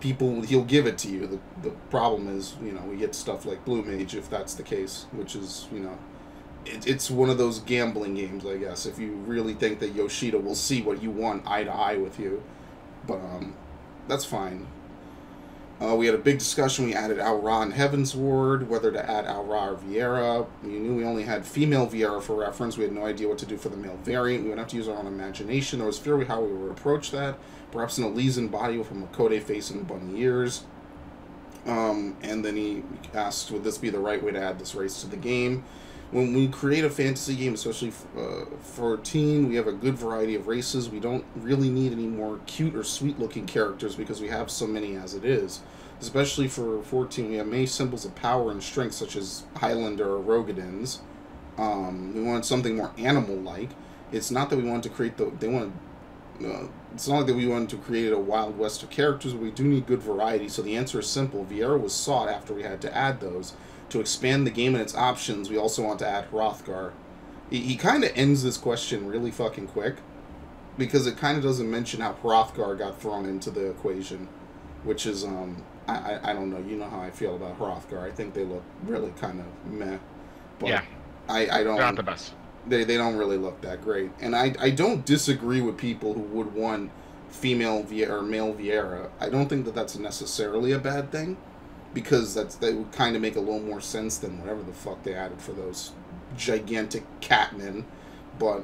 he'll give it to you. The problem is, you know, we get stuff like Blue Mage if that's the case, which is, you know, it's one of those gambling games, I guess, if you really think that Yoshida will see what you want eye to eye with you. But that's fine. We had a big discussion. We added Al Ra and Heaven's Ward, whether to add Al Ra or Viera. We knew we only had female Viera for reference. We had no idea what to do for the male variant. We would have to use our own imagination. There was fear how we would approach that. Perhaps an Elysian body with a Makode face and bunny ears. And then he asked, would this be the right way to add this race to the game? When we create a fantasy game, especially for a teen, we have a good variety of races. We don't really need any more cute or sweet-looking characters because we have so many as it is. Especially for 14, we have many symbols of power and strength, such as Highlander or Rogadins. We wanted something more animal-like. It's not that we wanted to create it's not like that we wanted to create a Wild West of characters, but we do need good variety, so the answer is simple. Viera was sought after we had to add those. To expand the game and its options, we also want to add Hrothgar. He kind of ends this question really fucking quick, because it kind of doesn't mention how Hrothgar got thrown into the equation, which is, I don't know. You know how I feel about Hrothgar. I think they look really kind of meh. But Yeah. I don't. They're not the best. They don't really look that great. And I don't disagree with people who would want female Viera or male Viera. I don't think that that's necessarily a bad thing, because that would kind of make a little more sense than whatever the fuck they added for those gigantic catmen. But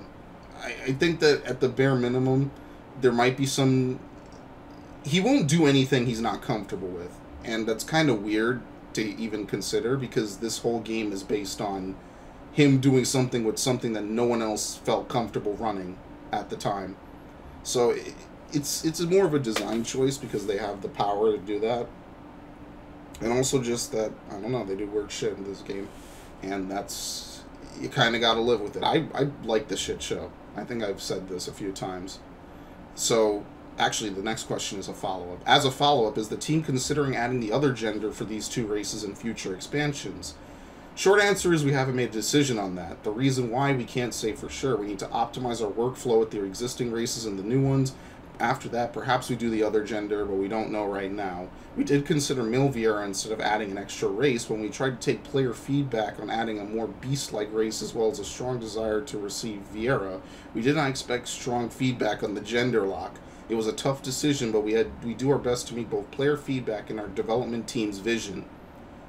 I think that at the bare minimum, there might be some... He won't do anything he's not comfortable with. And that's kind of weird to even consider, because this whole game is based on him doing something with something that no one else felt comfortable running at the time. So it's more of a design choice, because they have the power to do that. And also just that, I don't know, they do weird shit in this game. And that's... You kind of got to live with it. I like the shit show. I think I've said this a few times. So, actually, the next question is a follow-up. As a follow-up, is the team considering adding the other gender for these two races in future expansions? Short answer is we haven't made a decision on that. The reason why we can't say for sure. We need to optimize our workflow with the existing races and the new ones. After that, perhaps we do the other gender, but we don't know right now. We did consider male Viera instead of adding an extra race when we tried to take player feedback on adding a more beast-like race as well as a strong desire to receive Viera. We did not expect strong feedback on the gender lock. It was a tough decision, but we do our best to meet both player feedback and our development team's vision.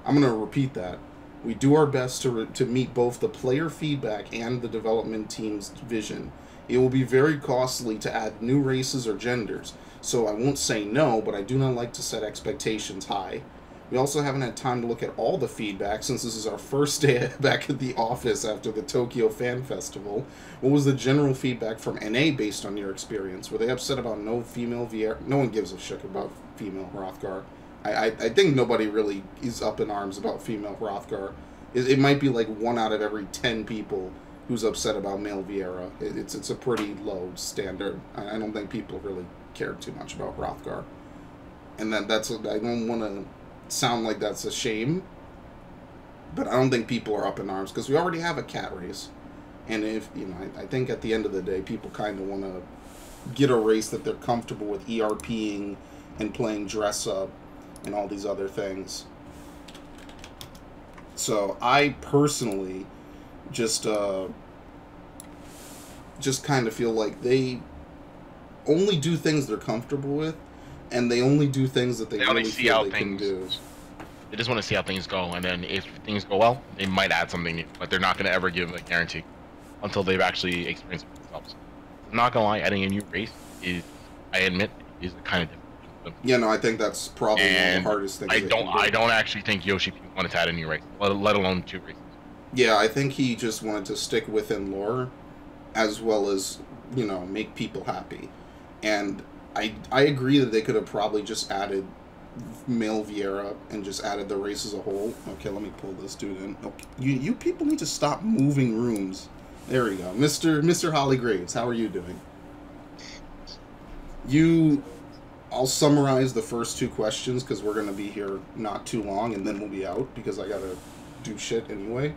I'm going to repeat that. We do our best to meet both the player feedback and the development team's vision. It will be very costly to add new races or genders, so I won't say no, but I do not like to set expectations high. We also haven't had time to look at all the feedback since this is our first day back at the office after the Tokyo Fan Festival. What was the general feedback from NA based on your experience? Were they upset about no female Viera? No one gives a shit about female Hrothgar. I think nobody really is up in arms about female Hrothgar. It might be like 1 out of every 10 people who's upset about male Viera. It's a pretty low standard. I don't think people really care too much about Hrothgar. And that's I don't want to sound like that's a shame, but I don't think people are up in arms, because we already have a cat race. And if, you know, I think at the end of the day, people kind of want to get a race that they're comfortable with ERPing and playing dress up and all these other things. So I personally just kind of feel like they only do things they're comfortable with, and they only do things that they really feel they can do. They just want to see how things go, and then if things go well, they might add something new, but they're not going to ever give a guarantee until they've actually experienced it themselves. I'm not going to lie, adding a new race is, I admit, is kind of difficult. Yeah, no, I think that's probably one of the hardest things. I don't actually think Yoshi wanted to add a new race, let alone 2 races. Yeah, I think he just wanted to stick within lore, as well as, you know, make people happy. And I agree that they could have probably just added male Viera and just added the race as a whole. Okay, let me pull this dude in. Okay. You people need to stop moving rooms. There we go. Mr. Holly Graves, how are you doing? I'll summarize the first 2 questions, because we're going to be here not too long, and then we'll be out, because I got to do shit anyway.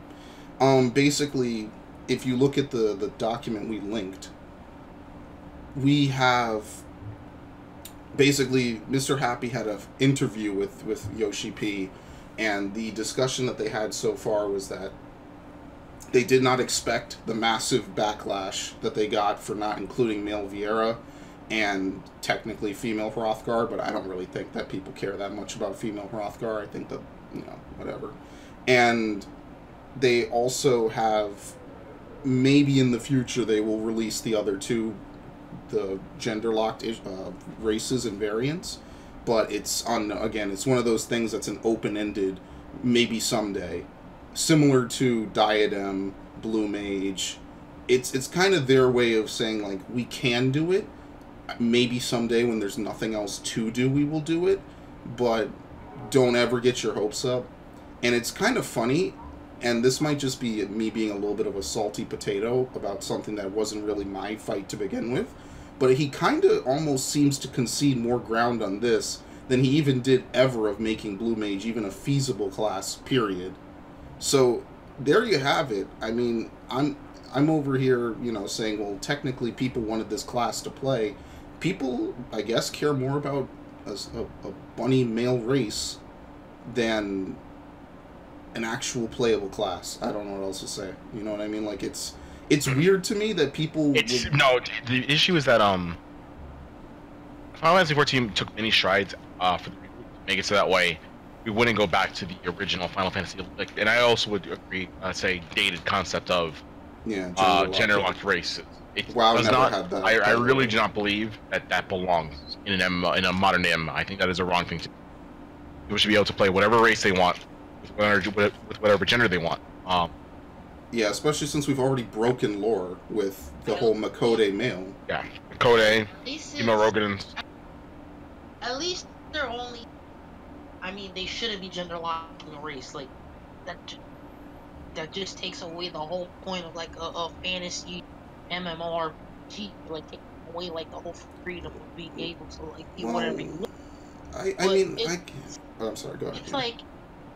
Basically, if you look at the document we linked, we have... Basically, Mr. Happy had an interview with Yoshi P, and the discussion that they had so far was that they did not expect the massive backlash that they got for not including male Viera and technically female Hrothgar, but I don't really think that people care that much about female Hrothgar. I think that, you know, whatever. And they also have, maybe in the future they will release the other 2, the gender-locked races and variants, but it's again, it's one of those things that's an open-ended, maybe someday, similar to Diadem, Blue Mage. It's kind of their way of saying, like, we can do it. Maybe someday when there's nothing else to do, we will do it, but don't ever get your hopes up. And it's kind of funny, and this might just be me being a little bit of a salty potato about something that wasn't really my fight to begin with, but he kind of almost seems to concede more ground on this than he even did ever of making Blue Mage even a feasible class, period. So there you have it. I mean, I'm over here, you know, saying, well, technically people wanted this class to play. People, I guess, care more about a bunny male race than an actual playable class. I don't know what else to say. You know what I mean? Like it's weird to me that people. No. The issue is that Final Fantasy 14 took many strides for the reboot to make it so that way we wouldn't go back to the original Final Fantasy. Like, and I also would agree, say, dated concept of gender locked races. It does never not. had that. I really do not believe that belongs in a modern day MMO. I think that is a wrong thing to do. People should be able to play whatever race they want with whatever gender they want. Yeah, especially since we've already broken lore with the whole Makode male. Yeah, Makode, Emo Rogan. At least they're only. I mean, they shouldn't be gender locking a race like that. That just takes away the whole point of like a fantasy MMORPG, like taking away like the whole freedom of being able to like be whatever you want. I'm sorry. Go ahead.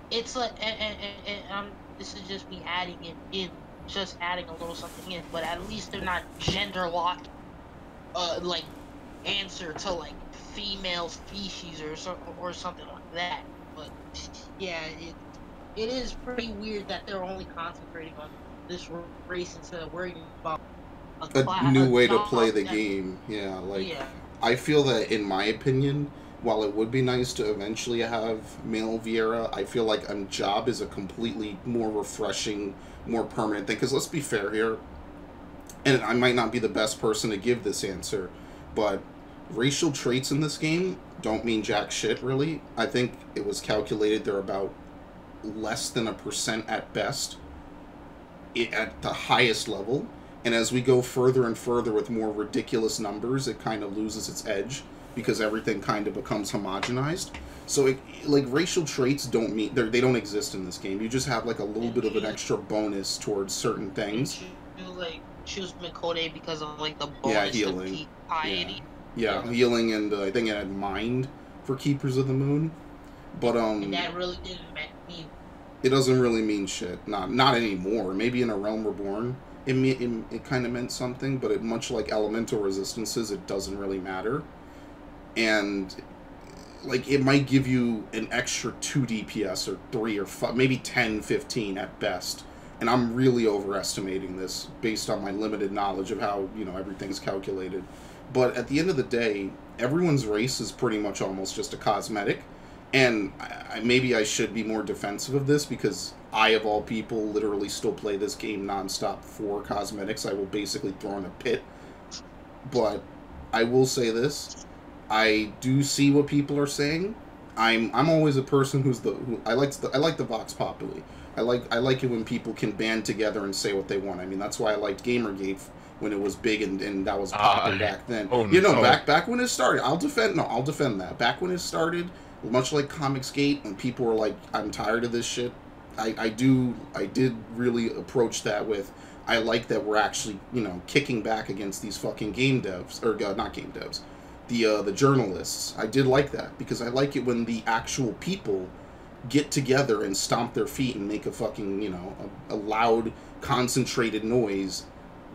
It's like, and this is just me adding it in, just adding a little something in. But at least they're not gender locked, like answer to like female species or something like that. But yeah, it is pretty weird that they're only concentrating on this race instead of worrying about a new way to play the game. Yeah, I feel that, in my opinion, while it would be nice to eventually have male Viera, I feel like a job is a completely more refreshing, more permanent thing. Because let's be fair here, and I might not be the best person to give this answer, but racial traits in this game don't mean jack shit, really. I think it was calculated they're about less than 1% at best at the highest level. And as we go further and further with more ridiculous numbers, it kind of loses its edge because everything kind of becomes homogenized. So, like, racial traits don't mean they don't exist in this game. You just have like a little bit of an extra bonus towards certain things. You like choose Makode because of like the bonus healing. Of piety. Yeah, healing, and I think it had mind for Keepers of the Moon. But and that really didn't mean. It doesn't really mean shit. Not anymore. Maybe in A Realm Reborn, it kind of meant something, but much like elemental resistances, it doesn't really matter. And like it might give you an extra 2 DPS or 3 or 5, maybe 10, 15 at best. And I'm really overestimating this based on my limited knowledge of how, everything's calculated. But at the end of the day, everyone's race is pretty much almost just a cosmetic. And maybe I should be more defensive of this because I, of all people, literally still play this game nonstop for cosmetics. I will basically throw in a pit. But I will say this. I do see what people are saying. I'm always a person I like the Vox Populi. I like it when people can band together and say what they want. I mean, that's why I liked Gamergate when it was big and that was popular back then. Back when it started. I'll defend that. Back when it started, much like Comicsgate, when people were like, I'm tired of this shit, I did really approach that with, I like that we're actually, kicking back against these fucking game devs, or not game devs, the journalists. I did like that, because I like it when the actual people get together and stomp their feet and make a fucking, a loud, concentrated noise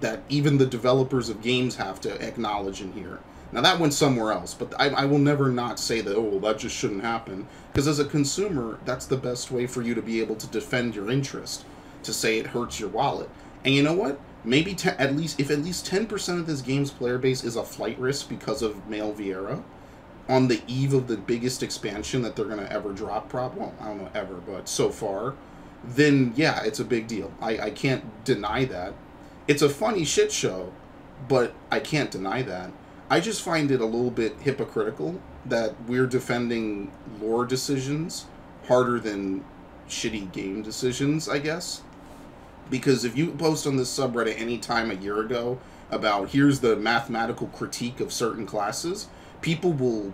that even the developers of games have to acknowledge and hear. Now, that went somewhere else, but I will never not say that, that just shouldn't happen. Because as a consumer, that's the best way for you to be able to defend your interest, to say it hurts your wallet. And you know what? Maybe if at least 10% of this game's player base is a flight risk because of male Viera, on the eve of the biggest expansion that they're going to ever drop, well, I don't know ever, but so far, then yeah, it's a big deal. I can't deny that. It's a funny shit show, but I can't deny that. I just find it a little bit hypocritical that we're defending lore decisions harder than shitty game decisions, I guess. Because if you post on this subreddit any time a year ago about here's the mathematical critique of certain classes, people will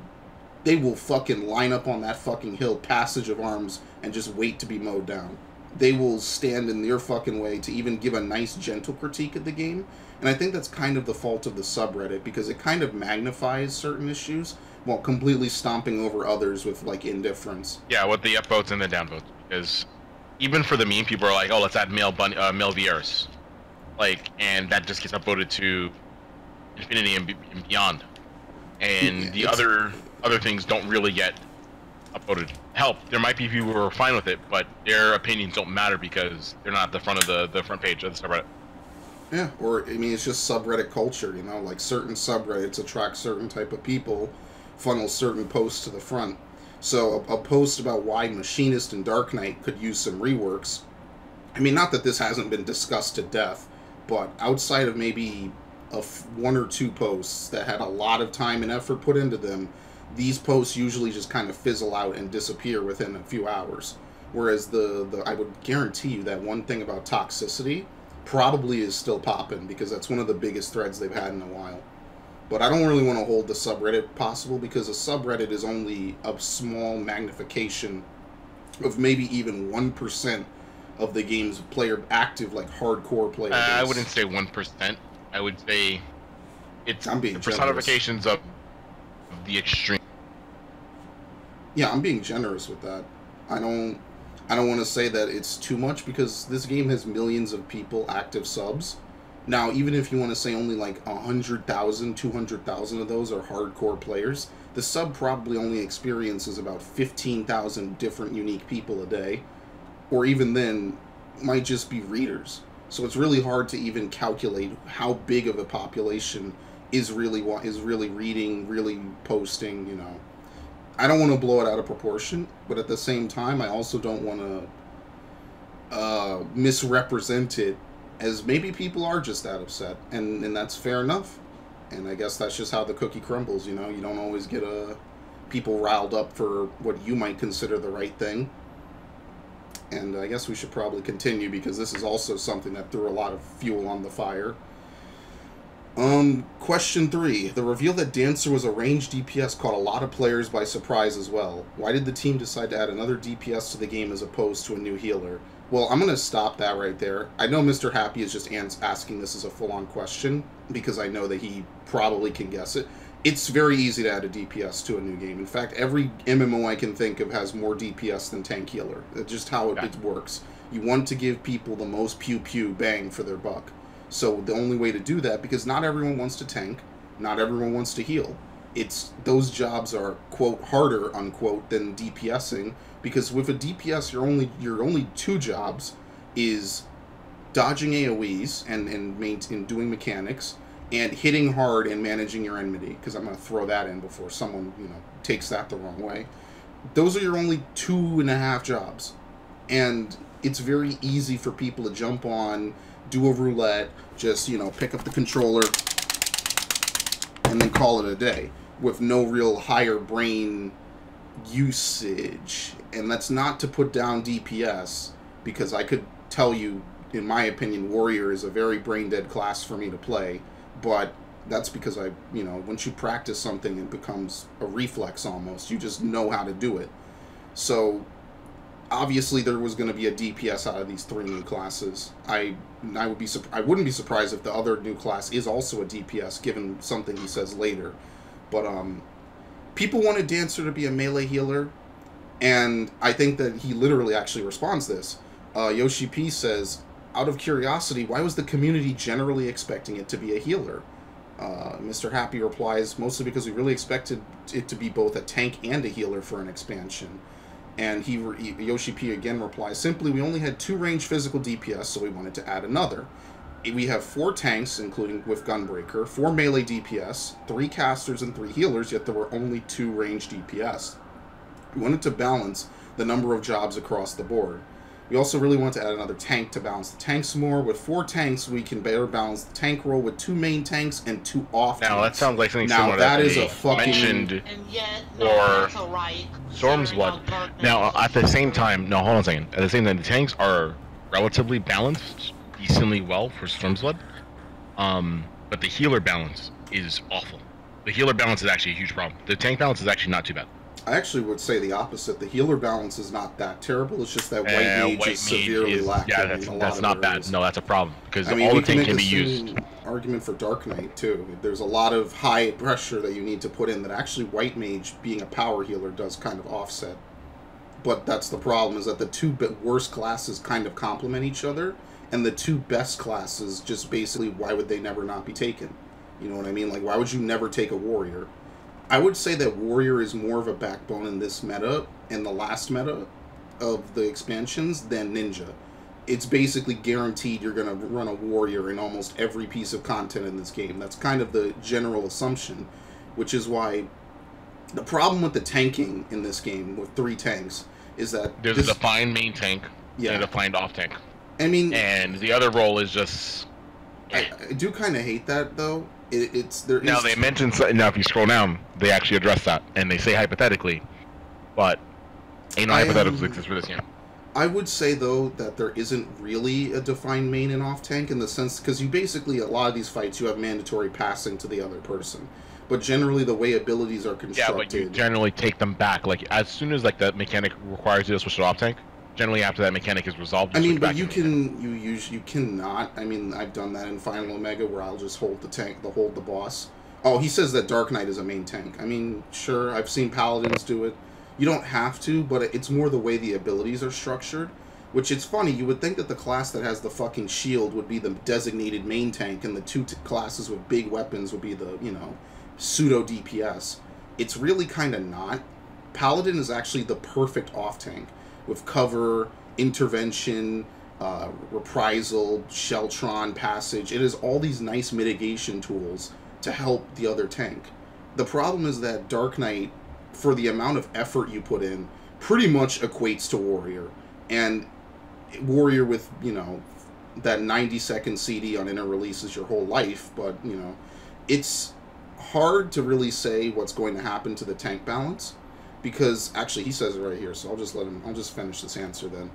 fucking line up on that fucking hill, passage of arms, and just wait to be mowed down. They will stand in their fucking way to even give a nice, gentle critique of the game. And I think that's kind of the fault of the subreddit, because it kind of magnifies certain issues while completely stomping over others with, like, indifference. Yeah, with the upvotes and the downvotes. Because even for the meme, people are like, let's add male Vieras. Like, and that just gets upvoted to infinity and beyond. And the other other things don't really get upvoted. Help, there might be people who are fine with it, but their opinions don't matter because they're not at the front of the front page of the subreddit. Yeah, or, I mean, it's just subreddit culture, you know? Like, certain subreddits attract certain type of people, funnel certain posts to the front. So, a post about why Machinist and Dark Knight could use some reworks. I mean, not that this hasn't been discussed to death, but outside of maybe one or two posts that had a lot of time and effort put into them, these posts usually just kind of fizzle out and disappear within a few hours. Whereas I would guarantee you that one thing about toxicity probably is still popping, because that's one of the biggest threads they've had in a while. But I don't really want to hold the subreddit possible, because a subreddit is only a small magnification of maybe even 1% of the game's active, like, hardcore player base. I wouldn't say 1%. I would say it's I'm being the generous. personifications of the extreme. Yeah, I'm being generous with that. I don't want to say that it's too much, because this game has millions of people, active subs. Now, even if you want to say only like 100,000, 200,000 of those are hardcore players, the sub probably only experiences about 15,000 different unique people a day. Or even then, might just be readers. So it's really hard to even calculate how big of a population is really reading, really posting, you know. I don't want to blow it out of proportion, but at the same time, I also don't want to misrepresent it as maybe people are just that upset, and that's fair enough. And I guess that's just how the cookie crumbles, you know. You don't always get people riled up for what you might consider the right thing. And I guess we should probably continue, because this is also something that threw a lot of fuel on the fire. Question 3. The reveal that Dancer was a ranged DPS caught a lot of players by surprise as well. Why did the team decide to add another DPS to the game as opposed to a new healer? Well, I'm going to stop that right there. I know Mr. Happy is just asking this as a full-on question, because I know that he probably can guess it. It's very easy to add a DPS to a new game. In fact, every MMO I can think of has more DPS than tank healer. That's just how it works. You want to give people the most pew-pew bang for their buck. So the only way to do that, because not everyone wants to tank, not everyone wants to heal. Those jobs are, quote, harder, unquote, than DPSing, because with a DPS, your only two jobs is dodging AoEs and doing mechanics, and hitting hard and managing your enmity, because I'm going to throw that in before someone, you know, takes that the wrong way. Those are your only 2.5 jobs. And it's very easy for people to jump on, do a roulette, just, you know, pick up the controller, and then call it a day, with no real higher brain usage. And that's not to put down DPS, because I could tell you, in my opinion, Warrior is a very brain-dead class for me to play. But that's because once you practice something, it becomes a reflex almost. You just know how to do it. So, obviously, there was going to be a DPS out of these 3 new classes. I wouldn't be surprised if the other new class is also a DPS, given something he says later. But people wanted Dancer to be a melee healer, and I think that he literally actually responds this. Yoshi P says, out of curiosity, why was the community generally expecting it to be a healer? Mr. Happy replies, mostly because we really expected it to be both a tank and a healer for an expansion. And Yoshi P again replies, simply, we only had 2 ranged physical DPS, so we wanted to add another. We have 4 tanks, including with Gunbreaker, 4 melee DPS, 3 casters, and 3 healers, yet there were only 2 ranged DPS. We wanted to balance the number of jobs across the board. We also really want to add another tank to balance the tanks more. With 4 tanks, we can better balance the tank role with 2 main tanks and 2 off tanks. Now, that sounds like something now, similar that that is they a fucking... mentioned or Storm's Blood. Now, at the same time, no, hold on a second. At the same time, the tanks are relatively balanced, decently well for Storm's Blood. But the healer balance is awful. The healer balance is actually a huge problem. The tank balance is actually not too bad. I actually would say the opposite. The healer balance is not that terrible. It's just that white mage is severely lacking. Yeah, that's not bad. No, that's a problem, because all the tank can be used. Argument for Dark Knight too. There's a lot of high pressure that you need to put in that actually white mage, being a power healer, does kind of offset. But that's the problem, is that the 2 worst classes kind of complement each other, and the 2 best classes just basically, why would they never not be taken? You know what I mean? Like, why would you never take a warrior? I would say that Warrior is more of a backbone in this meta and the last meta of the expansions than Ninja. It's basically guaranteed you're going to run a Warrior in almost every piece of content in this game. That's kind of the general assumption, which is why the problem with the tanking in this game with 3 tanks is that there's a defined main tank and a defined off tank. I mean, and the other role is just. I do kind of hate that though. Now they mentioned now if you scroll down, they actually address that and they say hypothetically, but ain't no hypotheticals exist for this game. I would say though that there isn't really a defined main and off tank in the sense because you basically a lot of these fights you have mandatory passing to the other person, but generally the way abilities are constructed. Yeah, but you generally take them back like as soon as like that mechanic requires you to switch to off tank. Generally, after that mechanic is resolved, I mean, but you cannot. I mean, I've done that in Final Omega where I'll just hold the tank, hold the boss. Oh, he says that Dark Knight is a main tank. I mean, sure, I've seen Paladins do it. You don't have to, but it's more the way the abilities are structured. Which it's funny, you would think that the class that has the fucking shield would be the designated main tank, and the 2 classes with big weapons would be the, pseudo DPS. It's really kind of not. Paladin is actually the perfect off tank. With cover, intervention, reprisal, Sheltron, passage. It is all these nice mitigation tools to help the other tank. The problem is that Dark Knight, for the amount of effort you put in, pretty much equates to Warrior. And Warrior with, that 90-second CD on inner release is your whole life, but, it's hard to really say what's going to happen to the tank balance. Because, actually, he says it right here, so I'll just finish this answer then.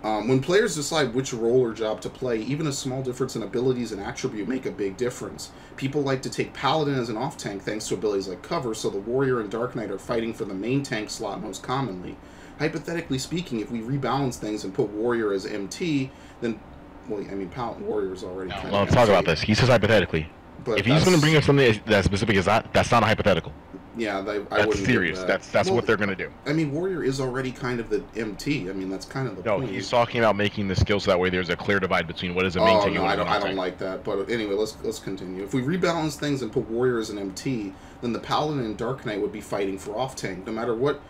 When players decide which role or job to play, even a small difference in abilities and attribute make a big difference. People like to take Paladin as an off-tank thanks to abilities like cover, so the Warrior and Dark Knight are fighting for the main tank slot most commonly. Hypothetically speaking, if we rebalance things and put Warrior as MT, then, Warrior's already kind of Well, let's talk about this. He says hypothetically. But if he's going to bring up something that's specific as that's not a hypothetical. Yeah, that's serious. That's what they're going to do. I mean, Warrior is already kind of the MT. I mean, that's kind of the point. No, he's talking about making the skill so that way there's a clear divide between what is a main tank and what is a I don't like that. But anyway, let's continue. If we rebalance things and put Warrior as an MT, then the Paladin and Dark Knight would be fighting for off tank. No matter what,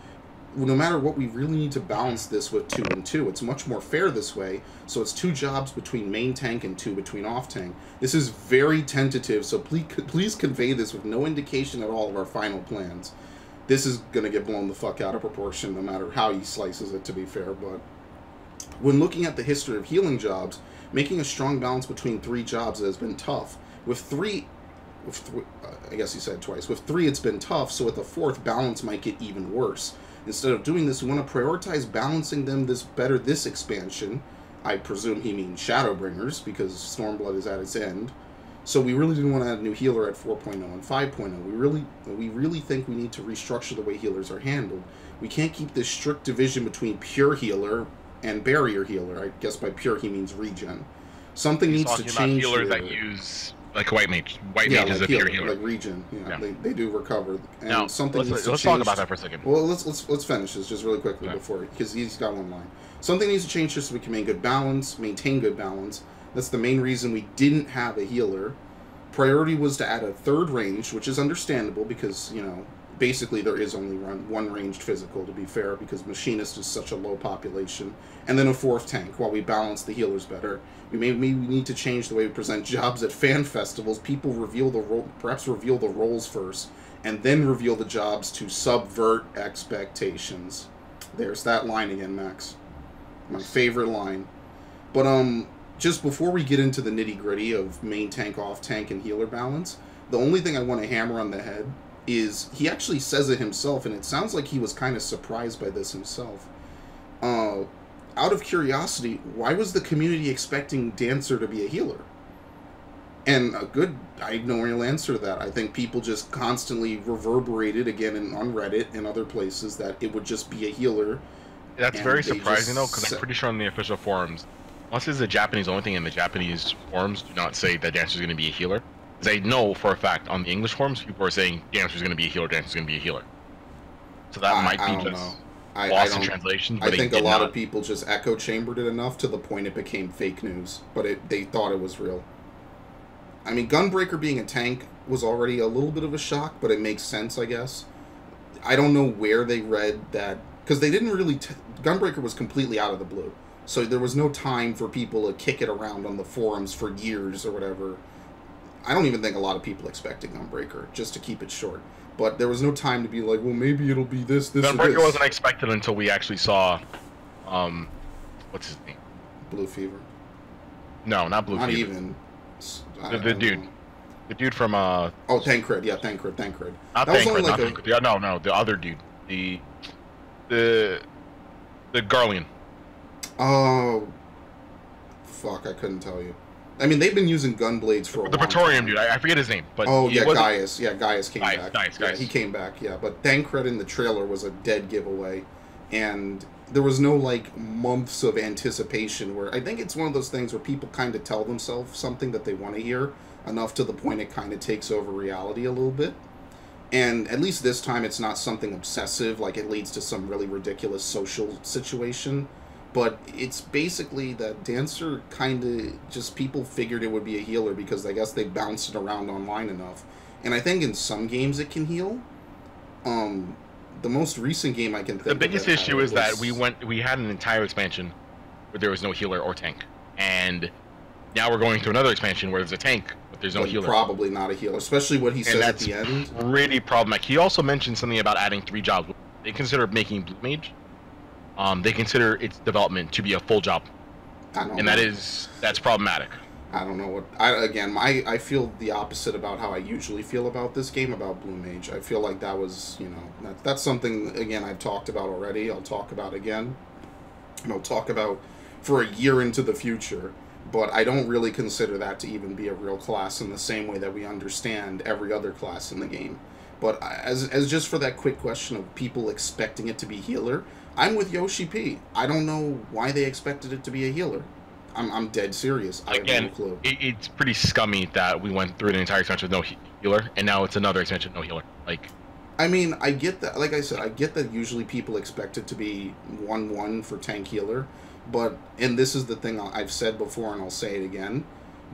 we really need to balance this with 2 and 2. It's much more fair this way. So it's 2 jobs between main tank and 2 between off tank. This is very tentative, so please convey this with no indication at all of our final plans. This is going to get blown the fuck out of proportion no matter how he slices it, to be fair. But when looking at the history of healing jobs, making a strong balance between 3 jobs has been tough. With 3, I guess he said twice. With 3, it's been tough, so with the 4th, balance might get even worse. Instead of doing this, we want to prioritize balancing them this expansion. I presume he means Shadowbringers, because Stormblood is at its end. So we really do want to add a new healer at 4.0 and 5.0. We really think we need to restructure the way healers are handled. We can't keep this strict division between pure healer and barrier healer. I guess by pure he means regen. Something needs to change. He's talking about healers that use like a white mage. White mage is a pure healer. Like regen. They do recover. And now, let's talk about that for a second. Well, let's finish this just really quickly because he's got one line. Something needs to change just so we can maintain good balance. That's the main reason we didn't have a healer. Priority was to add a 3rd range, which is understandable because, basically there is only one ranged physical, to be fair, because Machinist is such a low population. And then a 4th tank, while we balance the healers better. Maybe we need to change the way we present jobs at fan festivals. People perhaps reveal the roles first, and then reveal the jobs to subvert expectations. There's that line again, Max. My favorite line. But, just before we get into the nitty-gritty of main tank, off tank, and healer balance, the only thing I want to hammer on the head is he actually says it himself, and it sounds like he was kind of surprised by this himself. Out of curiosity, why was the community expecting Dancer to be a healer? And I have no real answer to that. I think people just constantly reverberated again on Reddit and other places that it would just be a healer. That's very surprising, though, because I'm pretty sure on the official forums, unless it's the Japanese only thing, and the Japanese forums do not say that Dancer's going to be a healer. They know for a fact on the English forums, people are saying Dancer's going to be a healer, Dancer's going to be a healer. So that might be just lost in translation. I think a lot of people just echo chambered it enough to the point it became fake news, but they thought it was real. I mean, Gunbreaker being a tank was already a little bit of a shock, but it makes sense, I guess. I don't know where they read that, because they didn't really... Gunbreaker was completely out of the blue. So there was no time for people to kick it around on the forums for years or whatever. I don't even think a lot of people expected Gunbreaker, just to keep it short. But there was no time to be like, well, maybe it'll be this, or this. Gunbreaker wasn't expected until we actually saw, what's his name? Blue Fever. No, not Blue Not Fever. even. The dude. Know. The dude from, Oh, Tancred. Yeah, Tancred. Not that was Tancred, only like not Tancred. Yeah, no, the other dude. The Garlean. Oh, fuck, I couldn't tell you. I mean, they've been using gunblades for a while. The Praetorian dude, I forget his name, but oh yeah, Gaius. Yeah, Gaius came back. Gaius. Yeah, he came back. Yeah, but Thancred in the trailer was a dead giveaway, and there was no like months of anticipation. Where I think it's one of those things where people kind of tell themselves something that they want to hear enough to the point it kind of takes over reality a little bit. And at least this time, it's not something obsessive, like it leads to some really ridiculous social situation. But it's basically that Dancer kind of just people figured it would be a healer because I guess they bounced it around online enough. And I think in some games it can heal. The most recent game I can think the of biggest issue is that we had an entire expansion where there was no healer or tank. And now we're going to another expansion where there's a tank, but there's no healer. Probably not a healer, especially what he says at the end. Really problematic. He also mentioned something about adding 3 jobs. They consider making Blue Mage. They consider its development to be a full job, and that's problematic. I don't know what I feel the opposite about how I usually feel about this game about Blue Mage. I feel like that was that's something again I've talked about already. I'll talk about again, and I'll talk about for a year into the future. But I don't really consider that to even be a real class in the same way that we understand every other class in the game. But as just for that quick question of people expecting it to be healer. I'm with Yoshi P. I don't know why they expected it to be a healer. I'm dead serious. I have no clue. It's pretty scummy that we went through the entire expansion with no healer, and now it's another expansion no healer. Like, I mean, I get that. Like I said, I get that usually people expect it to be 1-1 for tank healer, but and this is the thing I've said before, and I'll say it again: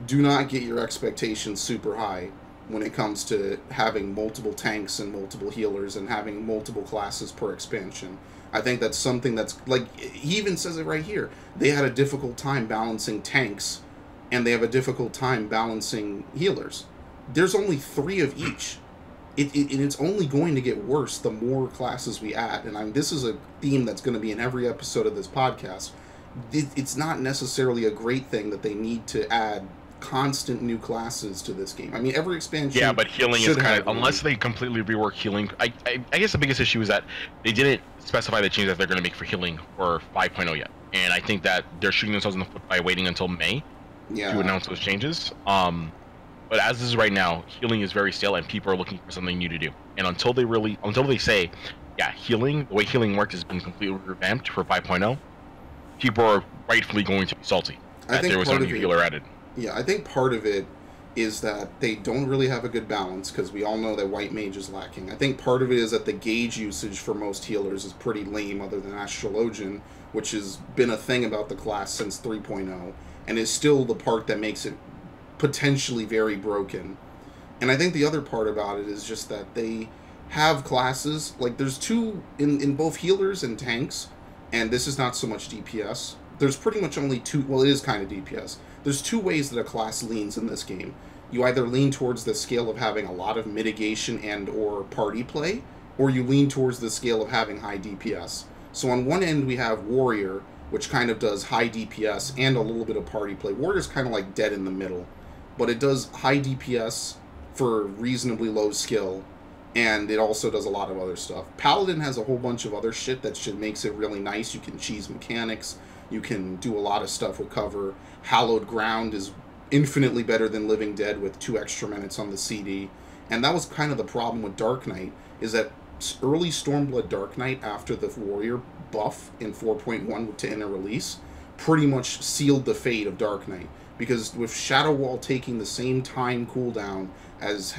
do not get your expectations super high when it comes to having multiple tanks and multiple healers and having multiple classes per expansion. I think that's something that's, like, he even says it right here. They had a difficult time balancing tanks, and they have a difficult time balancing healers. There's only 3 of each. It's only going to get worse the more classes we add. And this is a theme that's going to be in every episode of this podcast. It's not necessarily a great thing that they need to add constant new classes to this game. I mean, every expansion. Yeah, but healing is kind of, unless they completely rework healing. I guess the biggest issue is that they didn't specify the changes that they're going to make for healing for 5.0 yet, and I think that they're shooting themselves in the foot by waiting until May to announce those changes. But as this is right now, healing is very stale, and people are looking for something new to do. And until they say, yeah, healing, the way healing works has been completely revamped for 5.0, people are rightfully going to be salty that there was no new healer added. Yeah, I think part of it is that they don't really have a good balance, because we all know that White Mage is lacking. I think part of it is that the gauge usage for most healers is pretty lame, other than Astrologian, which has been a thing about the class since 3.0, and is still the part that makes it potentially very broken. And I think the other part about it is just that they have classes, like there's 2, in both healers and tanks, and this is not so much DPS, there's pretty much only 2, well, it is kind of DPS. There's 2 ways that a class leans in this game. You either lean towards the scale of having a lot of mitigation and or party play, or you lean towards the scale of having high DPS. So on one end we have Warrior, which kind of does high DPS and a little bit of party play. Warrior's kind of like dead in the middle, but it does high DPS for reasonably low skill, and it also does a lot of other stuff. Paladin has a whole bunch of other shit that makes it really nice. You can cheese mechanics, you can do a lot of stuff with cover. Hallowed Ground is infinitely better than Living Dead with 2 extra minutes on the CD. And that was kind of the problem with Dark Knight, is that early Stormblood Dark Knight, after the Warrior buff in 4.1 to inner release, pretty much sealed the fate of Dark Knight. Because with Shadow Wall taking the same time cooldown as,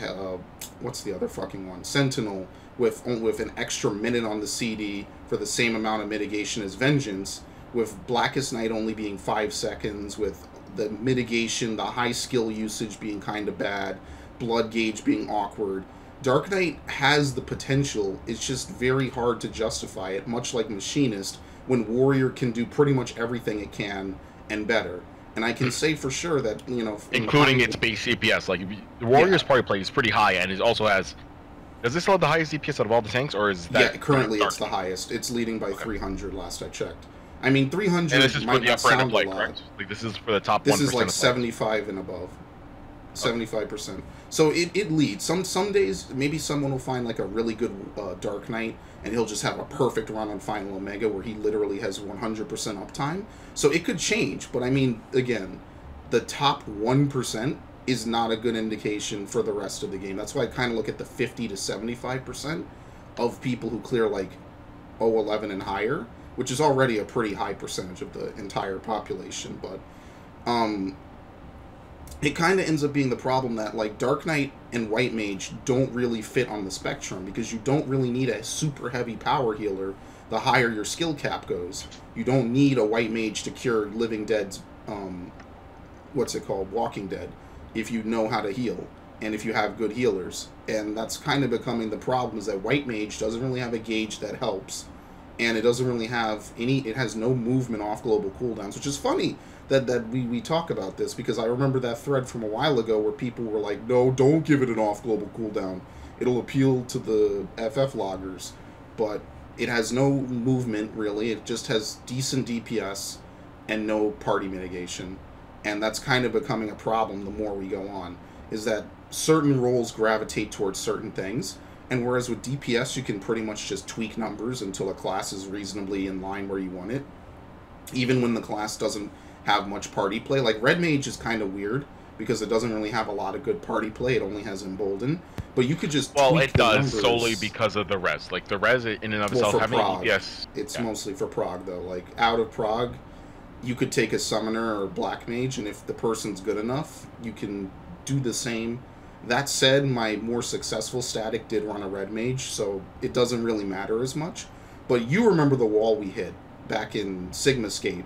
what's the other fucking one? Sentinel, with an extra minute on the CD for the same amount of mitigation as Vengeance, with Blackest Night only being 5 seconds, with the mitigation, the high skill usage being kind of bad, blood gauge being awkward. Dark Knight has the potential. It's just very hard to justify it, much like Machinist, when Warrior can do pretty much everything it can and better. And I can say for sure that, you know... Including its base CPS. Like, the Warrior's party play is pretty high, and it also has... Does this have the highest DPS out of all the tanks, or is that... Yeah, currently it's the highest. It's leading by 300 last I checked. I mean, 300 and this is might for the not upper end sound of play, a lot. correct? Like, this is for the top 1% This is like of 75 and above. 75%. So it leads. Some days, maybe someone will find like a really good Dark Knight, and he'll just have a perfect run on Final Omega where he literally has 100% uptime. So it could change, but I mean, again, the top 1% is not a good indication for the rest of the game. That's why I kind of look at the 50 to 75% of people who clear like 011 and higher, which is already a pretty high percentage of the entire population. But it kind of ends up being the problem that like Dark Knight and White Mage don't really fit on the spectrum, because you don't really need a super heavy power healer the higher your skill cap goes. You don't need a White Mage to cure Living Dead's Walking Dead, if you know how to heal and if you have good healers. And that's kind of becoming the problem, is that White Mage doesn't really have a gauge that helps, and it doesn't really have it has no movement off global cooldowns, which is funny that we talk about this, because I remember that thread from a while ago where people were like, no, don't give it an off global cooldown, it'll appeal to the FF loggers. But it has no movement really, it just has decent DPS and no party mitigation. And that's kind of becoming a problem the more we go on, is that certain roles gravitate towards certain things, and whereas with DPS you can pretty much just tweak numbers until a class is reasonably in line where you want it, even when the class doesn't have much party play. Like Red Mage is kind of weird, because it doesn't really have a lot of good party play, it only has Embolden, but you could just tweak the numbers. Solely because of the res. Like, the res in and of itself, having DPS... It's mostly for Prog, though. Like, out of Prog, you could take a Summoner or Black Mage, and if the person's good enough, you can do the same. That said, my more successful static did run a Red Mage, so it doesn't really matter as much. But you remember the wall we hit back in Sigmascape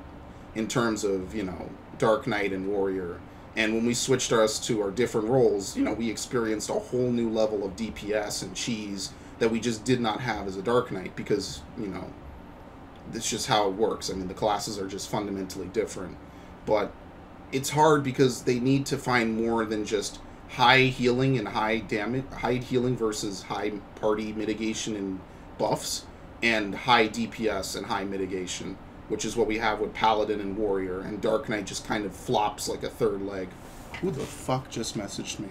in terms of, you know, Dark Knight and Warrior. And when we switched us to our different roles, you know, we experienced a whole new level of DPS and cheese that we just did not have as a Dark Knight, because, you know, it's just how it works. I mean, the classes are just fundamentally different. But it's hard because they need to find more than just high healing and high damage, high healing versus high party mitigation and buffs, and high DPS and high mitigation, which is what we have with Paladin and Warrior, and Dark Knight just kind of flops like a third leg. Who the fuck just messaged me?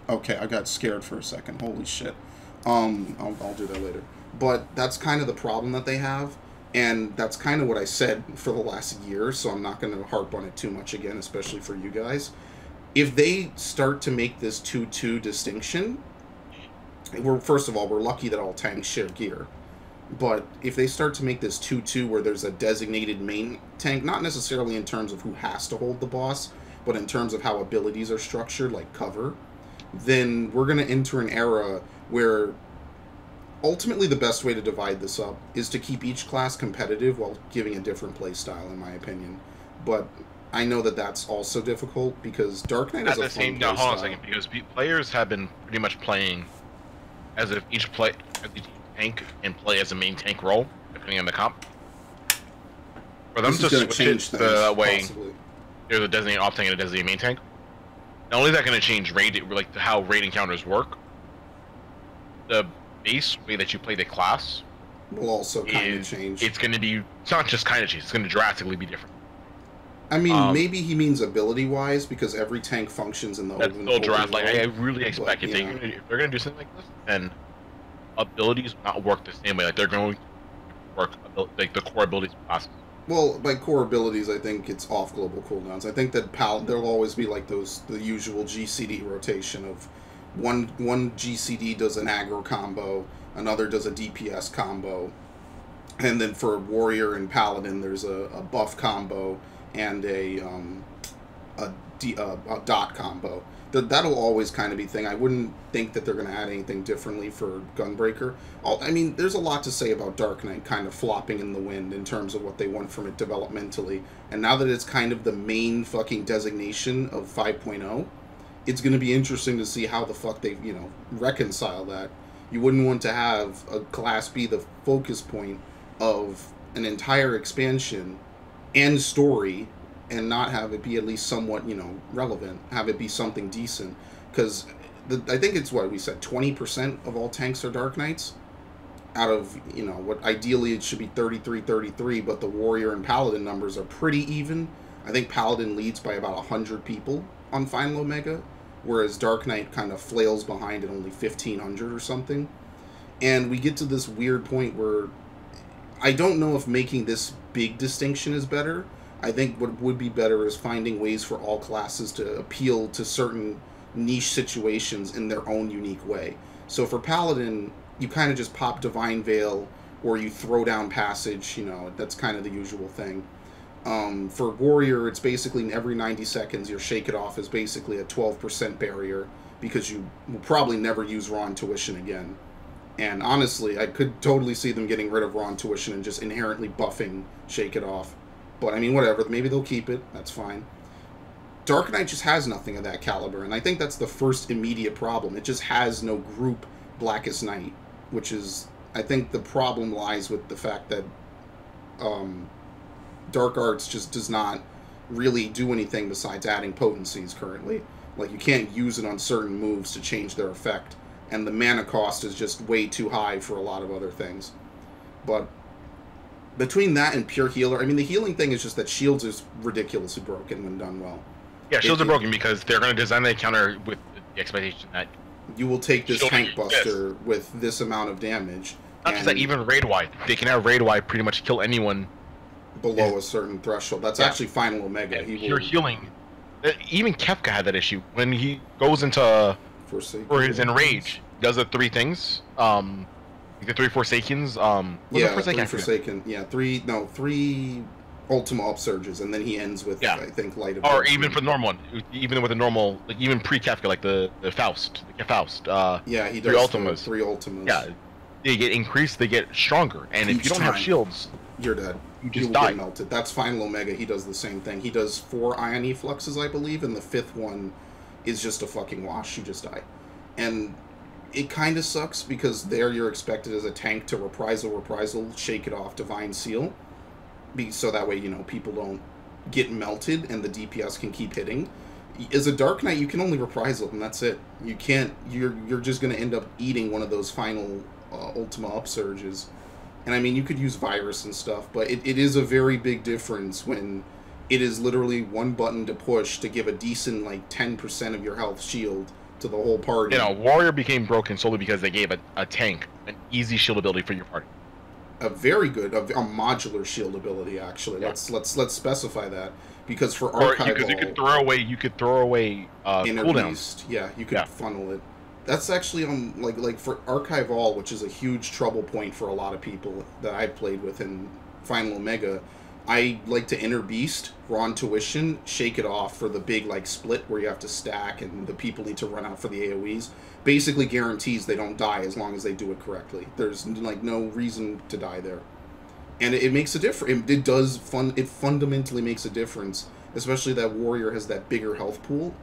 Okay, I got scared for a second. Holy shit. I'll do that later. But that's kind of the problem that they have, and that's kind of what I said for the last year, so I'm not going to harp on it too much again, especially for you guys. If they start to make this 2-2 distinction, first of all, we're lucky that all tanks share gear. But if they start to make this 2-2 where there's a designated main tank, not necessarily in terms of who has to hold the boss, but in terms of how abilities are structured, like cover, then we're going to enter an era where ultimately the best way to divide this up is to keep each class competitive while giving a different play style, in my opinion. But I know that that's also difficult, because Dark Knight is a fun play style. Hold on a second, because players have been pretty much playing as if each tank and play as a main tank role, depending on the comp. For them to switch it the way there's a designated off tank and a designated main tank, not only is that going to change like how raid encounters work, the base way that you play the class will also kind of change. It's going to be, it's not just kind of change, it's going to drastically be different. I mean, maybe he means ability-wise, because every tank functions in the open world. Like, I really expect if they're going to do something like this, then abilities will not work the same way. Like, they're going to work like the core abilities classes. Well, by core abilities, I think it's off global cooldowns. I think that there'll always be like the usual GCD rotation of one GCD does an aggro combo, another does a DPS combo, and then for Warrior and Paladin, there's a buff combo and a dot combo. that'll always kind of be thing. I wouldn't think that they're going to add anything differently for Gunbreaker. I mean, there's a lot to say about Dark Knight kind of flopping in the wind in terms of what they want from it developmentally. And now that it's kind of the main fucking designation of 5.0, it's going to be interesting to see how the fuck they, you know, reconcile that. You wouldn't want to have a class be the focus point of an entire expansion and story and not have it be at least somewhat, you know, relevant. Have it be something decent. Because I think it's what we said, 20% of all tanks are Dark Knights. Out of, you know, what ideally it should be 33, but the Warrior and Paladin numbers are pretty even. I think Paladin leads by about 100 people on Final Omega, whereas Dark Knight kind of flails behind at only 1,500 or something. And we get to this weird point where I don't know if making this big distinction is better. I think what would be better is finding ways for all classes to appeal to certain niche situations in their own unique way. So for Paladin, you kind of just pop Divine Veil or you throw down Passage, you know, that's kind of the usual thing. For Warrior, it's basically every 90 seconds your Shake It Off is basically a 12% barrier because you will probably never use Raw Intuition again. And honestly, I could totally see them getting rid of Raw Intuition and just inherently buffing Shake It Off. But, I mean, whatever. Maybe they'll keep it. That's fine. Dark Knight just has nothing of that caliber, and I think that's the first immediate problem. It just has no group Blackest Night, which is, I think the problem lies with the fact that Dark Arts just does not really do anything besides adding potencies currently. Like, you can't use it on certain moves to change their effect, and the mana cost is just way too high for a lot of other things. But between that and pure healer, I mean, the healing thing is just that shields is ridiculously broken when done well. Yeah, shields are broken because they're going to design the encounter with the expectation that you will take this tank buster with this amount of damage. Not just that, even raid-wide. They can have raid-wide pretty much kill anyone below a certain threshold. That's actually Final Omega. You're healing. Even Kefka had that issue. When he goes into for his Enrage, he does the three things. The three Forsakens. Three Ultima Upsurges, and then he ends with, I think, Light of Or even for the normal one. Even with a normal, like, even pre-Kefka, like the Faust. The Faust. Yeah, he does three Ultimas. Yeah, they get increased, they get stronger. And if you don't have shields, you're dead. You just die. Get melted. That's Final Omega. He does the same thing. He does 4 Ion Effluxes, I believe, and the 5th one is just a fucking wash. You just die. And it kind of sucks because there you're expected as a tank to reprisal, Shake It Off, Divine Seal. So that way, you know, people don't get melted and the DPS can keep hitting. As a Dark Knight, you can only reprisal and that's it. You can't, you're just going to end up eating one of those final Ultima Upsurges. And I mean, you could use Virus and stuff, but it is a very big difference when it is literally one button to push to give a decent, like, 10% of your health shield to the whole party. You know, Warrior became broken solely because they gave a tank an easy shield ability for your party. A very good, a modular shield ability, actually. Yeah. Let's specify that, because for Archive you could throw away cooldowns. Yeah, you could funnel it. That's actually like for Archive All, which is a huge trouble point for a lot of people that I've played with in Final Omega. I like to Inner Beast, Raw Intuition, Shake It Off for the big, like, split where you have to stack and the people need to run out for the AoEs. Basically guarantees they don't die as long as they do it correctly. There's, like, no reason to die there. And it makes a difference. It fundamentally makes a difference, especially that Warrior has that bigger health pool.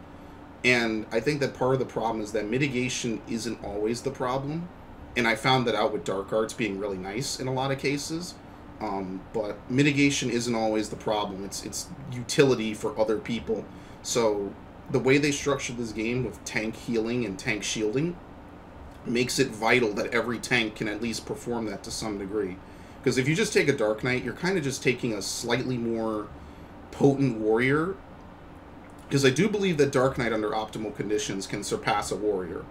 And I think that part of the problem is that mitigation isn't always the problem. And I found that out with Dark Arts being really nice in a lot of cases. But mitigation isn't always the problem. It's utility for other people. So the way they structure this game with tank healing and tank shielding makes it vital that every tank can at least perform that to some degree. Because if you just take a Dark Knight, you're kind of just taking a slightly more potent Warrior. Because I do believe that Dark Knight under optimal conditions can surpass a Warrior.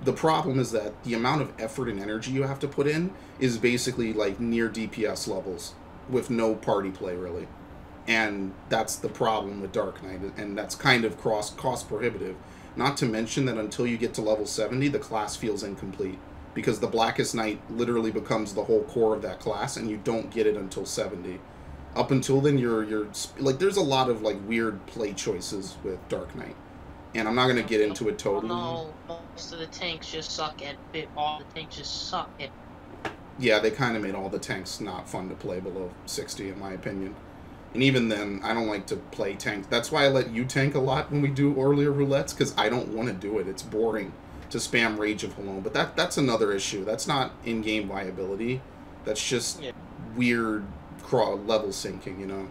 The problem is that the amount of effort and energy you have to put in is basically like near DPS levels with no party play, really. And that's the problem with Dark Knight, and that's kind of cost prohibitive. Not to mention that until you get to level 70, the class feels incomplete, because the Blackest Night literally becomes the whole core of that class, and you don't get it until 70. Up until then, you're like, there's a lot of, like, weird play choices with Dark Knight. And I'm not going to get into it totally. No, most of the tanks just suck at it. All the tanks just suck at. Yeah, they kind of made all the tanks not fun to play below 60, in my opinion. And even then, I don't like to play tank. That's why I let you tank a lot when we do earlier roulettes, because I don't want to do it. It's boring to spam Rage of Halone. But that's another issue. That's not in-game viability. That's just weird level syncing, you know?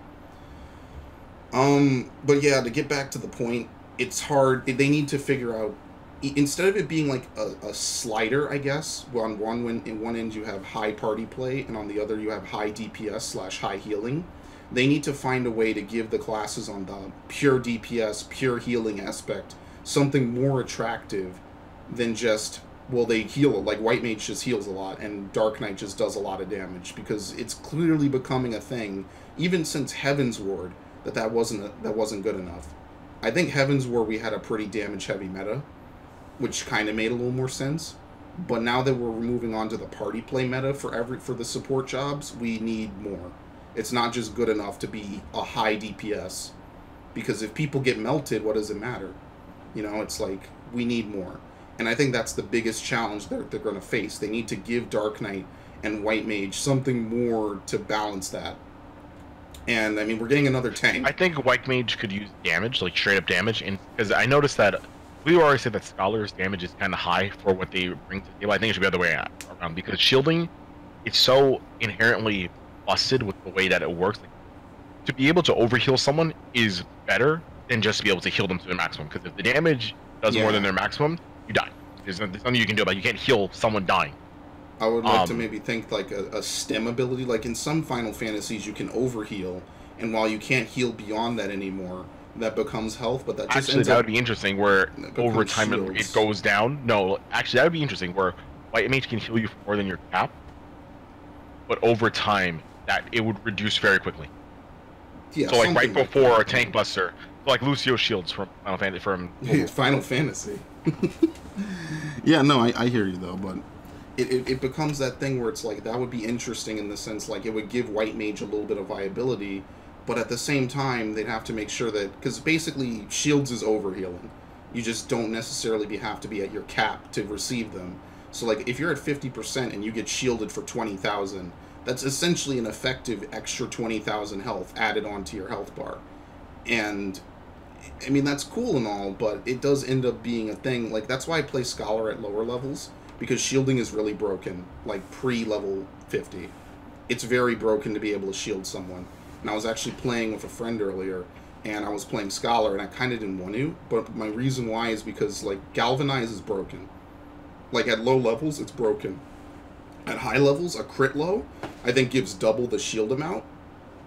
But yeah, to get back to the point, it's hard. They need to figure out, instead of it being like a slider, I guess, where on in one end you have high party play, and on the other you have high DPS / high healing, they need to find a way to give the classes on the pure DPS, pure healing aspect something more attractive than just, well, they heal, like White Mage just heals a lot, and Dark Knight just does a lot of damage, because it's clearly becoming a thing, even since Heaven's Ward, that wasn't good enough. I think Heaven's Ward we had a pretty damage-heavy meta, which kind of made a little more sense. But now that we're moving on to the party play meta for the support jobs, we need more. It's not just good enough to be a high DPS, because if people get melted, what does it matter? You know, it's like, we need more. And I think that's the biggest challenge they're going to face. They need to give Dark Knight and White Mage something more to balance that. And, I mean, we're getting another tank. I think White Mage could use damage, like straight-up damage, because I noticed that we already said that Scholar's damage is kind of high for what they bring to the table. I think it should be the other way around, because shielding, it's so inherently busted with the way that it works. Like, to be able to overheal someone is better than just to be able to heal them to their maximum, because if the damage does more than their maximum, you die. There's nothing you can do about it. You can't heal someone dying. I would like to maybe think like a stem ability. Like in some Final Fantasies, you can overheal, and while you can't heal beyond that anymore, that becomes health. But that just actually that would be interesting. Where over time it goes down. No, actually that would be interesting. Where White Mage can heal you for more than your cap, but over time that it would reduce very quickly. Yeah. So like right before a tank buster, so like Lucio shields from Final Fantasy. Final Fantasy. Yeah, no, I hear you though, but. It becomes that thing where it's like, that would be interesting in the sense, like, it would give White Mage a little bit of viability, but at the same time, they'd have to make sure that, because basically, shields is overhealing. You just don't necessarily have to be at your cap to receive them. So, like, if you're at 50% and you get shielded for 20,000, that's essentially an effective extra 20,000 health added onto your health bar. And, I mean, that's cool and all, but it does end up being a thing. Like, that's why I play Scholar at lower levels, because shielding is really broken, like pre-level 50. It's very broken to be able to shield someone. And I was actually playing with a friend earlier, and I was playing Scholar, and I kind of didn't want to, but my reason why is because, like, Galvanize is broken. Like, at low levels, it's broken. At high levels, a crit low, I think, gives double the shield amount,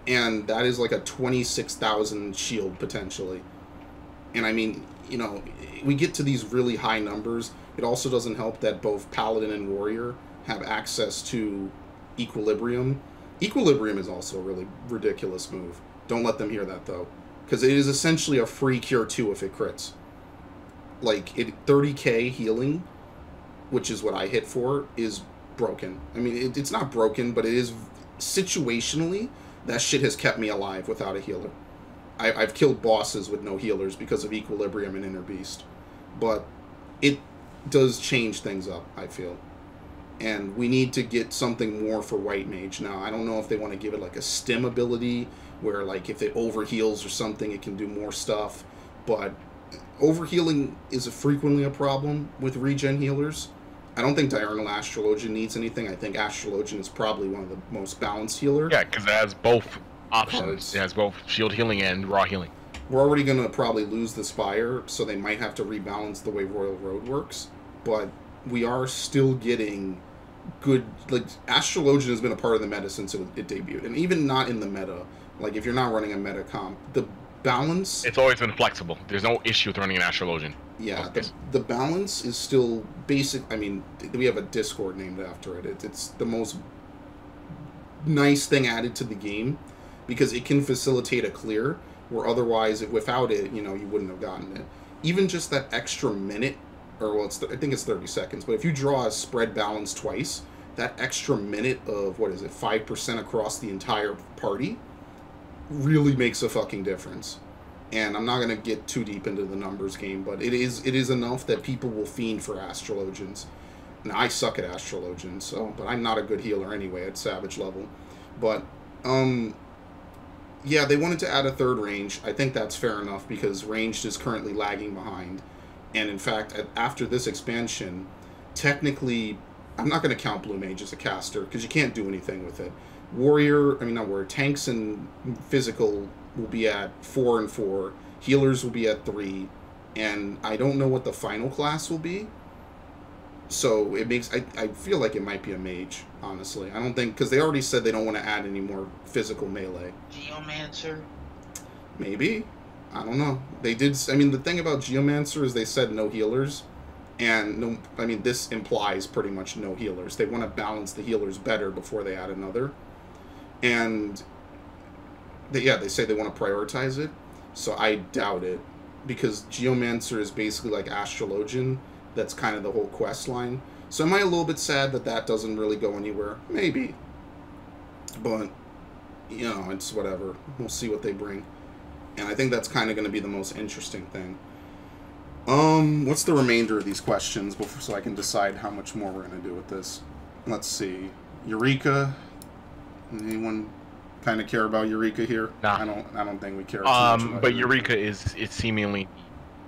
and that is like a 26,000 shield, potentially. And I mean, you know, we get to these really high numbers. It also doesn't help that both Paladin and Warrior have access to Equilibrium. Equilibrium is also a really ridiculous move. Don't let them hear that, though. Because it is essentially a free Cure 2 if it crits. Like, 30k healing, which is what I hit for, is broken. I mean, it's not broken, but it is situationally, that shit has kept me alive without a healer. I've killed bosses with no healers because of Equilibrium and Inner Beast. But it does change things up, I feel. And we need to get something more for White Mage. Now, I don't know if they want to give it like a stim ability, where like if it overheals or something, it can do more stuff. But overhealing is frequently a problem with regen healers. I don't think Diurnal Astrologian needs anything. I think Astrologian is probably one of the most balanced healers. Yeah, because it has both options. It has both shield healing and raw healing. We're already going to probably lose the Spire, so they might have to rebalance the way Royal Road works. But we are still getting good... Like, Astrologian has been a part of the meta since it debuted. And even not in the meta, like, if you're not running a meta comp, the balance... It's always been flexible. There's no issue with running an Astrologian. Yeah, the balance is still basic. I mean, we have a Discord named after it. It's the most nice thing added to the game, because it can facilitate a clear, where otherwise, without it, you know, you wouldn't have gotten it. Even just that extra minute, or well, I think it's 30 seconds, but if you draw a spread balance twice, that extra minute of, 5% across the entire party really makes a fucking difference. And I'm not going to get too deep into the numbers game, but it is enough that people will fiend for Astrologians. Now, I suck at Astrologians, so, but I'm not a good healer anyway at Savage level. But, yeah, they wanted to add a third range. I think that's fair enough because ranged is currently lagging behind. And in fact, after this expansion, technically, I'm not going to count Blue Mage as a caster because you can't do anything with it. Tanks and physical will be at 4 and 4. Healers will be at 3. And I don't know what the final class will be. So it makes, I feel like it might be a mage, honestly. I don't think, because they already said they don't want to add any more physical melee. Geomancer? Maybe? I don't know. They did, I mean, the thing about Geomancer is they said no healers. And, no, I mean, this implies pretty much no healers. They want to balance the healers better before they add another. And, they say they want to prioritize it. So I doubt it. Because Geomancer is basically like Astrologian. That's kind of the whole quest line. So am I a little bit sad that that doesn't really go anywhere? Maybe. But, you know, it's whatever. We'll see what they bring. And I think that's kind of going to be the most interesting thing. What's the remainder of these questions before, so I can decide how much more we're going to do with this? Let's see. Eureka. Anyone kind of care about Eureka here? Nah. I don't think we care too much about but Eureka is seemingly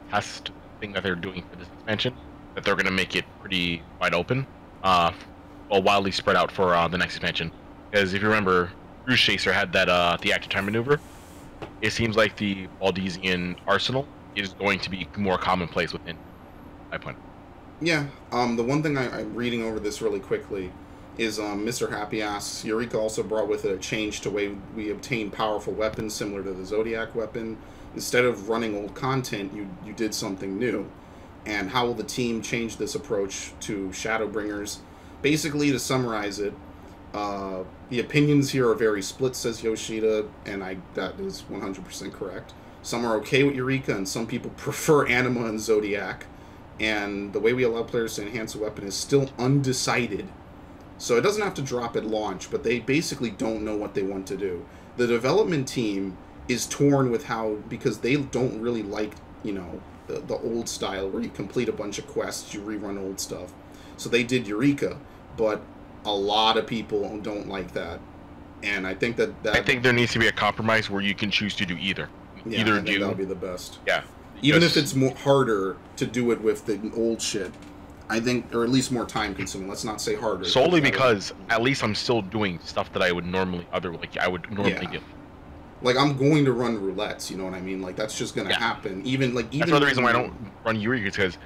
the test thing that they're doing for this expansion. That they're going to make it pretty wide open, wildly spread out for the next expansion. Because if you remember, Cruise Chaser had that the active time maneuver. It seems like the Valdesian arsenal is going to be more commonplace within my point. Yeah. The one thing I'm reading over this really quickly is Mr. Happy asks, Eureka also brought with it a change to the way we obtain powerful weapons similar to the Zodiac weapon. Instead of running old content, you did something new. And how will the team change this approach to Shadowbringers? Basically, to summarize it, the opinions here are very split, says Yoshida, and that is 100% correct. Some are okay with Eureka, and some people prefer Anima and Zodiac. And the way we allow players to enhance a weapon is still undecided. So it doesn't have to drop at launch, but they basically don't know what they want to do. The development team is torn with because they don't really like, you know, the old style where you complete a bunch of quests, you rerun old stuff. So they did Eureka, but a lot of people don't like that. And I think I think there needs to be a compromise where you can choose to do either. Yeah, I think that would be the best. Yeah. Even if it's harder to do it with the old shit, I think, or at least more time consuming. Let's not say harder. Solely because at least I'm still doing stuff that I would normally do. Like, I'm going to run roulettes, you know what I mean? Like, that's just going to happen. Even that's another reason why I don't run Eureka is because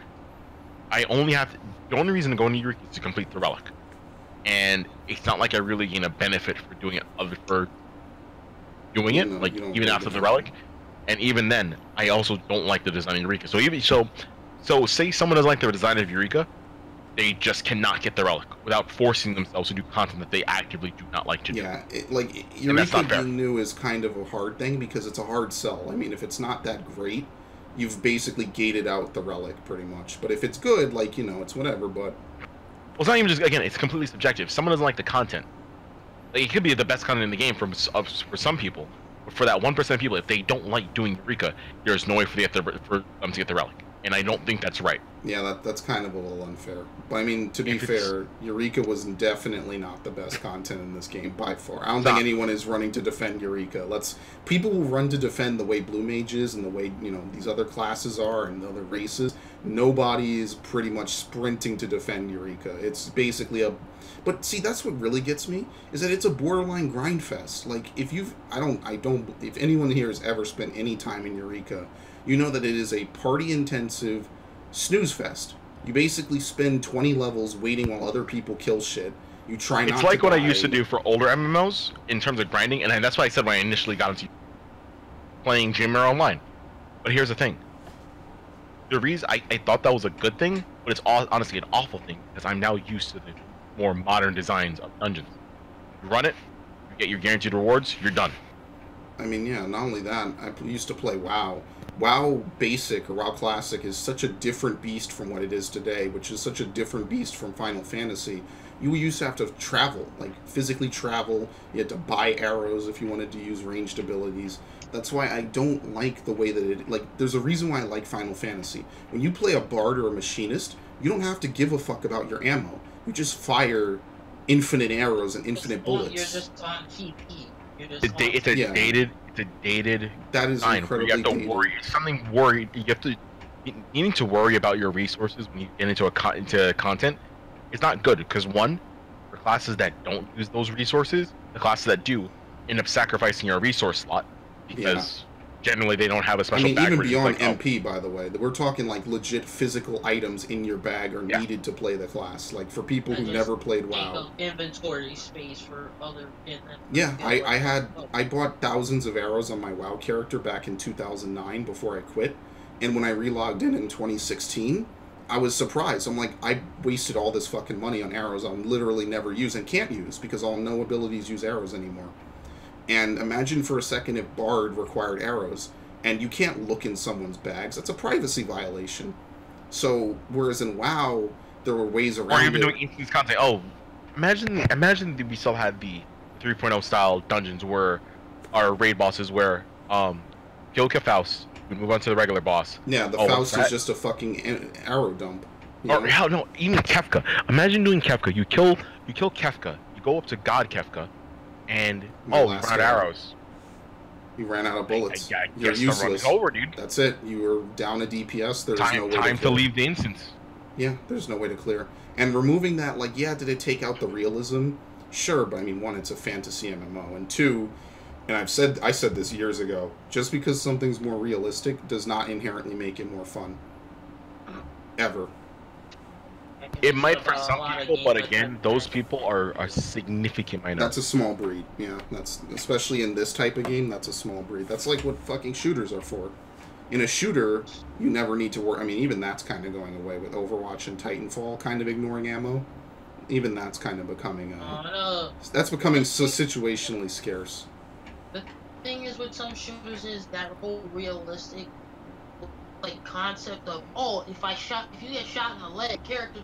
the only reason to go into Eureka is to complete the relic. And it's not like I really gain a benefit for doing it even after the relic. And even then, I also don't like the design of Eureka. So say someone doesn't like the design of Eureka, they just cannot get the relic without forcing themselves to do content that they actively do not like to do. Yeah, Eureka being new is kind of a hard thing because it's a hard sell. I mean, if it's not that great, you've basically gated out the relic pretty much. But if it's good, like, you know, it's whatever, but... Well, it's not even just, again, it's completely subjective. Someone doesn't like the content. Like, it could be the best content in the game for some people. But for that 1% of people, if they don't like doing Eureka, there's no way for them to get the relic. And I don't think that's right. Yeah, that's kind of a little unfair. But I mean, to be fair, Eureka was definitely not the best content in this game by far. I don't think anyone is running to defend Eureka. People will run to defend the way Blue Mage is and the way, you know, these other classes are and the other races. Nobody is pretty much sprinting to defend Eureka. It's basically but see, that's what really gets me, is that it's a borderline grind fest. Like, if anyone here has ever spent any time in Eureka, you know that it is a party-intensive snooze fest. You basically spend 20 levels waiting while other people kill shit. You try not to. It's like what I used to do for older MMOs in terms of grinding, and that's why I said when I initially got into playing Gmr Online. But here's the thing. The reason I thought that was a good thing, but it's honestly an awful thing, because I'm now used to the more modern designs of dungeons. You run it, you get your guaranteed rewards, you're done. I mean, yeah, not only that, I used to play WoW, WoW Basic or WoW Classic is such a different beast from what it is today, which is such a different beast from Final Fantasy. You used to have to travel, like physically travel. You had to buy arrows if you wanted to use ranged abilities. That's why I don't like the way that it... Like, there's a reason why I like Final Fantasy. When you play a bard or a machinist, you don't have to give a fuck about your ammo. You just fire infinite arrows and infinite bullets. You're just on TP. It's a dated. That is design incredibly where you have to dated. worry. It's something worried. You have to needing to worry about your resources when you get into into content. It's not good because one, for classes that don't use those resources, the classes that do end up sacrificing your resource slot because generally they don't have a special bag. Even where beyond like, MP, by the way, we're talking like legit physical items in your bag are needed to play the class. Like for people who never played WoW. Inventory space for other. Yeah, I bought thousands of arrows on my WoW character back in 2009 before I quit, and when I relogged in 2016, I was surprised. I'm like, I wasted all this fucking money on arrows I'll literally never use and can't use because all no abilities use arrows anymore. And imagine for a second if Bard required arrows, and you can't look in someone's bags. That's a privacy violation. So, whereas in WoW, there were ways around it. Or even doing instance content. Oh, imagine we still had the 3.0 style dungeons where our raid bosses where, kill Faust, we move on to the regular boss. Yeah, the Faust is just a fucking arrow dump. Or hell no, even Kefka. Imagine doing Kefka. You kill Kefka. You go up to God Kefka. And you ran out of arrows. You ran out of bullets. You're useless. Over, dude. That's it. You were down a DPS. There's no way time to leave the instance. Yeah, there's no way to clear. And removing that, like, yeah, did it take out the realism? Sure, but I mean, one, it's a fantasy MMO, and two, and I said this years ago, just because something's more realistic does not inherently make it more fun. Ever. It might for some people, but again, those people are a significant minority. That's a small breed, yeah. That's especially in this type of game. That's a small breed. That's like what fucking shooters are for. In a shooter, you never need to worry. I mean, even that's kind of going away with Overwatch and Titanfall, kind of ignoring ammo. Even that's kind of becoming. That's becoming so situationally scarce. The thing is with some shooters is that whole realistic, like concept of if you get shot in the leg, character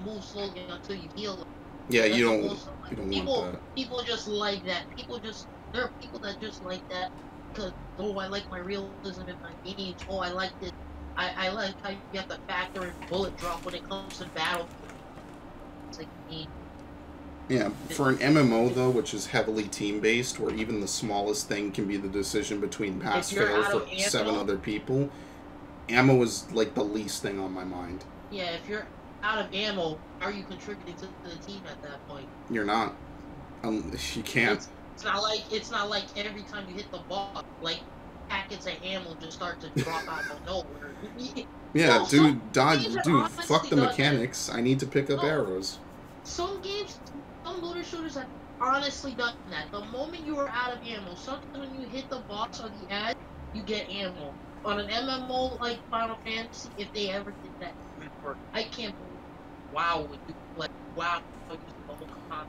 move slowly until you heal them. Yeah, you don't want that. People just like that. There are people that just like that because I like my realism in my games. I like this. I like how you have to factor in bullet drop when it comes to battle. It's like me. Yeah, for an MMO though, which is heavily team based, where even the smallest thing can be the decision between pass fail for 7 other people. Ammo is like the least thing on my mind. Yeah, if you're out of ammo, are you contributing to the team at that point? You're not. You can't. It's not like every time you hit the ball, like packets of ammo just start to drop out of nowhere. Yeah, no, dude, fuck the mechanics. I need to pick up arrows. Some games, some looter shooters have honestly done that. The moment you are out of ammo, sometimes when you hit the boss or the edge, you get ammo. On an MMO like Final Fantasy, if they ever did that, I can't believe WoW would do WoW.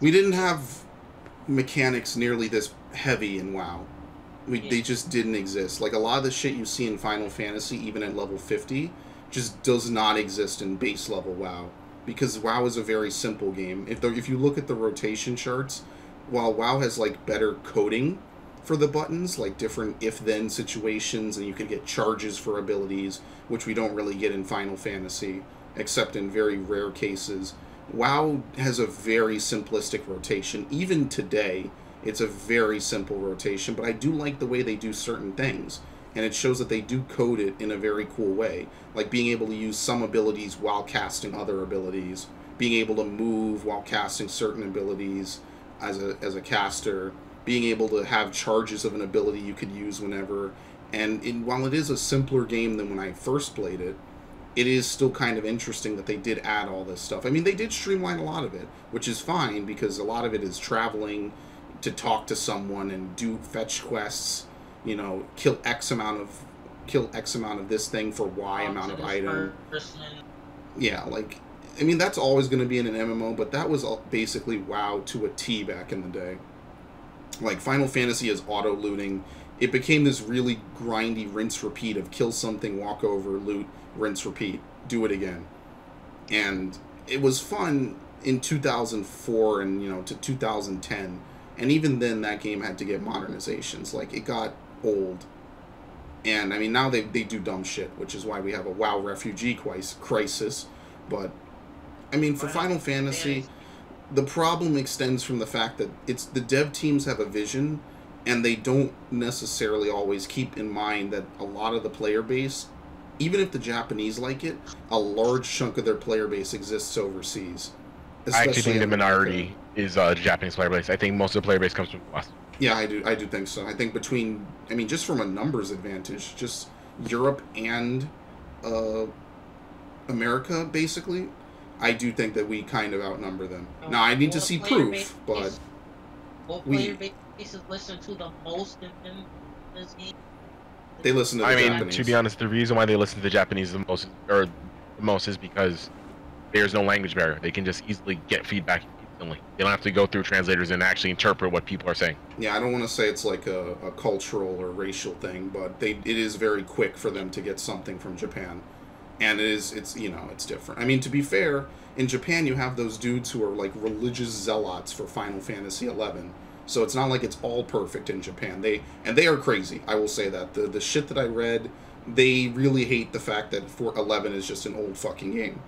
We didn't have mechanics nearly this heavy in WoW. They just didn't exist. Like a lot of the shit you see in Final Fantasy, even at level 50, just does not exist in base level WoW. Because WoW is a very simple game. If you look at the rotation charts, while WoW has like better coding for the buttons, like different if-then situations, and you can get charges for abilities, which we don't really get in Final Fantasy, except in very rare cases. WoW has a very simplistic rotation. Even today, it's a very simple rotation, but I do like the way they do certain things, and it shows that they do code it in a very cool way, like being able to use some abilities while casting other abilities, being able to move while casting certain abilities as a caster, being able to have charges of an ability you could use whenever. And while it is a simpler game than when I first played it, it is still kind of interesting that they did add all this stuff. I mean, they did streamline a lot of it, which is fine, because a lot of it is traveling to talk to someone and do fetch quests, you know, kill X amount of this thing for Y amount of item. Yeah, like, I mean, that's always going to be in an MMO, but that was basically WoW to a T back in the day. Like, Final Fantasy is auto-looting. it became this really grindy rinse repeat of kill something, walk over, loot, rinse repeat, do it again. And it was fun in 2004 and, you know, to 2010. And even then, that game had to get modernizations. Like, it got old. And, I mean, now they do dumb shit, which is why we have a WoW refugee crisis. But, I mean, for Final Fantasy, the problem extends from the fact that it's the dev teams have a vision, and they don't necessarily always keep in mind that a lot of the player base, even if the Japanese like it, a large chunk of their player base exists overseas. I actually think the minority is the Japanese player base. I think most of the player base comes from the West. Yeah, I do think so. I think between, I mean, just from a numbers advantage, just Europe and America, basically, I do think that we kind of outnumber them. Now, I need to see proof, but what player bases listen to the most in this game? They listen to the Japanese. To be honest, the reason why they listen to the Japanese the most is because there's no language barrier. They can just easily get feedback instantly. They don't have to go through translators and actually interpret what people are saying. Yeah, I don't want to say it's like a cultural or racial thing, but it is very quick for them to get something from Japan. And it's you know, it's different. I mean, to be fair, in Japan you have those dudes who are like religious zealots for Final Fantasy XI. So it's not like it's all perfect in Japan. They are crazy. I will say that. The shit that I read, they really hate the fact that 11 is just an old fucking game.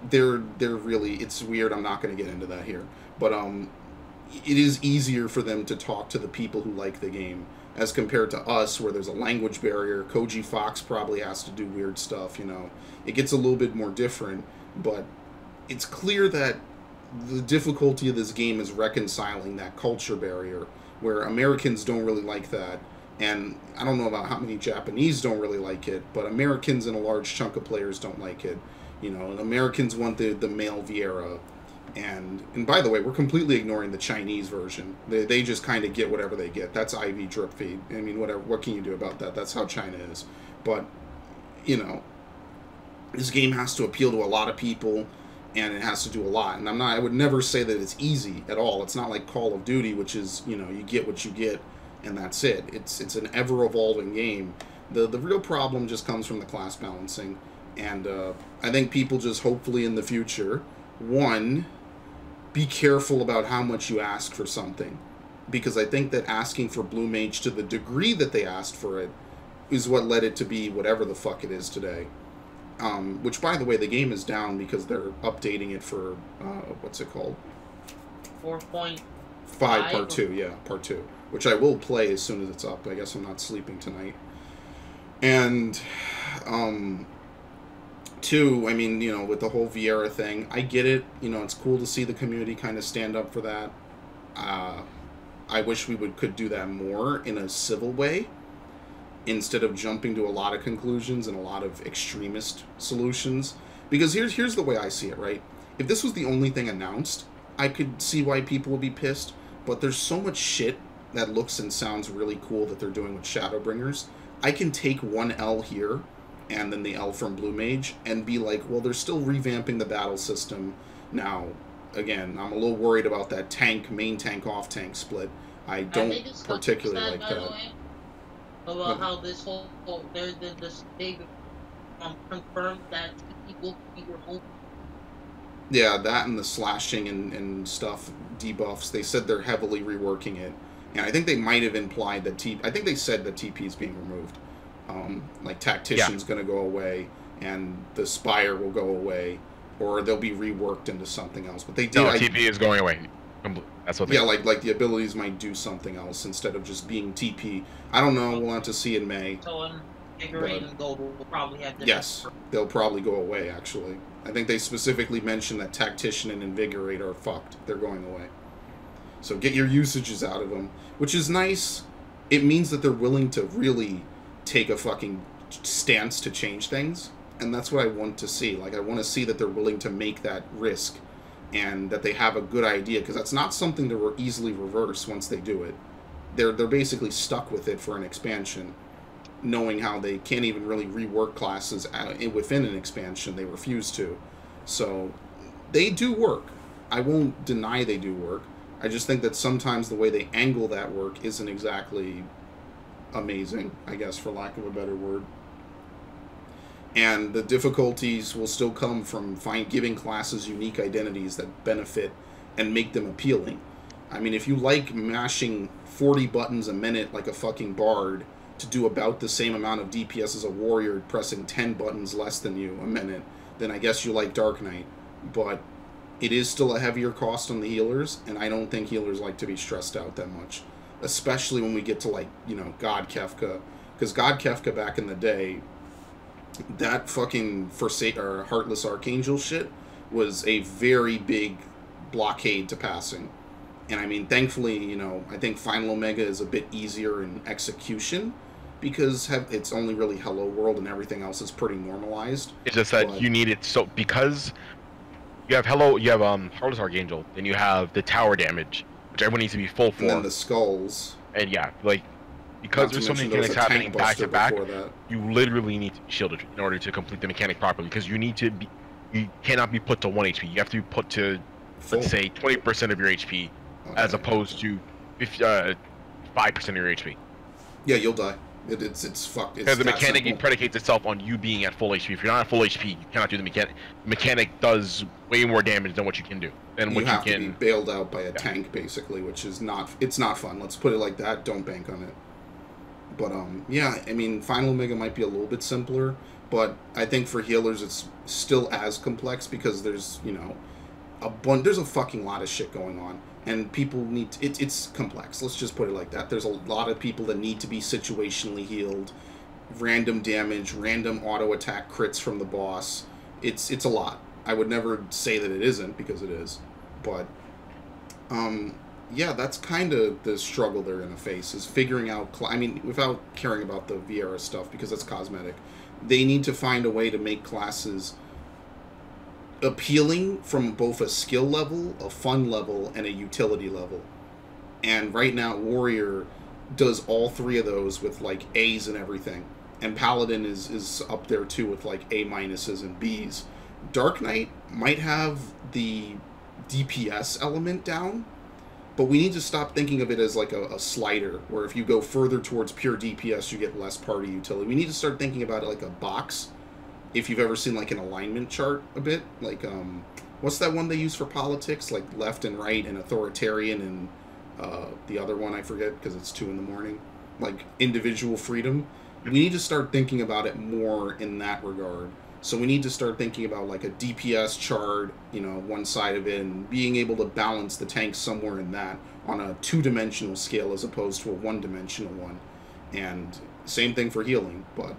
They're really, it's weird. I'm not going to get into that here. But it is easier for them to talk to the people who like the game as compared to us, where there's a language barrier. Koji Fox probably has to do weird stuff, you know. It gets a little bit more different, but it's clear that the difficulty of this game is reconciling that culture barrier, where Americans don't really like that, and I don't know about how many Japanese don't really like it, but Americans and a large chunk of players don't like it. You know, and Americans want the male Viera, and by the way, we're completely ignoring the Chinese version. They just kind of get whatever they get. That's IV drip feed. I mean, whatever. What can you do about that? That's how China is. But, you know, this game has to appeal to a lot of people, and it has to do a lot. And I would never say that it's easy at all. It's not like Call of Duty, which is, you know, you get what you get, and that's it. It's an ever-evolving game. The real problem just comes from the class balancing. And I think people just hopefully in the future, one, be careful about how much you ask for something. Because I think that asking for Blue Mage to the degree that they asked for it is what led it to be whatever the fuck it is today. Which, by the way, the game is down because they're updating it for, what's it called? 4.5 Part 2, yeah, Part 2. Which I will play as soon as it's up. I guess I'm not sleeping tonight. And, 2, I mean, you know, with the whole Viera thing, I get it. You know, it's cool to see the community kind of stand up for that. I wish we could do that more in a civil way, instead of jumping to a lot of conclusions and a lot of extremist solutions. Because here's the way I see it, right? If this was the only thing announced, I could see why people would be pissed. But there's so much shit that looks and sounds really cool that they're doing with Shadowbringers. I can take one L here, and then the L from Blue Mage, and be like, well, they're still revamping the battle system. Now, again, I'm a little worried about that main tank, off tank split. I don't particularly like that. About how this whole, they confirmed that people be removed. Yeah, that and the slashing and stuff, debuffs, they said they're heavily reworking it. And I think they might have implied that I think they said that TP is being removed. Like Tactician's going to go away, and the Spire will go away, or they'll be reworked into something else. But they did. No, TP is going away. That's what they. Yeah, like the abilities might do something else instead of just being TP. I don't know. We'll have to see in May. So Invigorate and Gold will probably have different. Yes, they'll probably go away. Actually, I think they specifically mentioned that Tactician and Invigorate are fucked. They're going away. So get your usages out of them, which is nice. It means that they're willing to really take a fucking stance to change things, and that's what I want to see. Like, I want to see that they're willing to make that risk, and that they have a good idea, because that's not something to easily reverse once they do it. They're basically stuck with it for an expansion, knowing how they can't even really rework classes within an expansion. They refuse to. So they do work. I won't deny they do work. I just think that sometimes the way they angle that work isn't exactly amazing, I guess, for lack of a better word. And the difficulties will still come from giving classes unique identities that benefit and make them appealing. I mean, if you like mashing 40 buttons a minute like a fucking bard to do about the same amount of DPS as a warrior pressing 10 buttons less than you a minute, then I guess you like Dark Knight. But it is still a heavier cost on the healers, and I don't think healers like to be stressed out that much. Especially when we get to, like, you know, God Kefka. Because God Kefka back in the day, that fucking Heartless Archangel shit was a very big blockade to passing. And I mean, thankfully, you know, I think Final Omega is a bit easier in execution because it's only really Hello World and everything else is pretty normalized. It's just that you need it so because you have Heartless Archangel, then you have the tower damage, which everyone needs to be full for. And then the skulls. And yeah, like because there's so many mechanics happening back to back, you literally need to be shielded in order to complete the mechanic properly. Because you cannot be put to 1 HP. You have to be put to, let's say, 20% of your HP, as opposed to 5% of your HP. Yeah, you'll die. It's fucked. Because the mechanic predicates itself on you being at full HP. If you're not at full HP, you cannot do the mechanic. The mechanic does way more damage than what you can do. And you have to be bailed out by a tank, basically, which is not fun. Let's put it like that. Don't bank on it. But yeah, I mean, Final Omega might be a little bit simpler, but I think for healers it's still as complex because there's, you know, there's a fucking lot of shit going on. And people need it's complex. Let's just put it like that. There's a lot of people that need to be situationally healed, random damage, random auto attack crits from the boss. It's a lot. I would never say that it isn't because it is, but yeah, that's kind of the struggle they're gonna face is figuring out. I mean, without caring about the Viera stuff because it's cosmetic, they need to find a way to make classes appealing from both a skill level, a fun level, and a utility level. And right now, Warrior does all three of those with like A's and everything. And Paladin is up there too with like A minuses and B's. Dark Knight might have the DPS element down, but we need to stop thinking of it as like a slider, where if you go further towards pure DPS, you get less party utility. We need to start thinking about it like a box. If you've ever seen like an alignment chart a bit, like what's that one they use for politics, like left and right and authoritarian and the other one I forget because it's 2 in the morning, like individual freedom. We need to start thinking about it more in that regard. So we need to start thinking about like a DPS chart, you know, one side of it, and being able to balance the tank somewhere in that on a 2-dimensional scale as opposed to a 1-dimensional one. And same thing for healing, but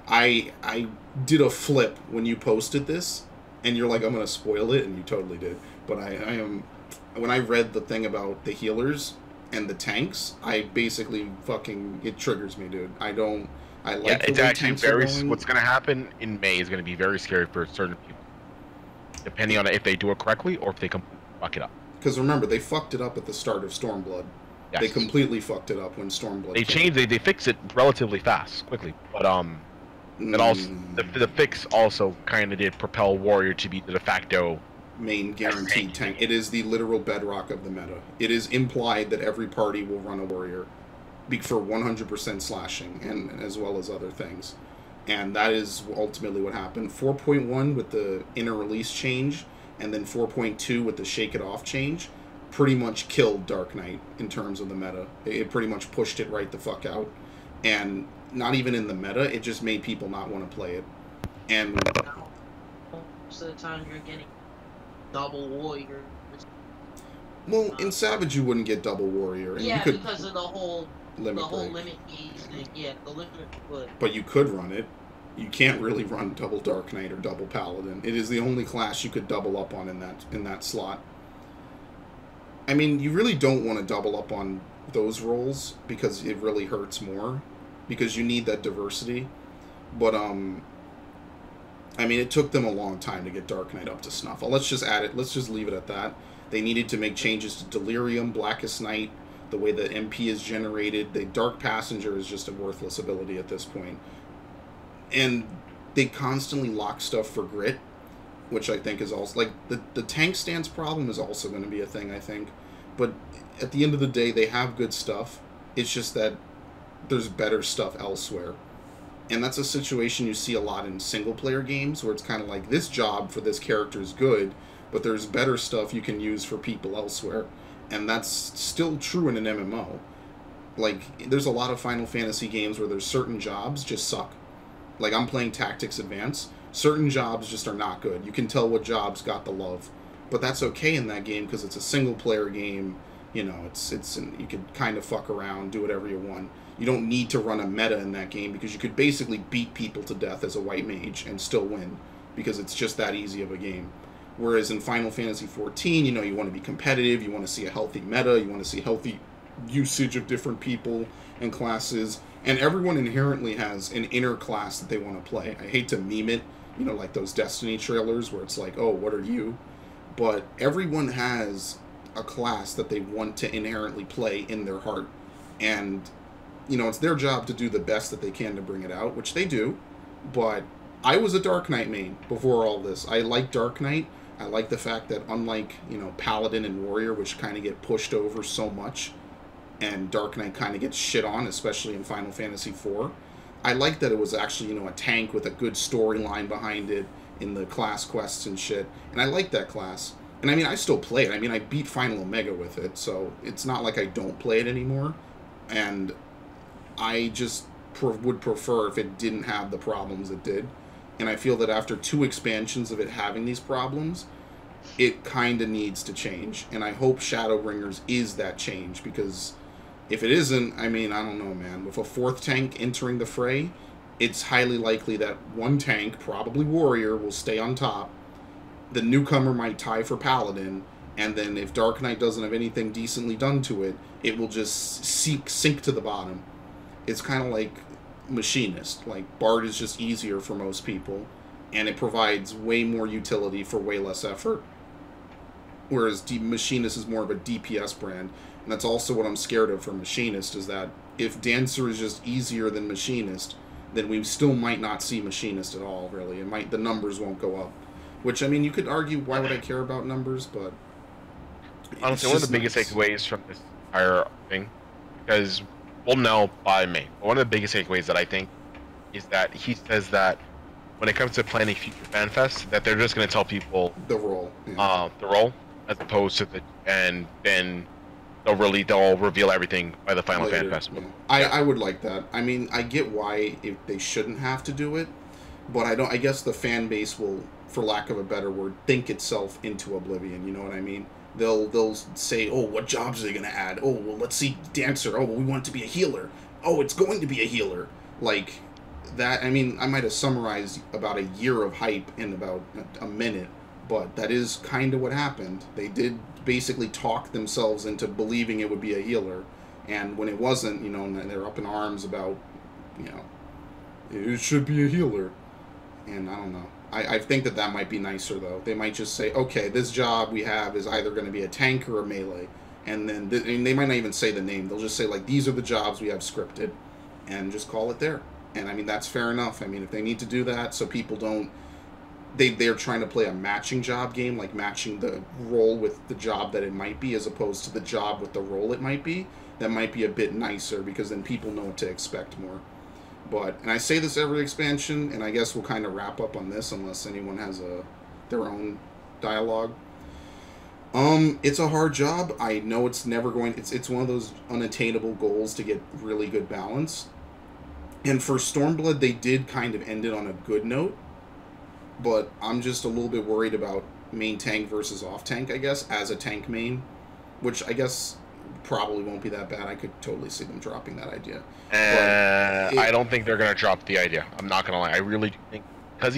I did a flip when you posted this, and you're like, I'm gonna spoil it, and you totally did. But I am, when I read the thing about the healers and the tanks, I basically fucking, it triggers me, dude. I like yeah, the it's way actually tanks are going. what's gonna happen in May is gonna be very scary for certain people, depending on if they do it correctly or if they fuck it up. Because remember, they fucked it up at the start of Stormblood. Yes. They completely fucked it up when Stormblood came. They fixed it relatively fast, quickly, but and also the fix also kind of did propel Warrior to be the de facto main guaranteed tank. It is the literal bedrock of the meta. It is implied that every party will run a Warrior for 100% slashing, and as well as other things. And that is ultimately what happened. 4.1 with the inner release change, and then 4.2 with the shake it off change, pretty much killed Dark Knight in terms of the meta. It pretty much pushed it right the fuck out. And not even in the meta, it just made people not want to play it. And most of the time you're getting double Warrior. Well, in Savage you wouldn't get double Warrior. And yeah, you could because of the whole limit gauge thing. Yeah, the limit would. But you could run it. You can't really run double Dark Knight or double Paladin. It is the only class you could double up on in that slot. I mean, you really don't want to double up on those roles because it really hurts more. Because you need that diversity. But, I mean, it took them a long time to get Dark Knight up to snuff. Let's just add it. Let's just leave it at that. They needed to make changes to Delirium, Blackest Night, the way that MP is generated. The Dark Passenger is just a worthless ability at this point. And they constantly lock stuff for grit, which I think is also... Like, the tank stance problem is also going to be a thing, I think. But at the end of the day, they have good stuff. It's just that there's better stuff elsewhere. And that's a situation you see a lot in single-player games, where it's kind of like, this job for this character is good, but there's better stuff you can use for people elsewhere. And that's still true in an MMO. Like, there's a lot of Final Fantasy games where there's certain jobs just suck. Like, I'm playing Tactics Advance. Certain jobs just are not good. You can tell what jobs got the love. But that's okay in that game because it's a single-player game. You know, you can kind of fuck around, do whatever you want. You don't need to run a meta in that game because you could basically beat people to death as a white mage and still win because it's just that easy of a game. Whereas in Final Fantasy XIV, you know, you want to be competitive, you want to see a healthy meta, you want to see healthy usage of different people and classes, and everyone inherently has an inner class that they want to play. I hate to meme it, you know, like those Destiny trailers where it's like, oh, what are you? But everyone has a class that they want to inherently play in their heart. And, you know, it's their job to do the best that they can to bring it out, which they do. But I was a Dark Knight main before all this. I like Dark Knight. I like the fact that unlike, you know, Paladin and Warrior, which kind of get pushed over so much, and Dark Knight kind of gets shit on, especially in Final Fantasy IV, I like that it was actually, you know, a tank with a good storyline behind it in the class quests and shit. And I like that class. And I mean, I still play it. I mean, I beat Final Omega with it, so it's not like I don't play it anymore. And I just would prefer if it didn't have the problems it did. And I feel that after 2 expansions of it having these problems, it kind of needs to change. And I hope Shadowbringers is that change, because if it isn't, I mean, I don't know, man. With a 4th tank entering the fray, it's highly likely that one tank, probably Warrior, will stay on top. The newcomer might tie for Paladin, and then if Dark Knight doesn't have anything decently done to it, it will just sink to the bottom. It's kind of like Machinist. Like, Bard is just easier for most people, and it provides way more utility for way less effort. Whereas Machinist is more of a DPS brand, and that's also what I'm scared of for Machinist, is that if Dancer is just easier than Machinist, then we still might not see Machinist at all, really. The numbers won't go up. Which, I mean, you could argue, why would I care about numbers, but... Honestly, one of the biggest takeaways from this entire thing, because we'll know by May, but one of the biggest takeaways that I think is that he says that when it comes to planning future FanFests, that they're just going to tell people... The role. Yeah. The role, as opposed to the... And then they'll reveal everything by the final FanFest. Yeah. I would like that. I mean, I get why they shouldn't have to do it, but I guess the fan base will, for lack of a better word, think itself into oblivion, you know what I mean? They'll say, oh, what jobs are they going to add? Oh, well, let's see Dancer. Oh, well, we want it to be a healer. Oh, it's going to be a healer. Like, that, I mean, I might have summarized about a year of hype in about a minute, but that is kind of what happened. They did basically talk themselves into believing it would be a healer, and when it wasn't, you know, they're up in arms about, you know, it should be a healer. And I don't know. I think that might be nicer, though. They might just say, okay, this job we have is either going to be a tank or a melee. And then they might not even say the name. They'll just say, like, these are the jobs we have scripted. And just call it there. And, I mean, that's fair enough. I mean, if they need to do that so people don't... They're trying to play a matching job game, like matching the role with the job that it might be as opposed to the job with the role it might be. That might be a bit nicer because then people know what to expect more. But, and I say this every expansion, and I guess we'll kind of wrap up on this unless anyone has their own dialogue. It's a hard job. I know it's never going... It's one of those unattainable goals to get really good balance. And for Stormblood, they did kind of end it on a good note. But I'm just a little bit worried about main tank versus off tank, I guess, as a tank main. Which I guess probably won't be that bad. I could totally see them dropping that idea. I don't think they're going to drop the idea. I'm not going to lie. I really do think... Because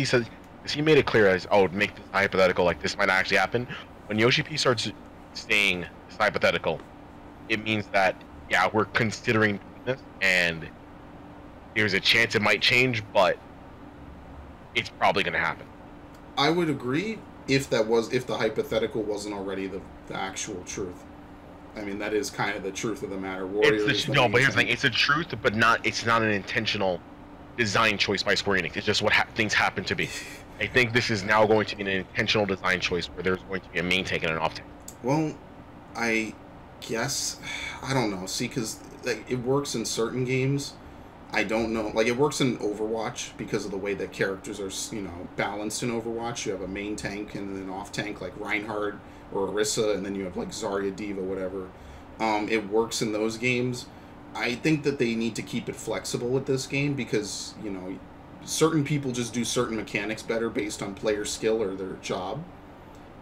he made it clear as, oh, make this hypothetical, like this might actually happen. When Yoshi P starts saying it's hypothetical, it means that, yeah, we're considering this, and there's a chance it might change, but it's probably going to happen. I would agree if the hypothetical wasn't already the actual truth. I mean, that is kind of the truth of the matter. But here's the thing: it's a truth, but it's not an intentional design choice by Square Enix. It's just what things happen to be. I think this is now going to be an intentional design choice where there's going to be a main tank and an off tank. Well, I guess, I don't know. See, because like, it works in certain games. I don't know. Like, it works in Overwatch because of the way that characters are, you know, balanced in Overwatch. You have a main tank and then an off tank like Reinhardt or Orisa, and then you have like Zarya, Diva, whatever. It works in those games. I think that they need to keep it flexible with this game because, you know, certain people just do certain mechanics better based on player skill or their job.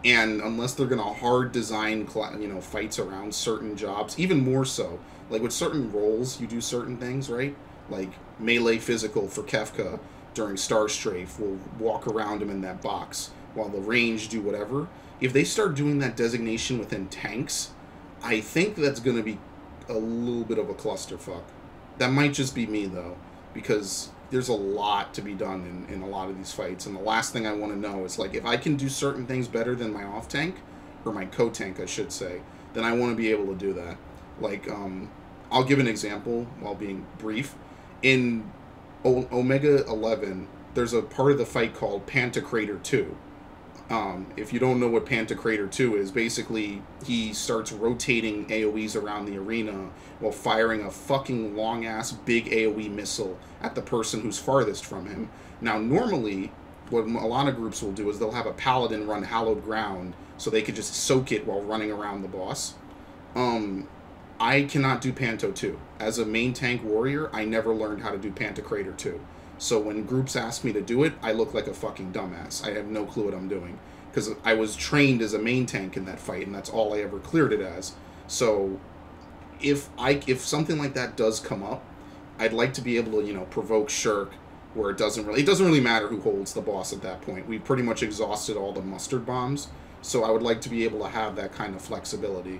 And unless they're going to hard design, you know, fights around certain jobs, even more so, like with certain roles, you do certain things, right? Like melee physical for Kefka during Star Strafe will walk around him in that box, while the range do whatever. If they start doing that designation within tanks, I think that's going to be a little bit of a clusterfuck. That might just be me, though, because there's a lot to be done in a lot of these fights, and the last thing I want to know is, like, if I can do certain things better than my off-tank, or my co-tank, I should say, then I want to be able to do that. Like, I'll give an example while being brief. In Omega 11, there's a part of the fight called Pantocrator 2. If you don't know what Pantocrator 2 is, basically he starts rotating AoEs around the arena while firing a fucking long-ass big AoE missile at the person who's farthest from him. Now, normally, what a lot of groups will do is they'll have a paladin run Hallowed Ground so they could just soak it while running around the boss. I cannot do Panto 2. As a main tank warrior, I never learned how to do Pantocrator 2. So when groups ask me to do it, I look like a fucking dumbass. I have no clue what I'm doing. Because I was trained as a main tank in that fight, and that's all I ever cleared it as. So if something like that does come up, I'd like to be able to, you know, provoke Shirk, where it doesn't really matter who holds the boss at that point. We've pretty much exhausted all the mustard bombs, so I would like to be able to have that kind of flexibility.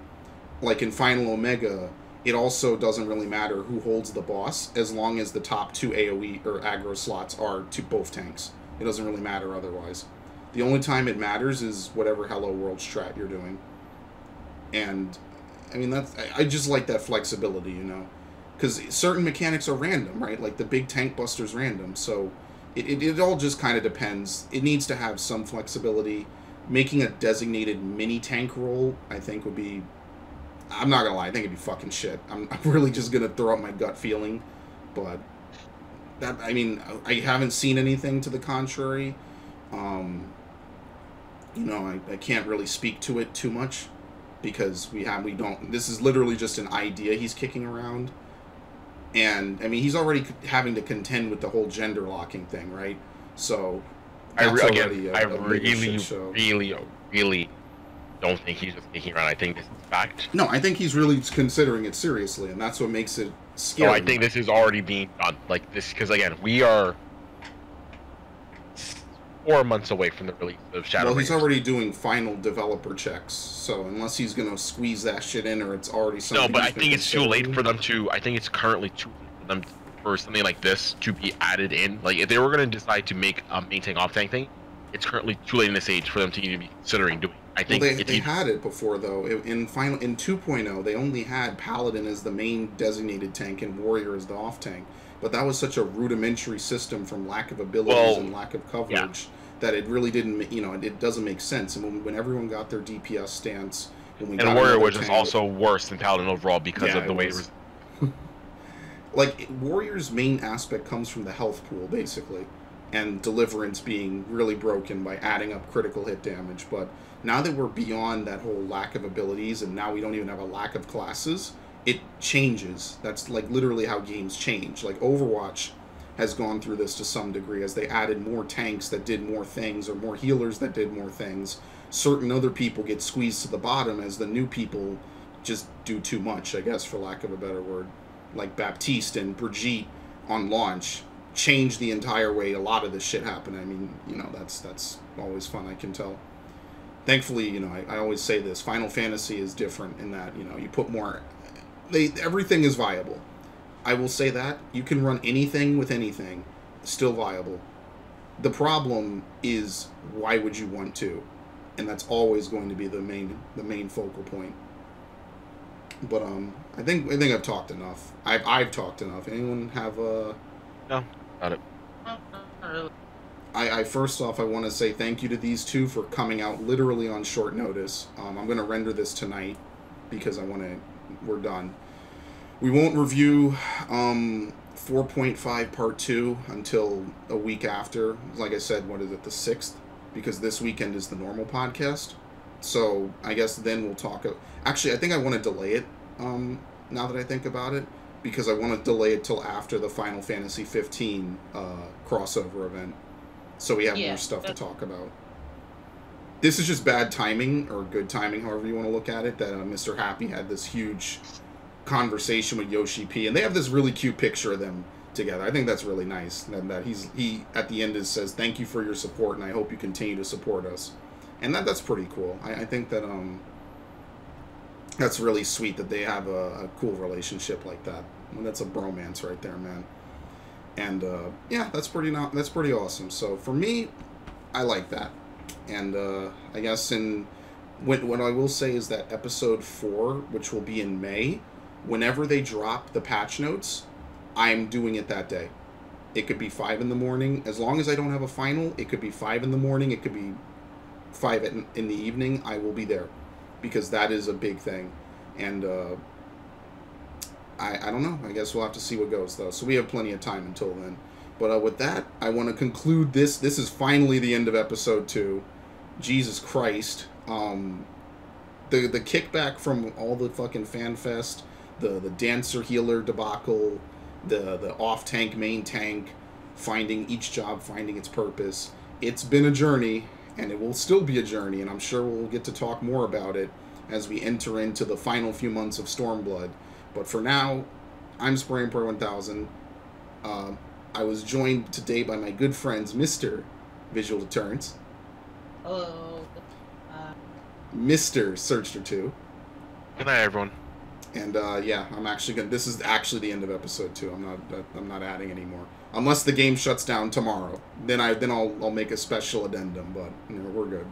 Like in Final Omega, it also doesn't really matter who holds the boss, as long as the top 2 AoE or aggro slots are to both tanks. It doesn't really matter otherwise. The only time it matters is whatever Hello World strat you're doing. And, I mean, I just like that flexibility, you know? Because certain mechanics are random, right? Like the big tank buster's random, so it all just kind of depends. It needs to have some flexibility. Making a designated mini-tank role, I think, would be... I'm not gonna lie, I think it'd be fucking shit. I'm really just gonna throw out my gut feeling, but that, I mean, I haven't seen anything to the contrary. You know, I can't really speak to it too much because we don't. This is literally just an idea he's kicking around, and I mean, he's already having to contend with the whole gender locking thing, right? So I really don't think he's just kicking around. I think this is fact. No, I think he's really considering it seriously, and that's what makes it scary. So I think this is already being done, like this, because again, we are 4 months away from the release of Shadow. Well, he's Raiders. already doing final developer checks, so unless he's gonna squeeze that shit in, or it's already something. No, but he's I been think it's too late considering. for them to. I think it's currently too late for them for something like this to be added in. Like if they were going to decide to make a main tank off tank thing, it's currently too late in this age for them to even be considering doing. I think well, they had it before though. In 2.0, they only had Paladin as the main designated tank and Warrior as the off tank. But that was such a rudimentary system from lack of abilities and lack of coverage that it really didn't. You know, it doesn't make sense. And when everyone got their DPS stance, when we got Warrior another was just tank, also worse than Paladin overall because of the way it was. Like Warrior's main aspect comes from the health pool basically, and Deliverance being really broken by adding up critical hit damage. But now that we're beyond that whole lack of abilities, and now we don't even have a lack of classes, it changes. That's like literally how games change. Like Overwatch has gone through this to some degree as they added more tanks that did more things, or more healers that did more things. Certain other people get squeezed to the bottom as the new people just do too much, I guess, for lack of a better word. Like Baptiste and Brigitte on launch changed the entire way a lot of this shit happened. I mean, you know, that's always fun, I can tell. Thankfully, you know, I always say this, Final Fantasy is different in that, you know, you put more... everything is viable. I will say that. You can run anything with anything, still viable. The problem is, why would you want to? And that's always going to be the main focal point. But I think I've talked enough. I've talked enough. Anyone have No, got it. I first off, I want to say thank you to these two for coming out literally on short notice. I'm going to render this tonight because I want to we're done. We won't review 4.5 Part 2 until a week after. Like I said, what is it, the 6th? Because this weekend is the normal podcast. So I guess then we'll talk. Actually, I think I want to delay it, now that I think about it, because I want to delay it till after the Final Fantasy 15 crossover event. So we have more stuff to talk about. This is just bad timing, or good timing, however you want to look at it, that Mr. Happy had this huge conversation with Yoshi P, and they have this really cute picture of them together. I think that's really nice, and that he at the end says, "Thank you for your support, and I hope you continue to support us," and that's pretty cool. I think that that's really sweet that they have a cool relationship like that. And that's a bromance right there, man. And yeah, that's pretty awesome. So for me, I like that. And I guess what I will say is that episode 4, which will be in May, whenever they drop the patch notes, I'm doing it that day. It could be 5 in the morning. As long as I don't have a final, it could be 5 in the morning. It could be 5 in the evening. I will be there, because that is a big thing. And I don't know. I guess we'll have to see what goes, though. So we have plenty of time until then. But with that, I want to conclude this. This is finally the end of episode 2. Jesus Christ. The kickback from all the fucking fan fest, the dancer healer debacle, the off tank, main tank, finding each job, finding its purpose. It's been a journey, and it will still be a journey, and I'm sure we'll get to talk more about it as we enter into the final few months of Stormblood. But for now, I'm Spraying Pro 1000. I was joined today by my good friends, Mr. Visual Deterrence. Hello. Mr. Searcher 2. Good night, everyone. And yeah, I'm actually gonna. This is actually the end of episode 2. I'm not adding anymore, unless the game shuts down tomorrow. Then I'll make a special addendum. But you know, we're good.